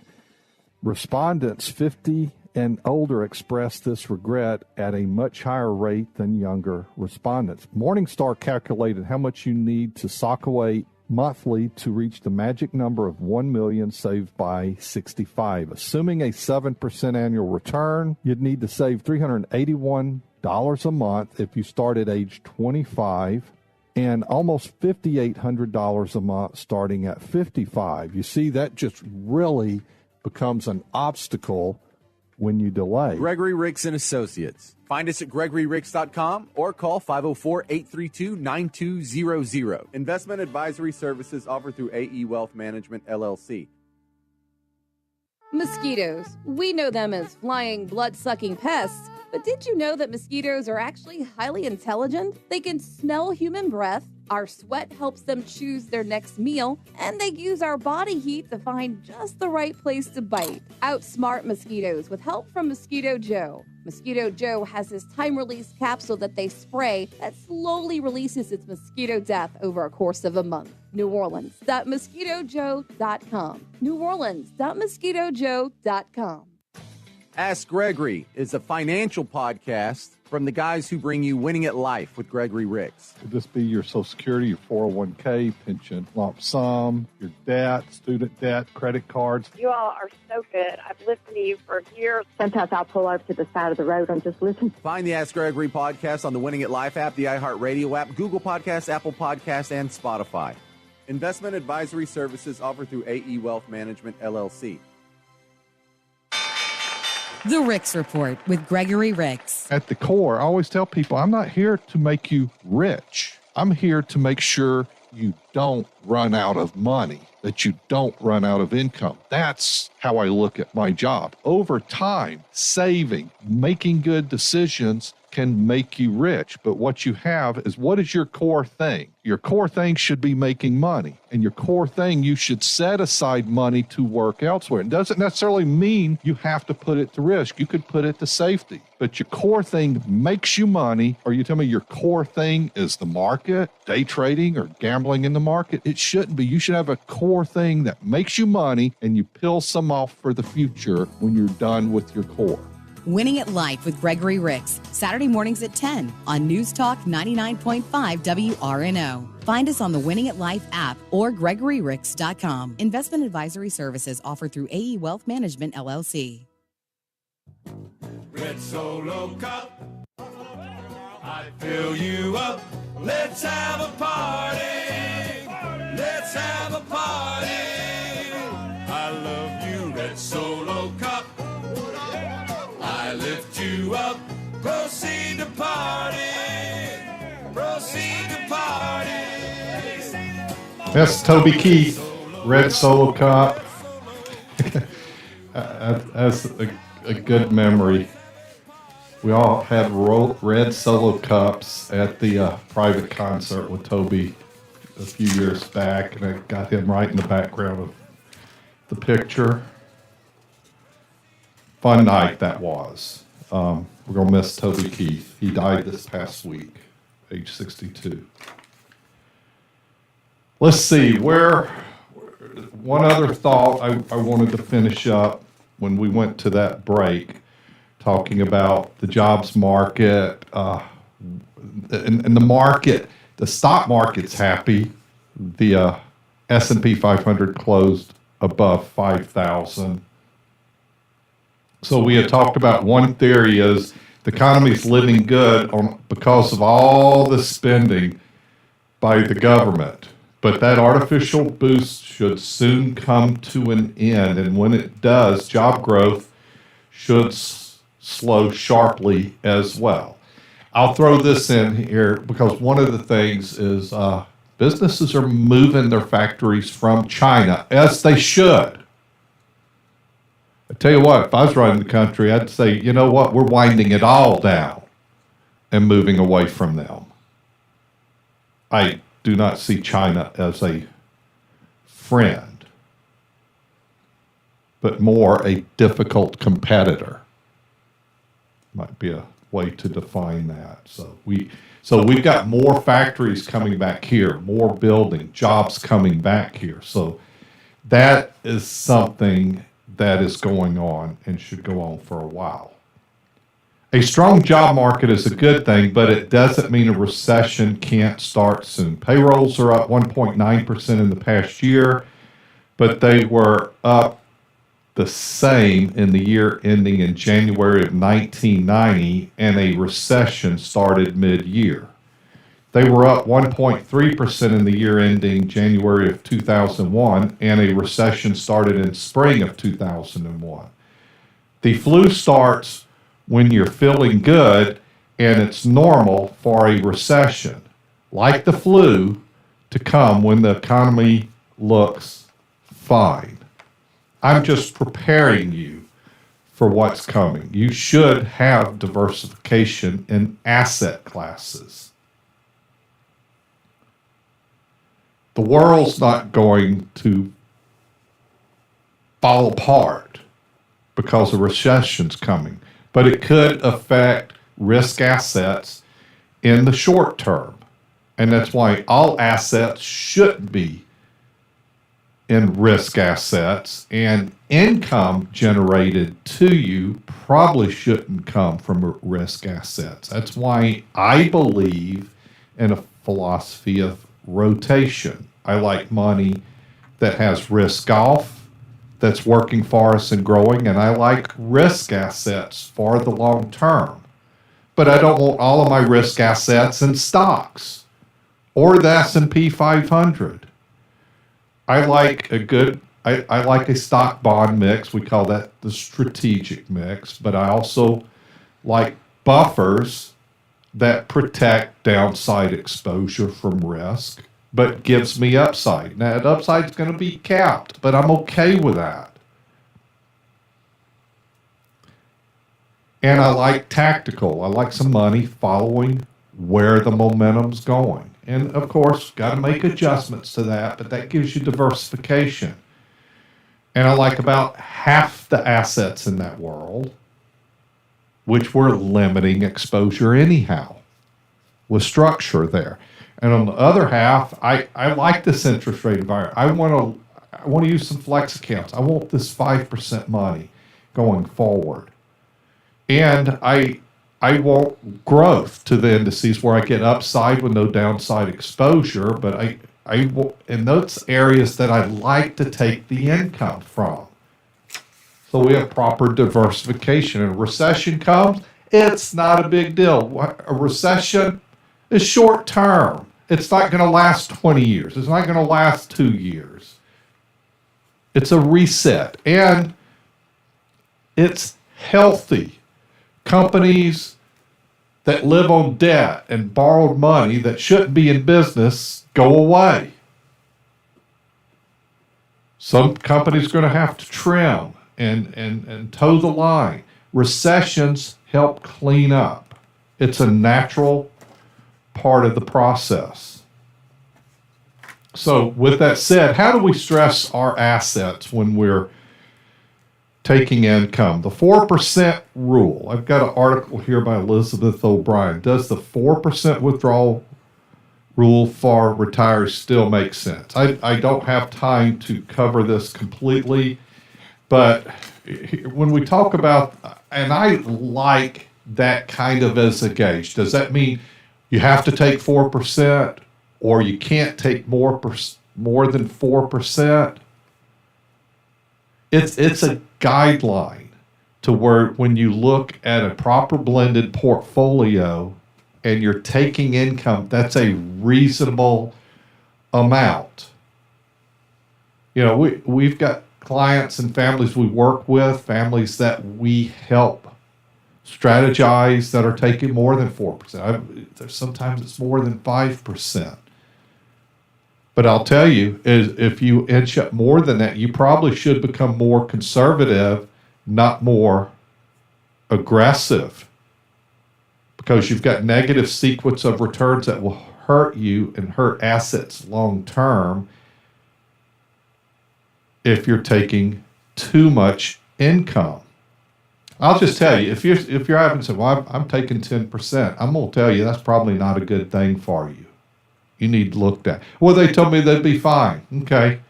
Respondents 50 and older expressed this regret at a much higher rate than younger respondents. Morningstar calculated how much you need to sock away monthly to reach the magic number of $1 million saved by 65. Assuming a 7% annual return, you'd need to save $381 a month if you start at age 25 and almost $5,800 a month starting at 55. You see, that just really becomes an obstacle when you delay. Gregory Ricks and Associates. Find us at GregoryRicks.com or call 504-832-9200. Investment advisory services offered through AE Wealth Management, LLC. Mosquitoes. We know them as flying, blood-sucking pests. But did you know that mosquitoes are actually highly intelligent? They can smell human breath, our sweat helps them choose their next meal, and they use our body heat to find just the right place to bite. Outsmart mosquitoes with help from Mosquito Joe. Mosquito Joe has this time-release capsule that they spray that slowly releases its mosquito death over a course of a month. New Orleans.mosquitojoe.com. New Orleans.mosquitojoe.com. Ask Gregory is a financial podcast from the guys who bring you Winning at Life with Gregory Ricks. Could this be your Social Security, your 401k, pension, lump sum, your debt, student debt, credit cards? You all are so good. I've listened to you for years. Sometimes I'll pull over to the side of the road and just listen. Find the Ask Gregory podcast on the Winning at Life app, the iHeartRadio app, Google Podcasts, Apple Podcasts, and Spotify. Investment advisory services offered through AE Wealth Management, LLC. The Ricks Report with Gregory Ricks. At the core, I always tell people, I'm not here to make you rich. I'm here to make sure you don't run out of money, that you don't run out of income. That's how I look at my job. Over time, saving, making good decisions can make you rich. But what you have is, what is your core thing? Your core thing should be making money. And your core thing, you should set aside money to work elsewhere. It doesn't necessarily mean you have to put it to risk. You could put it to safety. But your core thing makes you money, or you tell me your core thing is the market, day trading, or gambling in the market. It shouldn't be. You should have a core thing that makes you money, and you peel some off for the future when you're done with your core. Winning at Life with Gregory Ricks, Saturday mornings at 10 on News Talk 99.5 WRNO. Find us on the Winning at Life app or GregoryRicks.com. Investment advisory services offered through AE Wealth Management, LLC. Red Solo Cup, I fill you up. Let's have a party. Let's have a party. I love you, Red Solo Cup. I lift you up. Proceed to party. Proceed to party. That's Toby Keith, Red Solo Cup. That's a good memory. We all had red Solo Cups at the private concert with Toby a few years back, and I got him right in the background of the picture. Fun night that was. We're going to miss Toby Keith. He died this past week, age 62. Let's see, one other thought I wanted to finish up when we went to that break, talking about the jobs market, and the market, the stock market's happy. The S&P 500 closed above 5,000. So we had talked about one theory is the economy's living good because of all the spending by the government. But that artificial boost should soon come to an end. And when it does, job growth should slow sharply as well. I'll throw this in here because one of the things is businesses are moving their factories from China, as they should. I tell you what, if I was running the country, I'd say, you know what, we're winding it all down and moving away from them. I do not see China as a friend, but more a difficult competitor. Might be a way to define that. So we've got more factories coming back here, more building, jobs coming back here. So that is something that is going on and should go on for a while. A strong job market is a good thing, but it doesn't mean a recession can't start soon. Payrolls are up 1.9% in the past year, but they were up the same in the year ending in January of 1990, and a recession started mid-year. They were up 1.3% in the year ending January of 2001, and a recession started in spring of 2001. The flu starts when you're feeling good, and it's normal for a recession, like the flu, to come when the economy looks fine. I'm just preparing you for what's coming. You should have diversification in asset classes. The world's not going to fall apart because a recession's coming, but it could affect risk assets in the short term. And that's why all assets shouldn't be in risk assets, and income generated to you probably shouldn't come from risk assets. That's why I believe in a philosophy of rotation. I like money that has risk off, that's working for us and growing, and I like risk assets for the long term. But I don't want all of my risk assets in stocks or the S&P 500. I like I like a stock bond mix. We call that the strategic mix, but I also like buffers that protect downside exposure from risk, but gives me upside. Now, that upside is going to be capped, but I'm okay with that. And I like tactical. I like some money following where the momentum's going. And of course, got to make adjustments to that, but that gives you diversification. And I like about half the assets in that world, which we're limiting exposure anyhow, with structure there. And on the other half, I like this interest rate environment. I want to use some flex accounts. I want this 5% money going forward. And I want growth to the indices where I get upside with no downside exposure, but I will, in those areas that I like to take the income from. So we have proper diversification. And a recession comes, it's not a big deal. A recession is short term. It's not going to last 20 years. It's not going to last 2 years. It's a reset. And it's healthy. Companies that live on debt and borrowed money that shouldn't be in business go away. Some companies are going to have to trim and toe the line. Recessions help clean up. It's a natural part of the process. So with that said, how do we stress our assets when we're taking income? The 4% rule. I've got an article here by Elizabeth O'Brien. Does the 4% withdrawal rule for retirees still make sense? I don't have time to cover this completely, but when we talk about, and I like that kind of as a gauge. Does that mean you have to take 4% or you can't take more than 4%? It's a guideline to where when you look at a proper blended portfolio and you're taking income, that's a reasonable amount. You know, we've got clients and families we work with, families that we help strategize that are taking more than 4%. Sometimes it's more than 5%. But I'll tell you, if you inch up more than that, you probably should become more conservative, not more aggressive, because you've got negative sequence of returns that will hurt you and hurt assets long term if you're taking too much income. I'll just tell you, if you're having to say, well, I'm taking 10%, I'm going to tell you that's probably not a good thing for you. You need looked at. Well, they told me they'd be fine. Okay.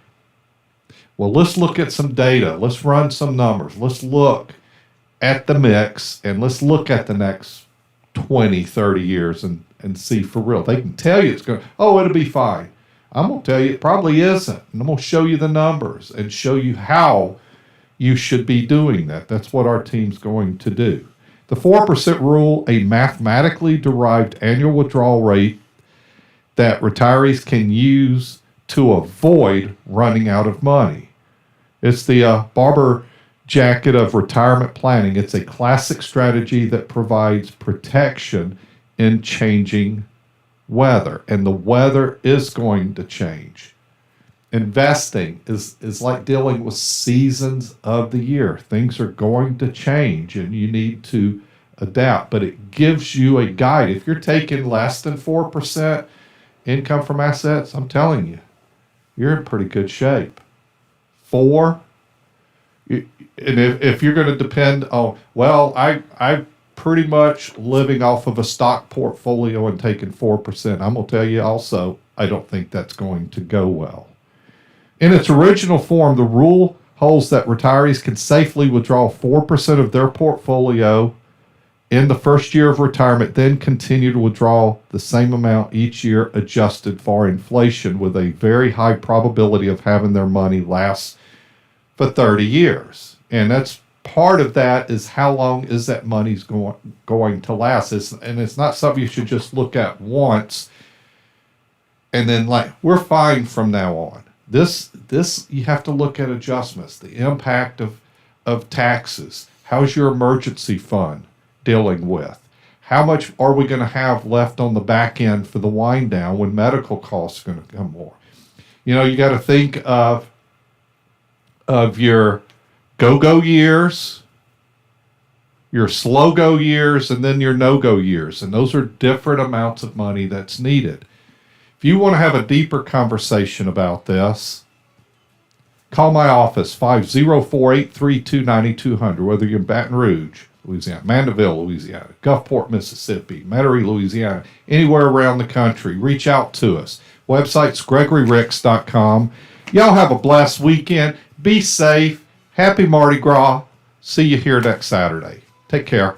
Well, let's look at some data. Let's run some numbers. Let's look at the mix, and let's look at the next 20, 30 years and see for real. They can tell you it's going to, it'll be fine. I'm going to tell you it probably isn't. And I'm going to show you the numbers and show you how you should be doing that. That's what our team's going to do. The 4% rule, a mathematically derived annual withdrawal rate that retirees can use to avoid running out of money. It's the Barber jacket of retirement planning. It's a classic strategy that provides protection in changing weather, and the weather is going to change. Investing is like dealing with seasons of the year. Things are going to change, and you need to adapt, but it gives you a guide. If you're taking less than 4% income from assets, I'm telling you, you're in pretty good shape. 4, and if you're going to depend on, I pretty much living off of a stock portfolio and taking 4%. I'm going to tell you also, I don't think that's going to go well. In its original form, the rule holds that retirees can safely withdraw 4% of their portfolio in the first year of retirement, then continue to withdraw the same amount each year adjusted for inflation, with a very high probability of having their money last for 30 years. And that's part of that, is how long is that money's going to last. And it's not something you should just look at once and then we're fine from now on. This you have to look at adjustments, the impact of taxes. How's your emergency fund dealing with? How much are we going to have left on the back end for the wind down when medical costs are going to come more? You got to think of your go-go years, your slow-go years, and then your no-go years. And those are different amounts of money that's needed. If you want to have a deeper conversation about this, call my office, 504-832-9200, whether you're in Baton Rouge, Louisiana, Mandeville, Louisiana, Gulfport, Mississippi, Metairie, Louisiana, anywhere around the country. Reach out to us. Website's GregoryRicks.com. Y'all have a blessed weekend. Be safe. Happy Mardi Gras. See you here next Saturday. Take care.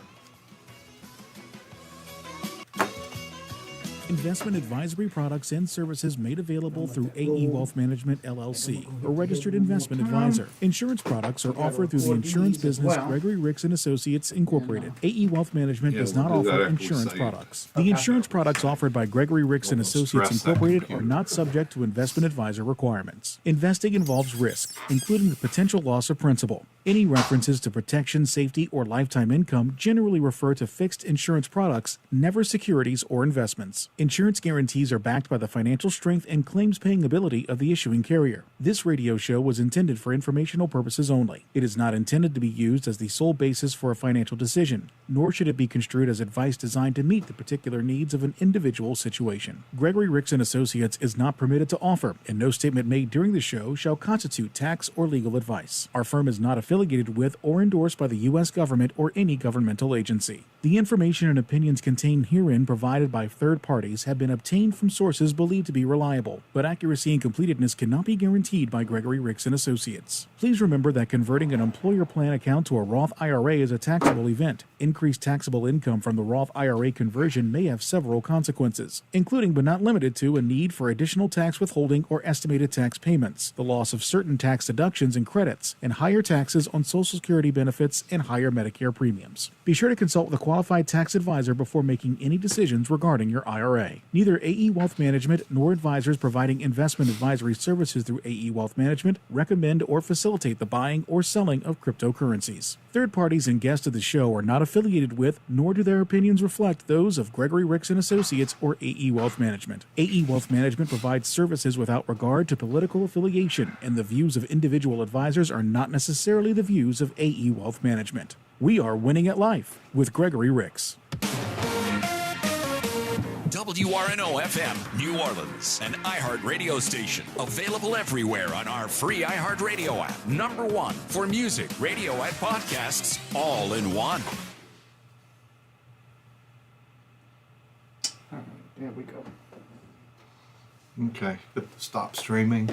Investment advisory products and services made available through AE Wealth Management, LLC, a registered investment advisor. Insurance products are offered through the insurance business Gregory Ricks & Associates, Incorporated. AE Wealth Management does not offer insurance products. The insurance products offered by Gregory Ricks & Associates, Incorporated are not subject to investment advisor requirements. Investing involves risk, including the potential loss of principal. Any references to protection, safety, or lifetime income generally refer to fixed insurance products, never securities or investments. Insurance guarantees are backed by the financial strength and claims-paying ability of the issuing carrier. This radio show was intended for informational purposes only. It is not intended to be used as the sole basis for a financial decision, nor should it be construed as advice designed to meet the particular needs of an individual situation. Gregory Ricks & Associates is not permitted to offer, and no statement made during the show shall constitute tax or legal advice. Our firm is not affiliated with or endorsed by the U.S. government or any governmental agency. The information and opinions contained herein provided by third parties have been obtained from sources believed to be reliable, but accuracy and completeness cannot be guaranteed by Gregory Ricks & Associates. Please remember that converting an employer plan account to a Roth IRA is a taxable event. Increased taxable income from the Roth IRA conversion may have several consequences, including but not limited to a need for additional tax withholding or estimated tax payments, the loss of certain tax deductions and credits, and higher taxes on Social Security benefits and higher Medicare premiums. Be sure to consult with a qualified tax advisor before making any decisions regarding your IRA. Neither AE Wealth Management nor advisors providing investment advisory services through AE Wealth Management recommend or facilitate the buying or selling of cryptocurrencies. Third parties and guests of the show are not affiliated with, nor do their opinions reflect those of Gregory Ricks & Associates or AE Wealth Management. AE Wealth Management provides services without regard to political affiliation, and the views of individual advisors are not necessarily the views of AE Wealth Management. We are winning at life with Gregory Ricks. WRNO FM, New Orleans, an iHeart radio station. Available everywhere on our free iHeart radio app. #1 for music, radio, and podcasts, all in one. There we go. Okay, stop streaming.